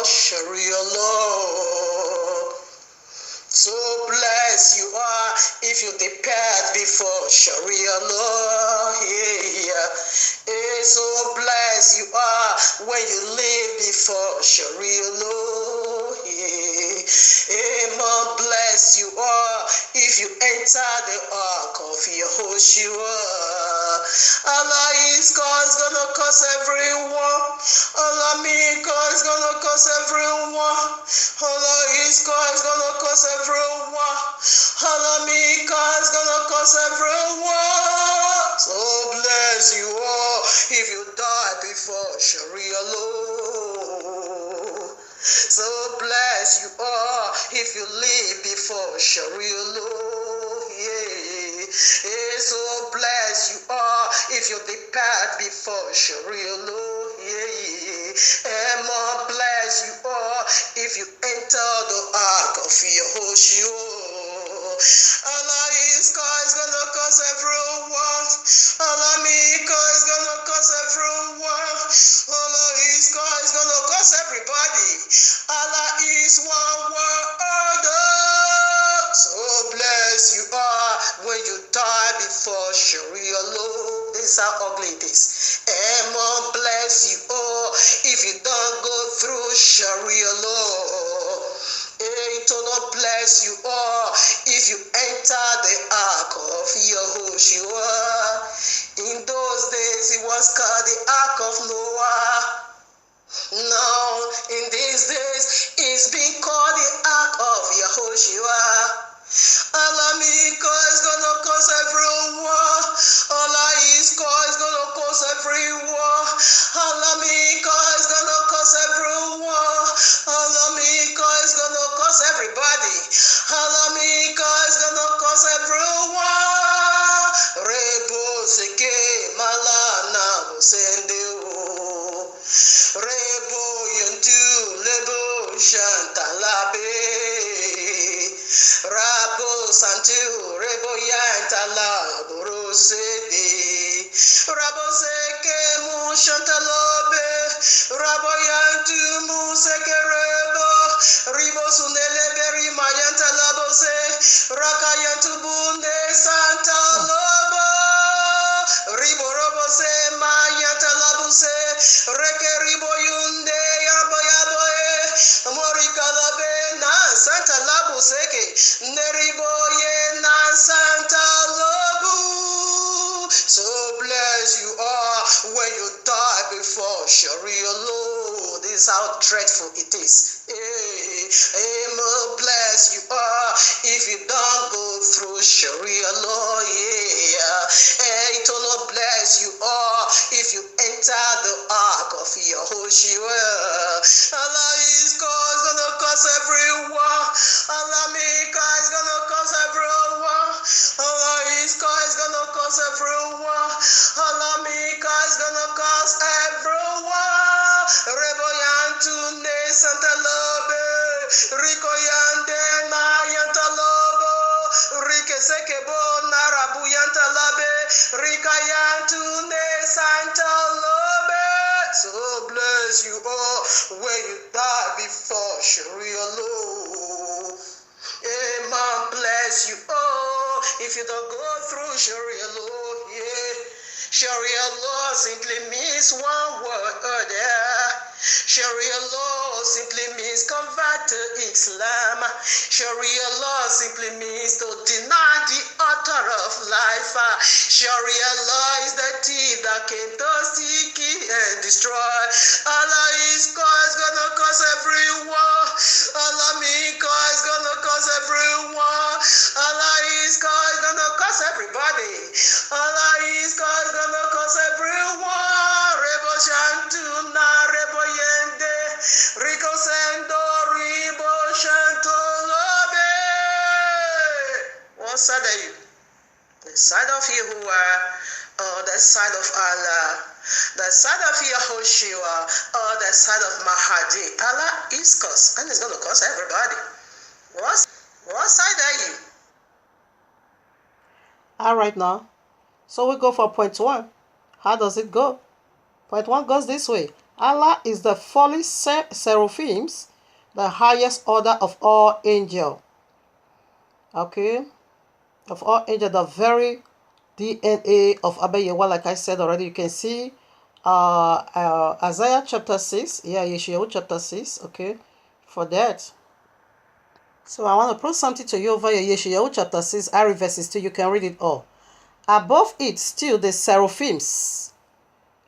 Sharia law. So blessed you are if you depart before Sharia law. Yeah. So blessed you are when you live before Sharia law. Yeah. More blessed you are if you enter the ark of Yehoshua. Allah is gonna curse everyone. Allah me is gonna curse everyone. Allah is gonna curse everyone. Allah me is gonna curse everyone. So bless you all if you die before Sharia law. So bless you all if you live before Sharia law. Yeah. So bless you all if you depart before Sharia law. Yeah. And more bless you all if you enter the ark of Yehoshua. Allah is gonna curse everyone. Allah Mika is gonna curse everyone. Allah is gonna curse everybody. Allah is one word. So bless you are when you die before Sharia law. This is how ugly it is. And more bless you all if you don't go through Sharia law. It will not bless you all if you enter the ark of Yehoshua. In those days it was called the ark of Noah. Now in these days it's been called the ark of Yehoshua. Allah Mika is gonna curse everyone. Allah is gonna curse everyone. Allah Mika is gonna curse everyone. Allah Mika is gonna curse everybody. Allah Mika is gonna curse everyone. Rebo seke malana sende o. Rebo yentu lebo shantalabe. Sede, Raboseke Mushantalobe, Raboyantu Musekerebo, Ribosuneleberi Mayantalabose, Rakayantu Bunde Santa Lobo, Riborobose Mayantalabuse, Reke Riboyunde Yaboyaboe, Morikalabe na Santa Labuseke, Neriboye na Santa Lobu. So blessed you are when you die before Sharia law. This is how dreadful it is. Bless you are if you don't go through Sharia law. It will not bless you are if you enter the ark of Yahushua. Allah is gonna cause everyone. Allah Mika is gonna cause everyone. Allah is gonna cause everyone. Allah Mika is gonna cause everyone. Reboyantu ne Santa Lobe, Rico Yande na Yanta Lobo, Rike Sekebo Narabu Yanta Labe, Rika Yantu ne Santa Lobe. So bless you all when you die before Sharia law. Amen. Bless you all if you don't go through Sharia law. Sharia law simply means one word. Sharia law simply means convert to Islam. Sharia law simply means to deny the author of life. Sharia law is the thief that came to steal, kill, and destroy. Allah is gonna cause everyone. Allah Mika is gonna cause everyone. Allah is gonna cause everybody. Allah is gonna cause everyone. Rebo Shantu na Rebo Yende, Rico Sendo Ribo Shanto Lobe. What side are you? The side of Yahuwah or the side of Allah? The side of Yahushua or the side of Mahadi? Allah is cursed and it's going to curse everybody. What side are you? All right now. So we go for point 1. How does it go? Point 1 goes this way. Allah is the fallen seraphims, the highest order of all angels. Okay? Of all angels, the very DNA of Abba Yehovah, like I said already, you can see Isaiah chapter 6. Yeah, Yeshayahu chapter 6. Okay? For that. So I want to prove something to you over here. Yeshayahu chapter 6, I read verses 2. You can read it all. Above it still the seraphims.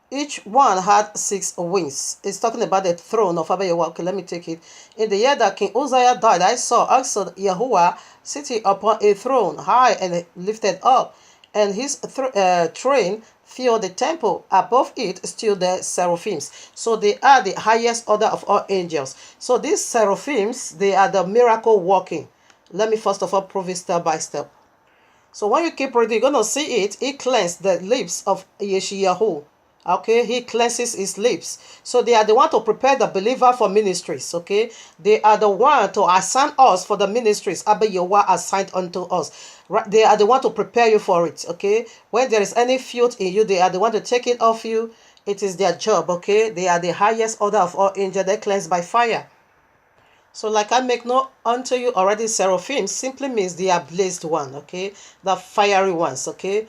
Each one had 6 wings. It's talking about the throne of Abba Yehovah. Okay, let me take it. In the year that King Uzziah died, I saw also Yahuwah sitting upon a throne, high and lifted up, and his train filled the temple. Above it still the seraphims. So they are the highest order of all angels. So these seraphims, they are the miracle working. Let me first of all prove it step by step. So when you keep reading, you're going to see it. He cleansed the lips of Yeshayahu. Okay, he cleanses his lips. So they are the one to prepare the believer for ministries. Okay, they are the one to assign us for the ministries Abba Yehovah assigned unto us. They are the one to prepare you for it. Okay, when there is any filth in you, they are the one to take it off you. It is their job. Okay, they are the highest order of all angels. They cleanse by fire. So like I make known unto you already, seraphim simply means they are blessed one. Okay, the fiery ones. Okay,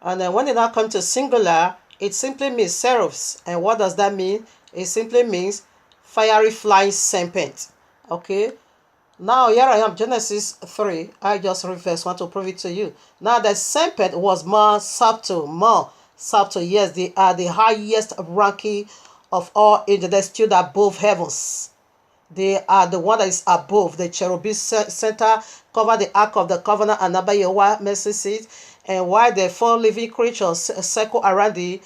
and then when it now comes to singular, it simply means seraphs. And what does that mean? It simply means fiery flying serpent. Okay. Now here I am, Genesis 3. I just read verse 1 to prove it to you. Now the serpent was more subtle. Yes, they are the highest ranking of all angels. They stood above heavens. They are the one that is above. The cherubim center cover the ark of the covenant and Abba Yehovah mercy seat. And while the 4 living creatures circle around the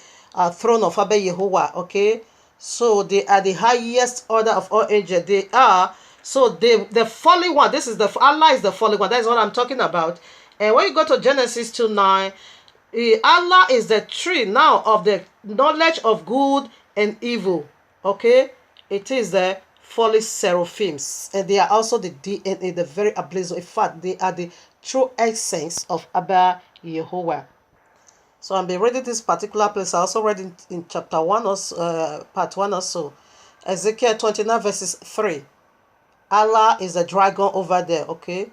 throne of Abba Yehovah, okay? So they are the highest order of all angels. They are, so the fallen one, this is the, Allah is the fallen one. That is what I'm talking about. And when you go to Genesis 2:9, Allah is the tree now of the knowledge of good and evil, okay? It is the fallen seraphims. And they are also the DNA, the very ablaze. In fact, they are the true essence of Abba Yehovah. So I'll be reading this particular place. I also read in chapter 1 or part 1 or so. Ezekiel 29 verses 3. Allah is the dragon over there, okay?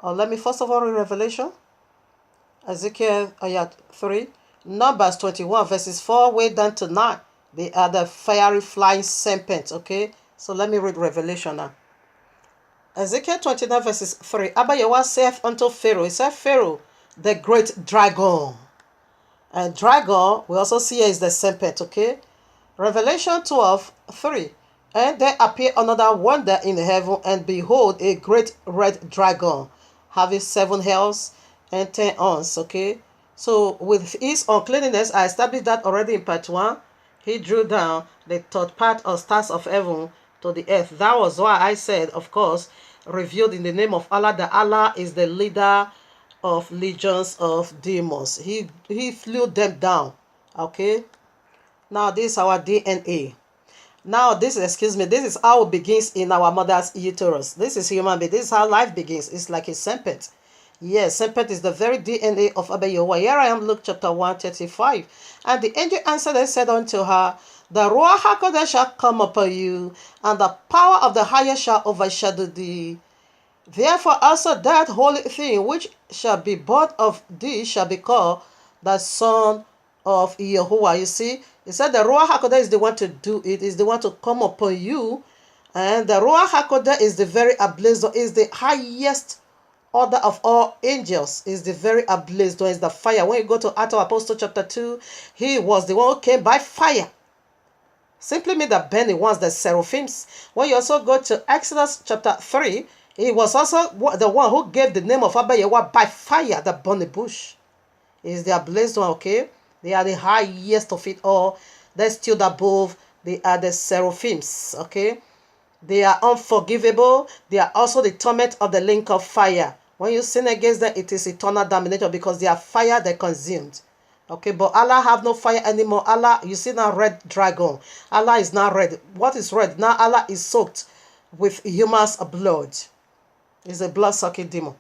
Let me first of all read Revelation. Ezekiel 3. Numbers 21 verses 4 way down to 9. They are the fiery flying serpents, okay? So let me read Revelation now. Ezekiel 29 verses 3. Abba Yahweh saith unto Pharaoh, he said, Pharaoh, the great dragon. And dragon, we also see here is the serpent, okay? Revelation 12, 3. And there appeared another wonder in heaven, and behold, a great red dragon, having 7 heads and 10 horns, okay? So with his uncleanness, I established that already in part 1. He drew down the third part of stars of heaven to the earth. That was why I said, of course, revealed in the name of Allah, that Allah is the leader of legions of demons. He flew them down, okay? Now this is our DNA. Now this is how it begins in our mother's uterus. This is human being. This is how life begins. It's like a serpent. Yes, serpent is the very DNA of Abba Yehovah. Here I am, Luke chapter 1:35. And the angel answered and said unto her, the Ruach HaKodesh shall come upon you, and the power of the highest shall overshadow thee. Therefore also that holy thing which shall be born of thee shall be called the Son of Yehovah. You see, he said the Ruach HaKodesh is the one to do it, is the one to come upon you. And the Ruach HaKodesh is the very Ablazdon, is the highest order of all angels, is the very Ablazdon, is the fire. When you go to Acts of Apostles chapter 2, he was the one who came by fire. Simply mean that burning ones, the seraphims. When you also go to Exodus chapter 3, he was also the one who gave the name of Abba Yehovah by fire, the burning bush. Is the Ablazdon, okay? They are the highest of it all. They're still above. They are the seraphims, okay? They are unforgivable. They are also the torment of the lake of fire. When you sin against them, it is eternal damnation because they are fire, they're consumed. Okay, but Allah have no fire anymore. Allah, you see now red dragon. Allah is now red. What is red? Now Allah is soaked with human's blood. It's a blood-sucking demon.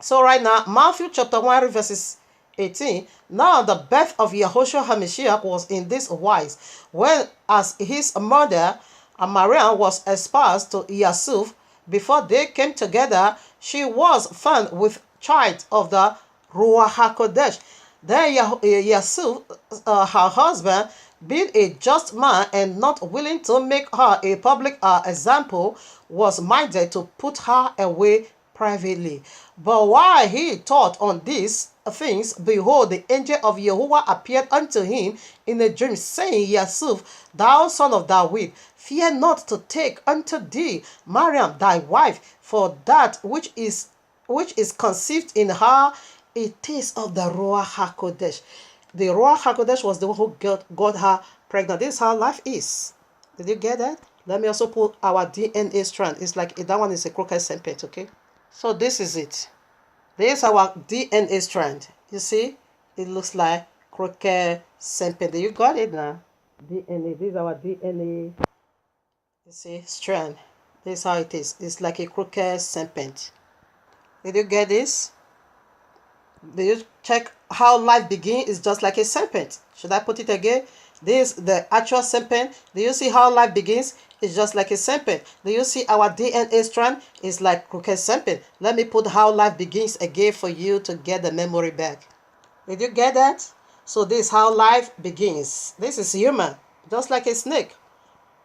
So right now, Matthew chapter 1 verses 18. Now the birth of Yahushua HaMashiach was in this wise. When as his mother Maria was espoused to Yusuf, before they came together, she was found with child of the Ruach HaKodesh. Then Yusuf, her husband, being a just man and not willing to make her a public example, was minded to put her away privately. But while he thought on these things, behold, the angel of Yehovah appeared unto him in a dream, saying, Yusuf, thou son of David, fear not to take unto thee Mariam thy wife, for that which is conceived in her, it is of the Ruach HaKodesh. The Ruach HaKodesh was the one who got her pregnant. This is how life is. Did you get that? Let me also put our DNA strand. It's like that one is a crooked serpent, okay? So this is it. This is our DNA strand. You see? It looks like crooked serpent. You got it now? DNA. This is our DNA. You see? Strand. This is how it is. It's like a crooked serpent. Did you get this? Did you check how life begins? It's just like a serpent. Should I put it again? This is the actual serpent. Do you see how life begins? It's just like a serpent. Do you see our DNA strand? It's like crooked serpent. Let me put how life begins again for you to get the memory back. Did you get that? So this is how life begins. This is human, just like a snake.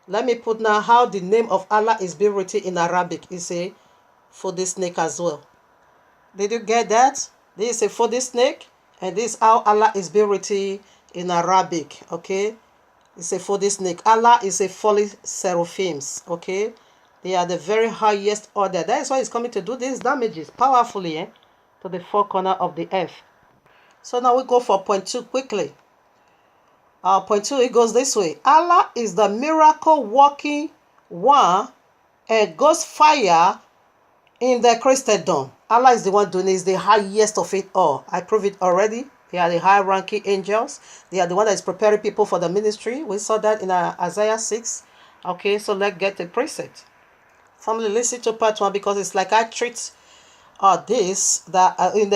Let me put now how the name of Allah is being written in Arabic. It's a for the snake as well. Did you get that? This is a for the snake, and this is how Allah is being written in Arabic, okay? It's a for the snake. Allah is a fallen seraphims, okay? They are the very highest order. That is why it's coming to do these damages powerfully to the four corners of the earth. So now we go for point 2 quickly. Point 2, it goes this way. Allah is the miracle working one and God's fire in the Christendom. Allah is the one doing it, is the highest of it all. I proved it already. They are the high-ranking angels. They are the one that is preparing people for the ministry. We saw that in Isaiah 6. Okay, so let's get the precept. Family, listen to part 1 because it's like I treat this that in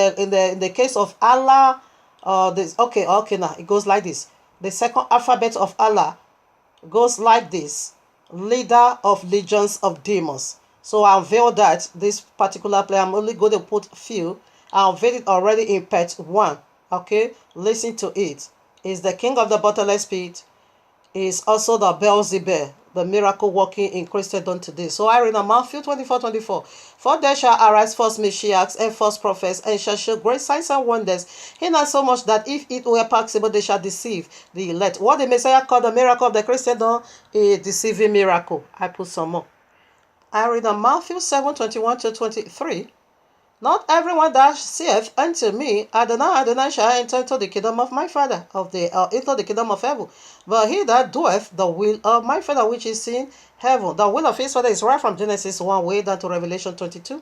the case of Allah, this okay now it goes like this. The second alphabet of Allah goes like this: leader of legions of demons. So I unveil that this particular play, I'm only going to put few. I unveiled it already in part 1. Okay, listen to it. Is the king of the bottomless pit, is also the Beelzebub, the miracle working in Christendom today. So I read in Matthew 24:24. For there shall arise false messiahs and false prophets, and shall show great signs and wonders, not so much that if it were possible they shall deceive the elect. What the Messiah called the miracle of the Christendom, a deceiving miracle. I put some more. I read in Matthew 7:21-23. Not everyone that saith unto me, Adonai, Adonai, shall enter into the kingdom of my Father, into the kingdom of heaven. But he that doeth the will of my Father which is in heaven. The will of his Father is right from Genesis 1 way down to Revelation 22.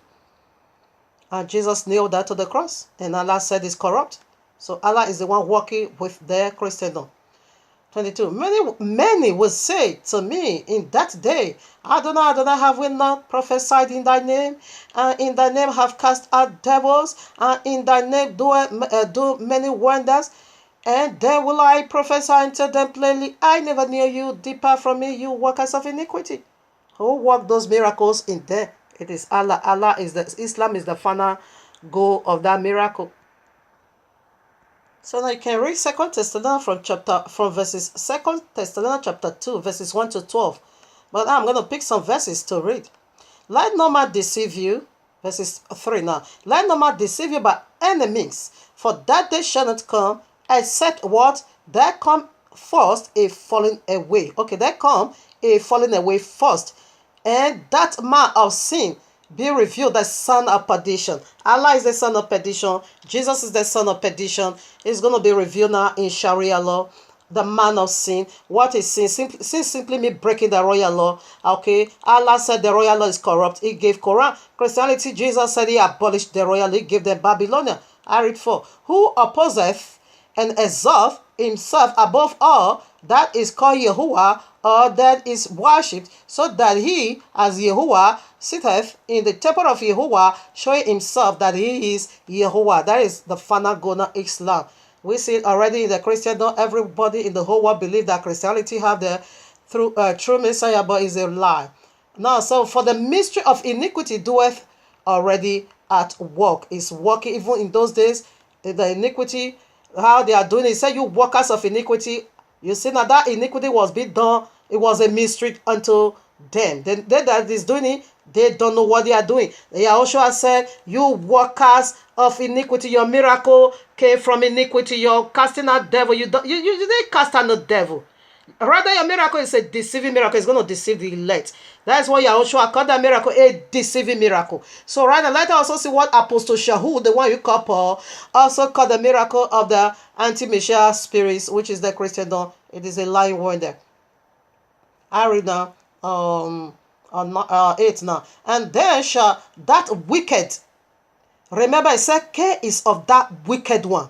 And Jesus nailed that to the cross. And Allah said it's corrupt. So Allah is the one working with their Christendom. 22. Many will say to me in that day, Adonai, Adonai, have we not prophesied in thy name? And in thy name have cast out devils, and in thy name do many wonders. And then will I prophesy unto them plainly, I never knew you, depart from me, you workers of iniquity. Who worked those miracles in there? It is Allah. Islam is the final goal of that miracle. So now you can read 2 Thessalonians verses 2 Thessalonians chapter 2, verses 1-12. But I'm going to pick some verses to read. Let no man deceive you, verses 3 now. Let no man deceive you by any means, for that day shall not come, except what? There come first a falling away. Okay, there come a falling away first. And that man of sin be revealed, the son of perdition. Allah is the son of perdition. Jesus is the son of perdition. It's going to be revealed now in Sharia law. The man of sin. What is sin? Sin simply means breaking the royal law. Okay. Allah said the royal law is corrupt. He gave Quran. Christianity, Jesus said he abolished the royal law. He gave them Babylonian. I read 4. Who opposeth and exalteth himself above all that is called Yahuwah, or that is worshipped, so that he, as Yahuwah, sitteth in the temple of Yahuwah, showing himself that he is Yahuwah. That is the final goal of Islam. We see it already in the Christendom. Everybody in the whole world believe that Christianity have the true Messiah, but is a lie. Now, so for the mystery of iniquity doeth already at work. Is working even in those days. The iniquity, how they are doing it. Say, you workers of iniquity. You see now that iniquity was being done. It was a mystery unto them. They that is doing it, they don't know what they are doing. Yahushua said, you workers of iniquity, your miracle came from iniquity. You're casting out devil. You didn't cast out the devil. Rather, your miracle is a deceiving miracle. It's going to deceive the elect. That's why Yahushua called that miracle a deceiving miracle. So rather, let us also see what Apostle Shahu, the one you call Paul, also called the miracle of the anti-Messiah spirits, which is the Christendom. It is a lying wonder. I read now, 8 now. And then shall that wicked, remember I said K is of that wicked one.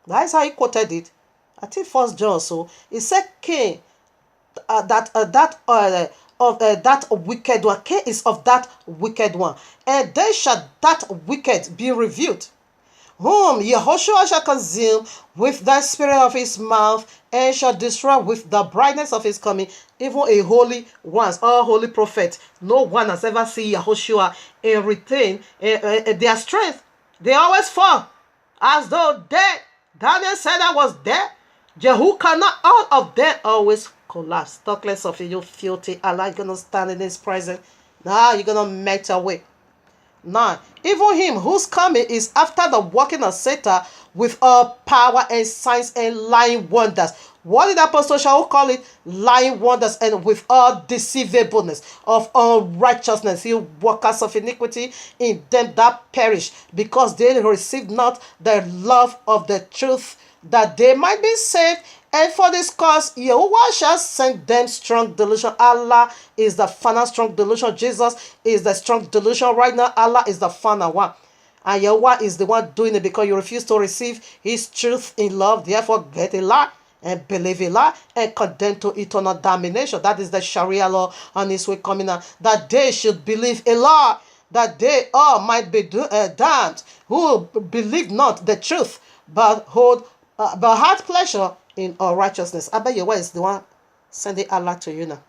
That's how he quoted it. I think First John. So he said K, that wicked one. K is of that wicked one, and then shall that wicked be revealed, whom Yehoshua shall consume with the spirit of his mouth, and shall destroy with the brightness of his coming, even a holy ones, all holy prophets. No one has ever seen Yehoshua and retain their strength. They always fall as though dead. Daniel said I was dead. Jehu cannot, all of them always collapse. Talk less of you filthy. Allah, you're going to stand in his presence. Now you're going to melt away. 9. Even him whose coming is after the working of Satan with all power and signs and lying wonders. What did Apostle Shaul call it? Lying wonders, and with all deceivableness of unrighteousness. He workers of iniquity in them that perish, because they received not the love of the truth, that they might be saved. And for this cause, Yahuwah shall send them strong delusion. Allah is the final strong delusion. Jesus is the strong delusion right now. Allah is the final one. And Yahuwah is the one doing it, because you refuse to receive his truth in love. Therefore, get a lie and believe a lie and condemn to eternal damnation. That is the Sharia law on its way coming out. That they should believe a lie that they all might be damned, who believe not the truth, but had pleasure in unrighteousness. I bet your is the one sending Allah to you now.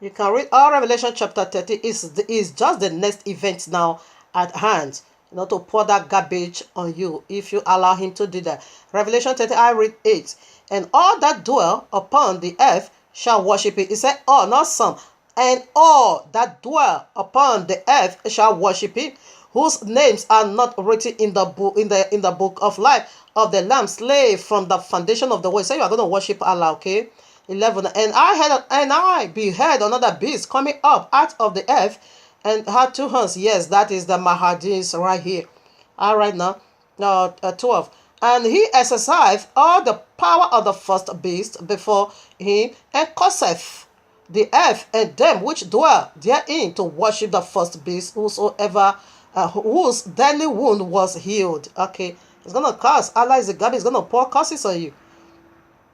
You can read all Revelation chapter 30 is just the next event now at hand. To pour that garbage on you if you allow him to do that. Revelation 30, I read 8. And all that dwell upon the earth shall worship it. It said all, not some. And all that dwell upon the earth shall worship it, whose names are not written in the book in the book of life of the Lamb slain from the foundation of the world. So you are going to worship Allah, okay? 11. And I beheld another beast coming up out of the earth, and had two horns. Yes, that is the Mahadis right here. All right now, 12. And he exercised all the power of the first beast before him, and causeth the earth and them which dwell therein to worship the first beast, whosoever whose deadly wound was healed. Okay, it's gonna curse. Allah is a God. He's gonna pour curses on you.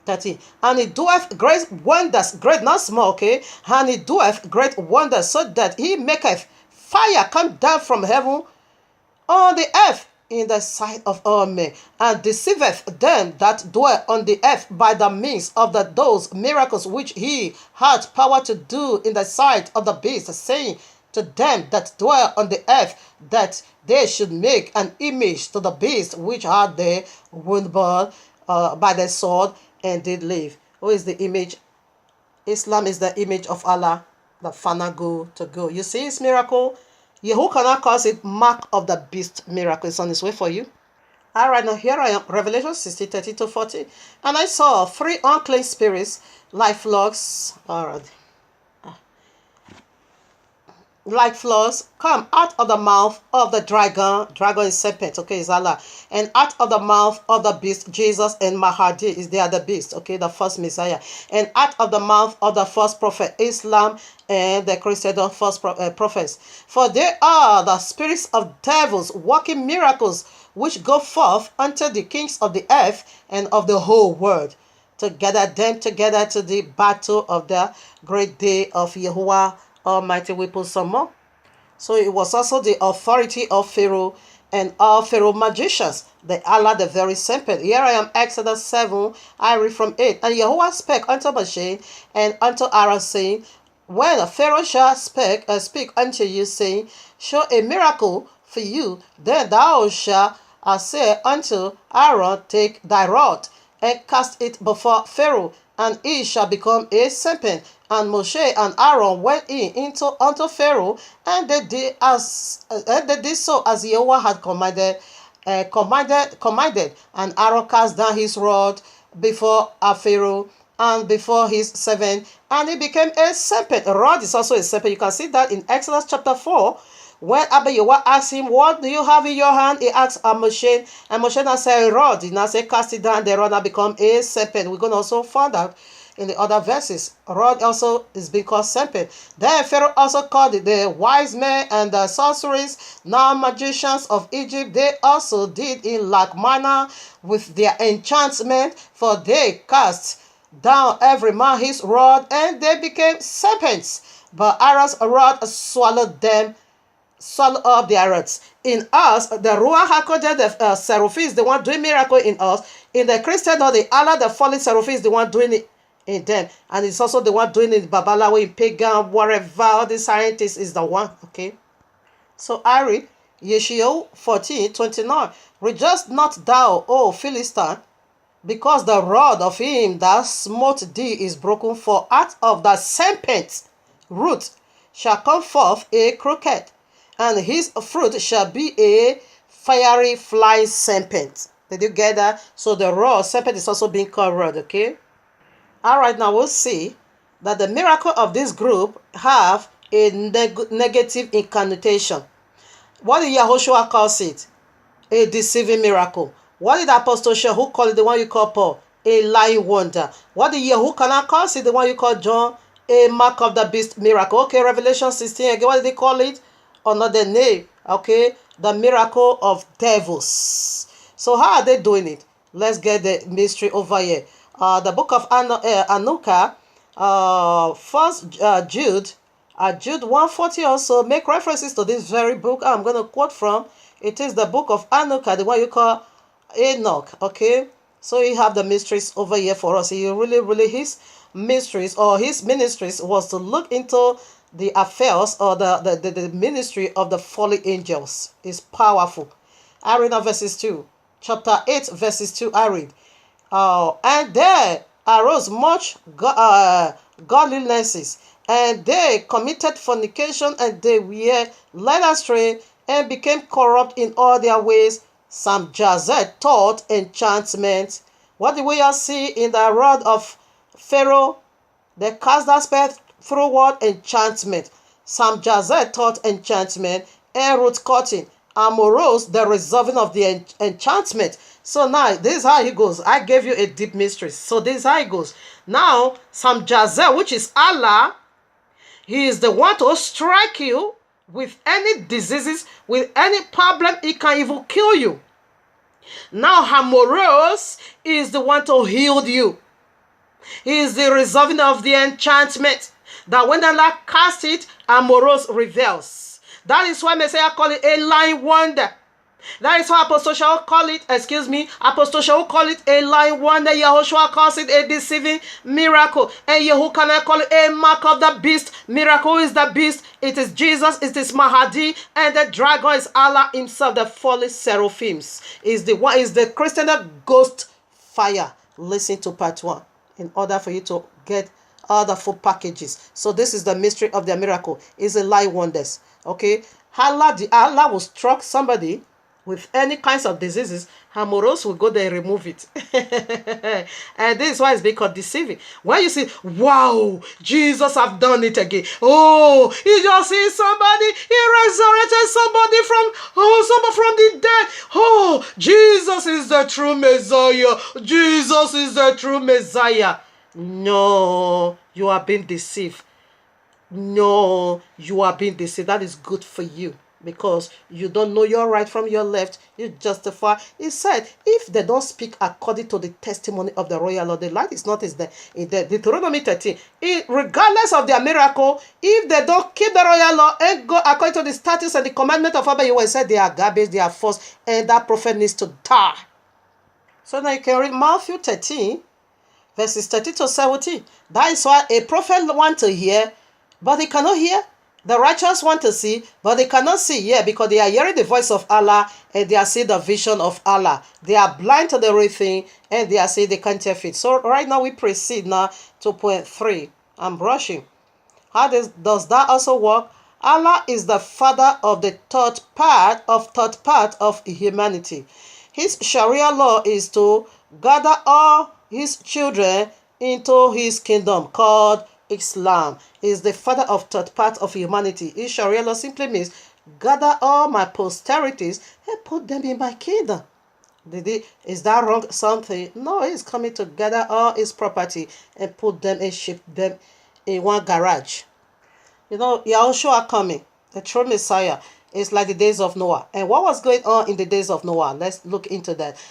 13. And he doeth great wonders, great not small, okay? And he doeth great wonders, so that he maketh fire come down from heaven on the earth in the sight of all men, and deceiveth them that dwell on the earth by the means of those miracles which he had power to do in the sight of the beast, saying to them that dwell on the earth that they should make an image to the beast which had their wound by the sword and did live. Who is the image? Islam is the image of Allah, the final goal to go. You see his miracle? Who cannot cause it mark of the beast miracle? It's on its way for you. All right, now here I am, Revelation 16, 30 to 40. And I saw 3 unclean spirits like frogs. All right. Like flaws come out of the mouth of the dragon is serpent, okay, is Allah, and out of the mouth of the beast, Jesus and Mahdi is the other beast, okay, the first Messiah, and out of the mouth of the first prophet, Islam, and the Christian first prophets. For they are the spirits of devils working miracles, which go forth unto the kings of the earth and of the whole world, to gather them together to the battle of the great day of Yahuwah Almighty. We put some more. So it was also the authority of Pharaoh and all Pharaoh magicians, the Allah, the very serpent. Here I am, Exodus 7, I read from 8. And Yahuwah spake unto Moshe and unto Aaron, saying, when Pharaoh shall speak unto you, saying, show a miracle for you, then thou shalt say unto Aaron, take thy rod and cast it before Pharaoh, and it shall become a serpent. And Moshe and Aaron went in unto Pharaoh, and they did so as Yahweh had commanded. And Aaron cast down his rod before Pharaoh and before his servant, and it became a serpent. A rod is also a serpent. You can see that in Exodus chapter 4. When Abba Yahweh asked him, what do you have in your hand? He asked Moshe, and Moshe now said, a rod. He now said, cast it down, the rod now become a serpent. We're going to also find out in the other verses. Rod also is being called serpent. Then Pharaoh also called the wise men and the sorcerers, now magicians of Egypt. They also did in like manner with their enchantment, for they cast down every man his rod, and they became serpents. But Aaron's rod swallowed up their roots. In us, the Ruach HaKodesh, the Seraphim is the one doing miracle in us. In the Christian or the Allah, the fallen Seraphim is the one doing it in them. And it's also the one doing it in Babalawo, in pagan, whatever, all the scientists is the one, okay? So I read, Yeshua 14:29. Rejoice not thou, O Philistine, because the rod of him that smote thee is broken, for out of the serpent root shall come forth a crooked, and his fruit shall be a fiery flying serpent. Did you get that? So the rod, serpent is also being called rod, okay? All right, now we'll see that the miracle of this group have a negative incarnation. What did Yahushua call it? A deceiving miracle. What did Apostle Shaw, who called it, the one you call Paul, a lying wonder? What did Yahushua call it, the one you call John, a mark of the beast miracle? Okay, Revelation 16, again, what did they call it? Another name, okay? The miracle of devils. So how are they doing it? Let's get the mystery over here. The book of Anuka, 1 Jude, Jude 140 also make references to this very book I'm going to quote from. It is the book of Anuka, the one you call Enoch, okay? So you have the mysteries over here for us. He really, his mysteries or his ministries was to look into the affairs or the ministry of the fallen angels. It's powerful. I read verses 2. Chapter 8, verses 2, I read. And there arose much godliness, and they committed fornication, and they were led astray, and became corrupt in all their ways. Some Jazet taught enchantment. What do we all see in the rod of Pharaoh? They cast that spell through what? Enchantment. Some Jazet taught enchantment, and root cutting. Amorous, the resolving of the enchantment. So now, this is how it goes. I gave you a deep mystery. So this is how it goes. Now, some Jazel, which is Allah, he is the one to strike you with any diseases, with any problem. He can even kill you. Now, Hamoros is the one to heal you. He is the resolving of the enchantment. That when Allah cast it, Amoros reveals. That is why Messiah call it a lying wonder. That is why Apostle shall call it, Apostle shall call it a lying wonder. Yahushua calls it a deceiving miracle. And Yehukanah call it a mark of the beast. Miracle is the beast. It is Jesus, it is Mahdi, and the dragon is Allah himself, the fallen seraphims. Is the Christian ghost fire. Listen to part 1 in order for you to get all the full packages. So this is the mystery of the miracle. It's a lying wonders. Okay. Allah will struck somebody with any kinds of diseases. Hamoros will go there and remove it. And this is why it's being called deceiving. When you see, wow, Jesus have done it again. Oh, he just see somebody, he resurrected somebody from the dead. Oh, Jesus is the true Messiah. Jesus is the true Messiah. No, you are being deceived. No, you are being deceived. That is good for you. Because you don't know your right from your left, you justify. He said, if they don't speak according to the testimony of the royal law, the light is not in the Deuteronomy 13. Regardless of their miracle, if they don't keep the royal law and go according to the statutes and the commandment of Abba, you will say they are garbage, they are false, and that prophet needs to die. So now you can read Matthew 13, verses 30 to 17. That is why a prophet wants to hear, but they cannot hear. The righteous want to see, but they cannot see yet because they are hearing the voice of Allah and they are seeing the vision of Allah. They are blind to the real thing and they are seeing the counterfeit. So right now we proceed now to point 3. I'm rushing. How does that also work? Allah is the father of the third part of humanity. His Sharia law is to gather all his children into his kingdom called Islam. Is the father of third part of humanity. His Sharia law simply means gather all my posterities and put them in my kingdom. Is that wrong something? No, he's coming to gather all his property and put them and ship them in one garage. You know, Yahushua coming, the true Messiah, is like the days of Noah. And what was going on in the days of Noah? Let's look into that.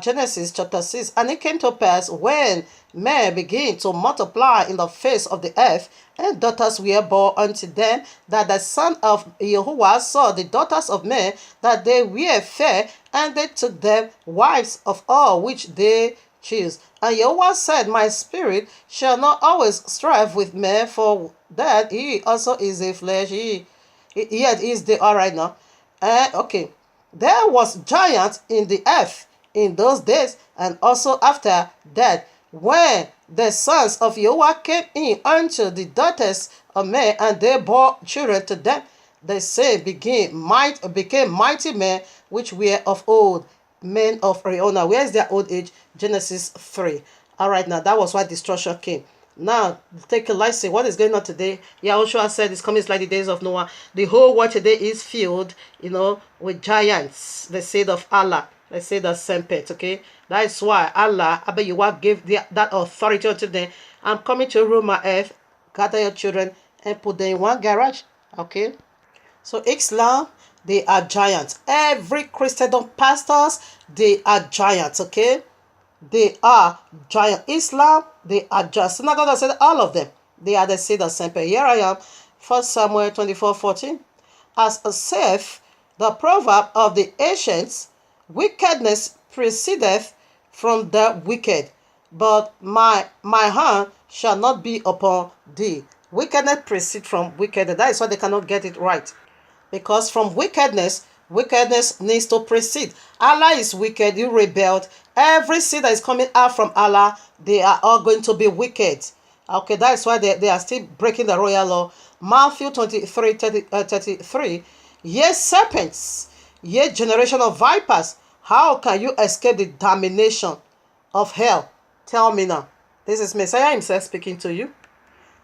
Genesis chapter 6. And it came to pass when men began to multiply in the face of the earth, and daughters were born unto them, that the son of Yahuwah saw the daughters of men, that they were fair, and they took them wives of all which they chose. And Yahuwah said, my spirit shall not always strive with men, for that he also is a flesh. Yet is the all right now. Okay. There was giant in the earth in those days, and also after that, when the sons of Yahuwah came in unto the daughters of men, and they bore children to them, they say became mighty men, which were of old, men of Reona. Where is their old age? Genesis 3. All right, now that was why destruction came. Now, take a lesson. What is going on today? Yahushua said it's coming like the days of Noah. The whole world today is filled, with giants, the seed of Allah. Let's say the Sempet, okay? That is why Allah, Abba Yahuwah, gave that authority unto them. I'm coming to rule my earth, gather your children, and put them in one garage, okay? So Islam, they are giants. Every Christendom pastors, they are giants, okay? They are giant. Islam, they are just. Synagogue said all of them. They are the seed of Sempet. Here I am, 1 Samuel 24:14. As saith the proverb of the ancients, wickedness proceedeth from the wicked, but my hand shall not be upon thee. Wickedness proceeds from wickedness. That is why they cannot get it right. Because from wickedness needs to proceed. Allah is wicked, you rebelled. Every seed that is coming out from Allah, they are all going to be wicked. Okay, that is why they are still breaking the royal law. Matthew 23:33. Ye serpents, ye generation of vipers, how can you escape the damnation of hell? Tell me now. This is Messiah himself speaking to you.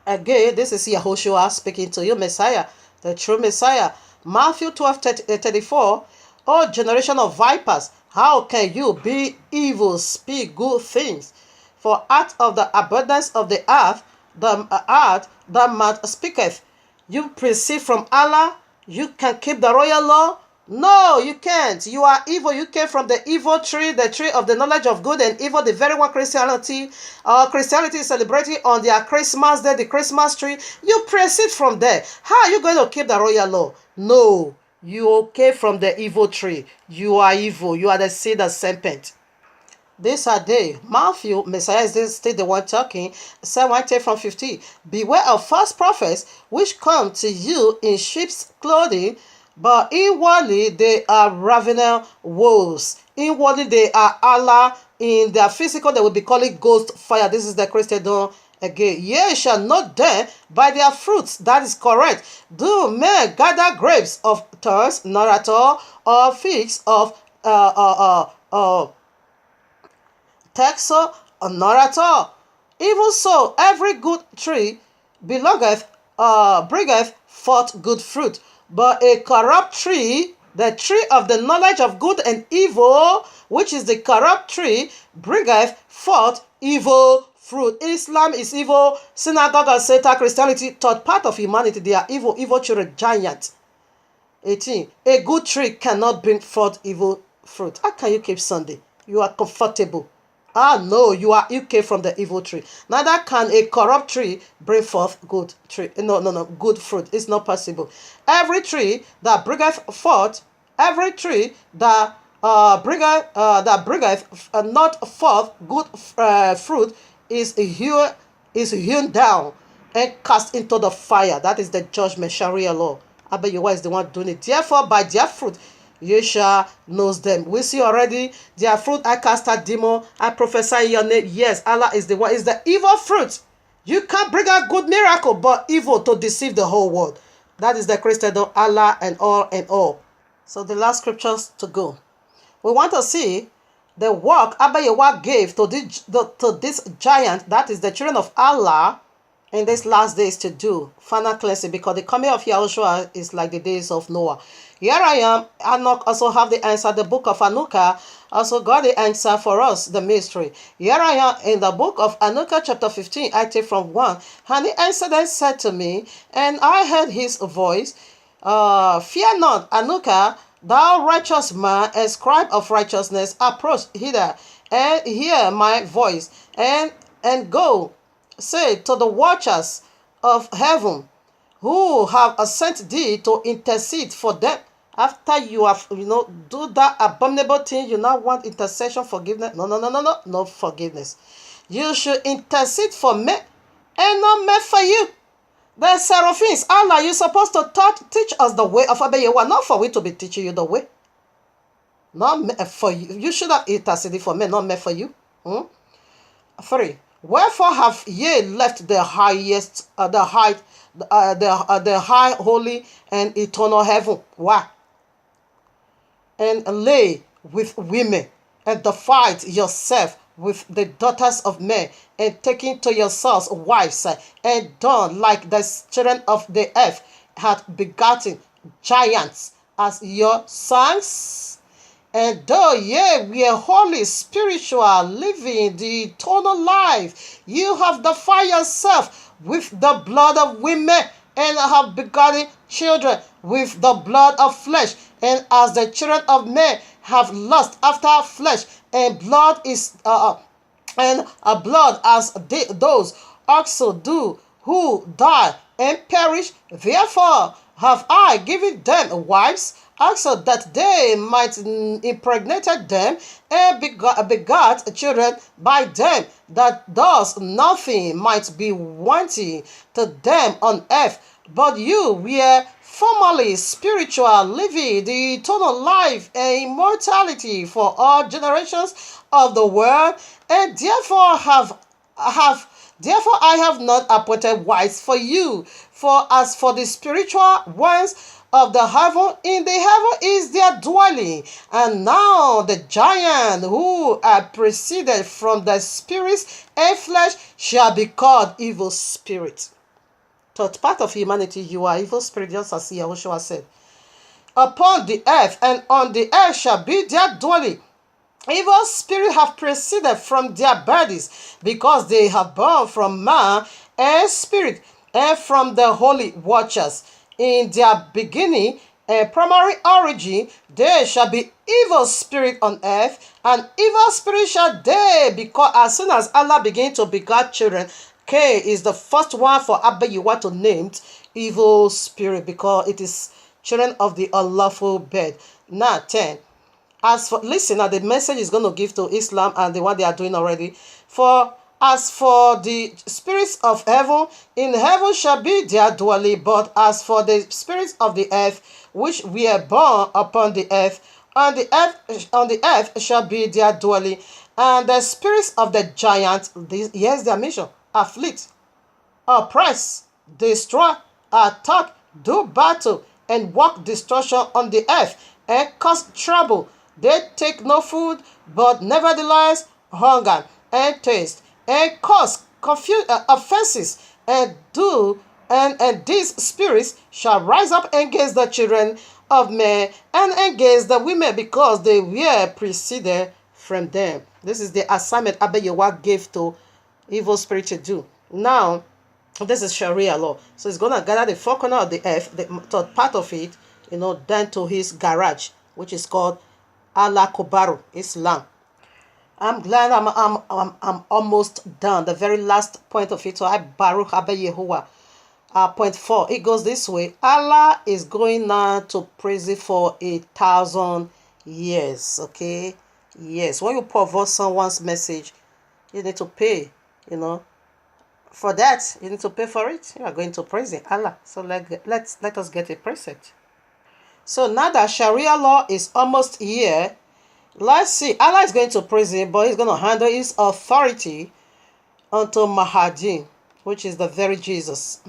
Again, this is Yahushua speaking to you, Messiah, the true Messiah. Matthew 12:34. O generation of vipers, how can you be evil, speak good things? For out of the abundance of the earth, the mouth speaketh. You proceed from Allah. You can keep the royal law? No, you can't. You are evil. You came from the evil tree, the tree of the knowledge of good and evil, the very one Christianity is celebrating on their Christmas day, the Christmas tree. You proceed from there. How are you going to keep the royal law? No, you came from the evil tree. You are evil. You are the seed of serpent. These are they. Matthew, Messiah is still the one talking. Psalm 110 from 50. Beware of false prophets which come to you in sheep's clothing, but inwardly they are ravening wolves. Inwardly they are Allah. In their physical they will be calling ghost fire. This is the Christendom again. Ye shall know them by their fruits. That is correct. Do men gather grapes of thorns? Not at all. Or figs of Texo? Not at all. Even so, every good tree bringeth forth good fruit. But a corrupt tree, the tree of the knowledge of good and evil, which is the corrupt tree, bringeth forth evil fruit. Islam is evil. Synagogue of Satan, Christianity, third part of humanity, they are evil children, giants. 18. A good tree cannot bring forth evil fruit. How can you keep Sunday? You are comfortable. No, you came from the evil tree. Neither can a corrupt tree bring forth good tree. No, good fruit. It's not possible. Every tree that bringeth forth, every tree that bringeth not forth good fruit is hewn down and cast into the fire. That is the judgment, Sharia law. Abayuwa is the one doing it. Therefore, by their fruit ye shall know them. We see already their fruit. I cast out demon. I prophesy in your name. Yes, Allah is the one. Is the evil fruit. You can't bring out good miracle, but evil to deceive the whole world. That is the Christendom, Allah and all. So the last scriptures to go. We want to see the work Abayewa gave to this giant, that is the children of Allah, in these last days to do final cleansing, because the coming of Yahushua is like the days of Noah. Here I am. Enoch also have the answer. The book of Anuka also got the answer for us, the mystery. Here I am in the book of Anuka chapter 15. I take from 1. And he answered and said to me, and I heard his voice, fear not, Anuka, thou righteous man and scribe of righteousness, approach hither and hear my voice, and go, say to the watchers of heaven, who have sent thee to intercede for them. After you have, do that abominable thing, you now want intercession, forgiveness. No forgiveness. You should intercede for me and not me for you. The seraphims, Allah, you're supposed to teach us the way of Abayewa, not for we to be teaching you the way. Not me for you. You should have interceded for me, not me for you. 3. Wherefore have ye left the highest, the high, holy, and eternal heaven? Why? And lay with women, and defile yourself with the daughters of men, and taking to yourselves wives, and done like the children of the earth hath begotten giants as your sons. And though ye were holy, spiritual, living the eternal life, you have defiled yourself with the blood of women, and have begotten children with the blood of flesh. And as the children of men have lust after flesh, and blood is blood as those also do who die and perish. Therefore have I given them wives, also that they might impregnate them and begat children by them, that thus nothing might be wanting to them on earth. But you were formerly spiritual, living the eternal life and immortality for all generations of the world, and therefore I have not appointed wives for you. For as for the spiritual ones of the heaven, in the heaven is their dwelling. And now the giant who are proceeded from the spirits and flesh shall be called evil spirits. Third part of humanity, you are evil spirit, just as Yahushua said. Upon the earth, and on the earth shall be their dwelling. Evil spirits have proceeded from their bodies, because they have born from man and spirit, and from the holy watchers. In their beginning and primary origin, there shall be evil spirit on earth, and evil spirit shall they, because as soon as Allah began to beget children, Cain is the first one for Abba Yehowa to name evil spirit, because it is children of the unlawful bed. Now 10. Listen, now the message is going to give to Islam and the one they are doing already. As for the spirits of heaven, in heaven shall be their dwelling, but as for the spirits of the earth, which were born upon the earth, on the earth shall be their dwelling. And the spirits of the giants, here's their mission: afflict, oppress, destroy, attack, do battle, and work destruction on the earth, and cause trouble. They take no food, but nevertheless hunger and thirst, and cause offenses, and these spirits shall rise up against the children of men and against the women, because they were preceded from them. This is the assignment Abba Yehowa gave to evil spirit to do. Now, this is Sharia law. So it's going to gather the four corners of the earth, the third part of it, down to his garage, which is called Allah Kobaru, Islam. I'm glad I'm almost done. The very last point of it. So I Baruch Abba Yehowa. Point 4. It goes this way. Allah is going now to praise it for 1,000 years. Okay. Yes. When you pervert someone's message, you need to pay. For that, you need to pay for it. You are going to praise it, Allah. So let us get a preset. So now that Sharia law is almost here, let's see. Allah is going to praise him, but he's going to handle his authority unto Mahdi, which is the very Jesus.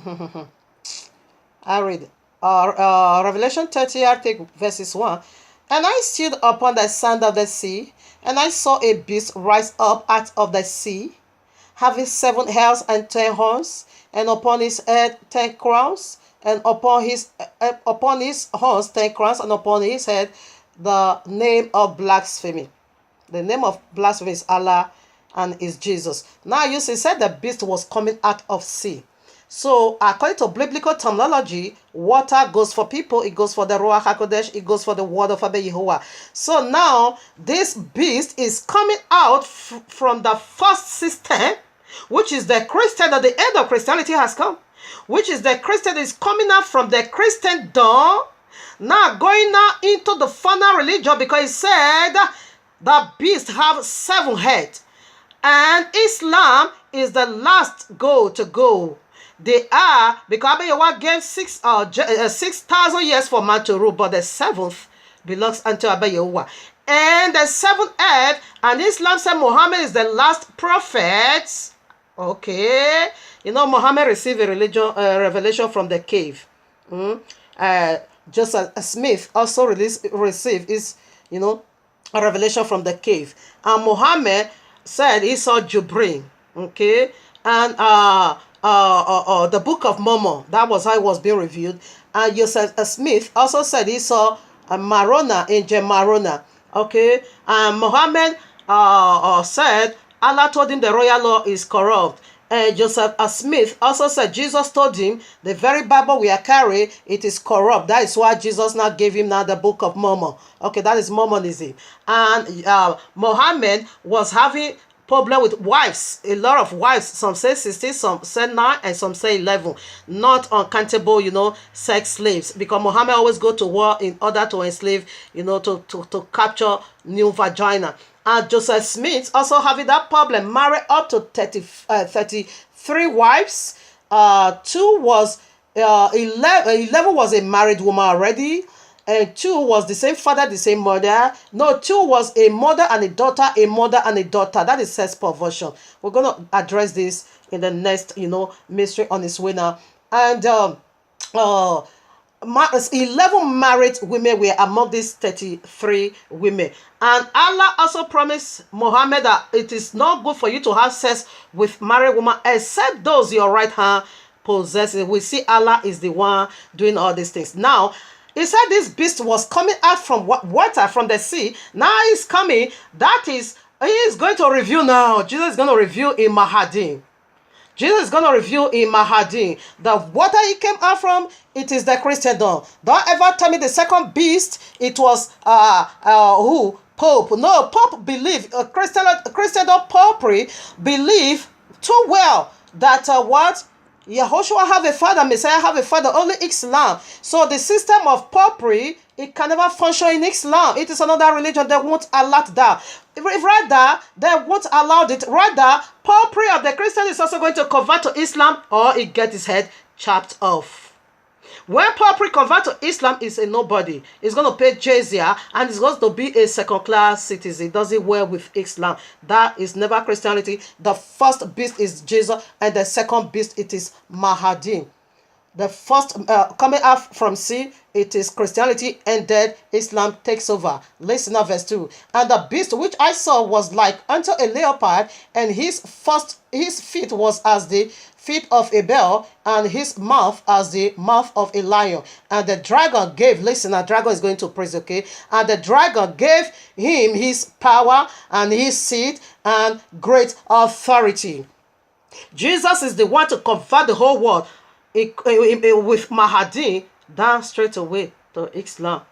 I read Revelation 30, I take verses 1. And I stood upon the sand of the sea, and I saw a beast rise up out of the sea, having 7 heads and 10 horns, and upon his head 10 crowns, and upon his horns 10 crowns, and upon his head the name of blasphemy. The name of blasphemy is Allah and is Jesus. Now you see, said the beast was coming out of sea. So according to biblical terminology, water goes for people, it goes for the Ruach HaKodesh, it goes for the word of Abba Yehowa. So now this beast is coming out from the first system, which is the Christian, that the end of Christianity has come, which is the Christian is coming out from the Christendom, now going now into the final religion, because it said the beast have 7 heads, and Islam is the last to go. They are, because Abba Yehowa gave 6,000 years for man to rule, but the 7th belongs unto Abba Yehowa. And the 7th head, and Islam said Muhammad is the last prophet. Okay. Muhammad received a revelation from the cave. Joseph Smith also received his, a revelation from the cave. And Muhammad said he saw Jibreel. Okay. And the Book of Mormon, that was how it was being reviewed. And Joseph Smith also said he saw Marona, Angel Marona. Okay. And Muhammad said Allah told him the royal law is corrupt. And Joseph Smith also said Jesus told him the very Bible we are carrying, it is corrupt. That is why Jesus now gave him now the Book of Mormon. Okay, that is Mormonism. And Muhammad was having problem with wives, a lot of wives. Some say 16, some say 9, and some say 11. Not uncountable, sex slaves. Because Muhammad always go to war in order to enslave, to capture new vagina. And Joseph Smith also having that problem, married up to 33 wives. 2 was 11 was a married woman already, and 2 was the same father, the same mother. No, 2 was a mother and a daughter, a mother and a daughter. That is sex perversion. We're going to address this in the next, mystery on its way now. And 11 married women were among these 33 women. And Allah also promised Muhammad that it is not good for you to have sex with married women except those your right hand possesses. We see Allah is the one doing all these things. Now, he said this beast was coming out from water, from the sea. Now he's coming. That is, he is going to reveal now. Jesus is going to reveal in Mahdi. Jesus is going to reveal in Mahdi. The water he came out from, it is the Christendom. Don't ever tell me the second beast, it was, who? Pope. No, Pope believe, Christendom popery believe too well that, what? Yahushua have a father, Messiah have a father, only Islam. So the system of popery, it can never function in Islam. It is another religion. They won't allow that. Rather, they won't allow it. Rather, popery of the Christian is also going to convert to Islam, or it get his head chopped off. When popery convert to Islam, is a nobody. It's going to pay jizya, and it's going to be a second-class citizen. It doesn't well with Islam. That is never Christianity. The first beast is Jesus, and the second beast, it is Mahdi. The first coming out from sea, it is Christianity, and then Islam takes over. Listen to verse 2. And the beast which I saw was like unto a leopard, and his feet was as the feet of a bear, and his mouth as the mouth of a lion. And the dragon gave, listen, a dragon is going to praise, okay? And the dragon gave him his power and his seat and great authority. Jesus is the one to convert the whole world with Mahdi down straight away to Islam,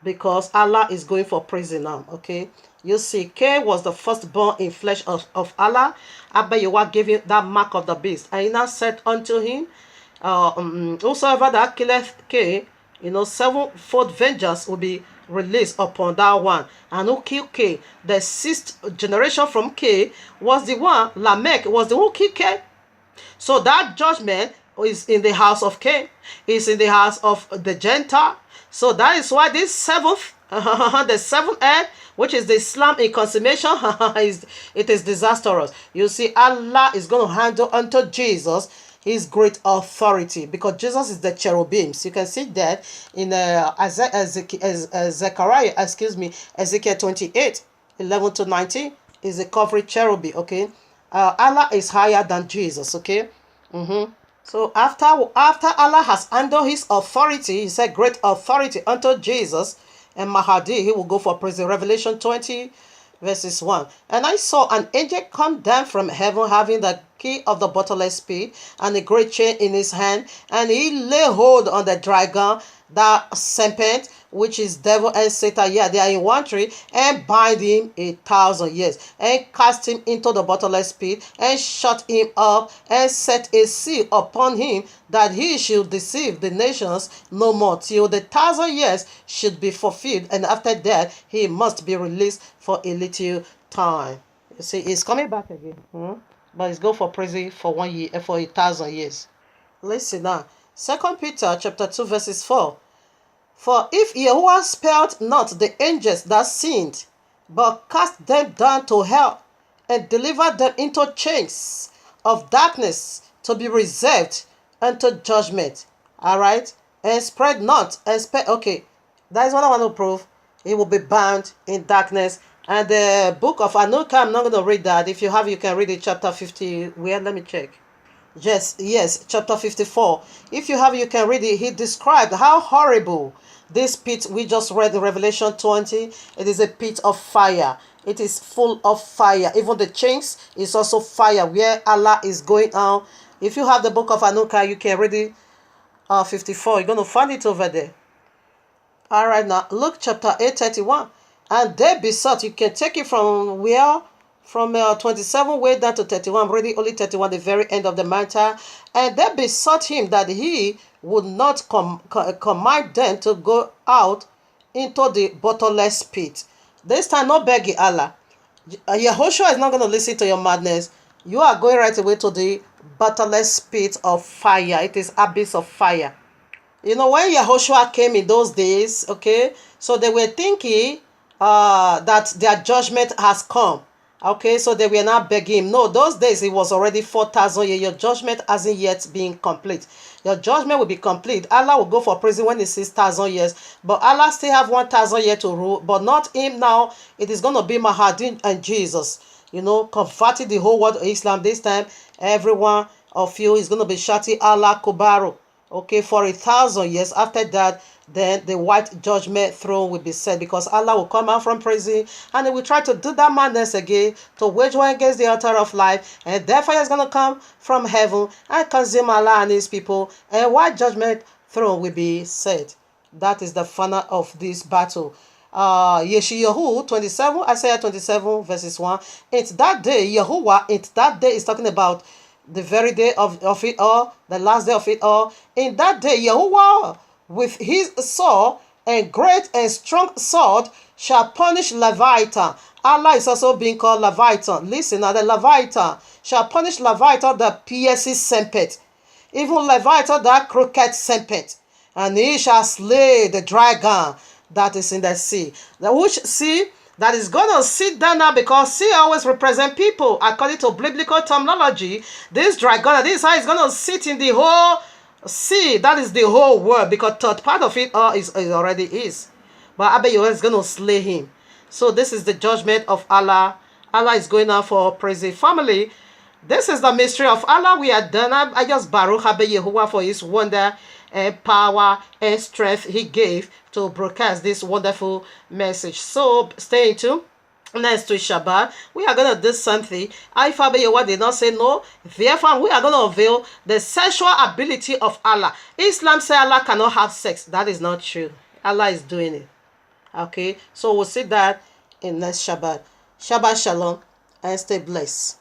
because Allah is going for praising now, okay? You see, Cain was the firstborn in flesh of Allah. Abba Yehovah gave him that mark of the beast. And he now said unto him, whosoever that killeth Cain, sevenfold vengeance will be released upon that one. And who killed Cain? The sixth generation from Cain was the one, Lamech was the one who killed Cain. So that judgment is in the house of Cain, is in the house of the Gentile. So that is why this seventh, the seventh head, which is the Islam in consummation, it is disastrous. You see, Allah is going to handle unto Jesus his great authority, because Jesus is the cherubims. You can see that in Zechariah, Ezekiel 28, 11 to 19, is the covering cherubim, okay? Allah is higher than Jesus, okay? So after Allah has handled his authority, he said great authority unto Jesus and Mahdi, he will go for praise. Revelation 20 verses 1. And I saw an angel come down from heaven, having the key of the bottomless pit and a great chain in his hand, and he lay hold on the dragon, that serpent, which is devil and Satan, they are in one tree, and bind him 1,000 years, and cast him into the bottomless pit, and shut him up, and set a seal upon him, that he should deceive the nations no more, till the 1,000 years should be fulfilled, and after that he must be released for a little time. You see, he's coming back again, but he's going for prison for 1 year, for 1,000 years. Listen now. 2 Peter chapter 2 verses 4. For if Yahuwah spared not the angels that sinned, but cast them down to hell, and delivered them into chains of darkness to be reserved unto judgment. Alright? And spread not, okay, that is what I want to prove. He will be bound in darkness. And the book of Anuka, I'm not going to read that. If you have, you can read it, chapter 50. Where? Let me check. Yes, chapter 54. If you have, you can read it. He described how horrible this pit we just read in Revelation 20. It is a pit of fire. It is full of fire. Even the chains is also fire, where Allah is going on. If you have the book of Anuka, you can read it. 54. You're going to find it over there. All right, now Luke chapter 8:31. And they besought, you can take it from where? from 27 way down to 31. I'm reading only 31, the very end of the matter. And they besought him that he would not command them to go out into the bottomless pit. This time, not begging Allah. Yehoshua is not going to listen to your madness. You are going right away to the bottomless pit of fire. It is abyss of fire. You know, when Yehoshua came in those days, okay, so they were thinking that their judgment has come. Okay, so they were not begging him. No, those days it was already 4,000 years. Your judgment hasn't yet been complete. Your judgment will be complete. Allah will go for prison when it 6,000 years. But Allah still have 1,000 years to rule. But not him now. It is going to be Mahdi and Jesus. You know, converting the whole world to Islam. This time, everyone of you is going to be shouting Allah Kubaru. Okay, for 1,000 years. After that, then the white judgment throne will be set, because Allah will come out from prison and he will try to do that madness again to wage war against the altar of life, and therefore is going to come from heaven and consume Allah and his people, and white judgment throne will be set. That is the final of this battle. Yeshayahu 27, Isaiah 27 verses 1. It's that day, Yahuwah, it's that day is talking about the very day of it all, the last day of it all. In that day, Yahuwah with his sword and great and strong sword shall punish Leviathan. Allah is also being called Leviathan. Listen, now the Leviathan shall punish Leviathan, the pierces serpent, even Leviathan, that crooked serpent, and he shall slay the dragon that is in the sea. The which sea that is going to sit down now, because sea always represent people according to biblical terminology. This dragon, this is going to sit in the whole sea. That is the whole world, because third part of it is already is. But Abiyahu is going to slay him. So this is the judgment of Allah. Allah is going out for praise family. This is the mystery of Allah. We are done. I just Baruch Abiyahu for his wonder and power and strength he gave to broadcast this wonderful message. So stay tuned. Next to Shabbat, we are going to do something. If Abiyahu did not say no, therefore we are going to unveil the sexual ability of Allah. Islam says Allah cannot have sex. That is not true. Allah is doing it. Okay, so we'll see that in next Shabbat. Shabbat Shalom and stay blessed.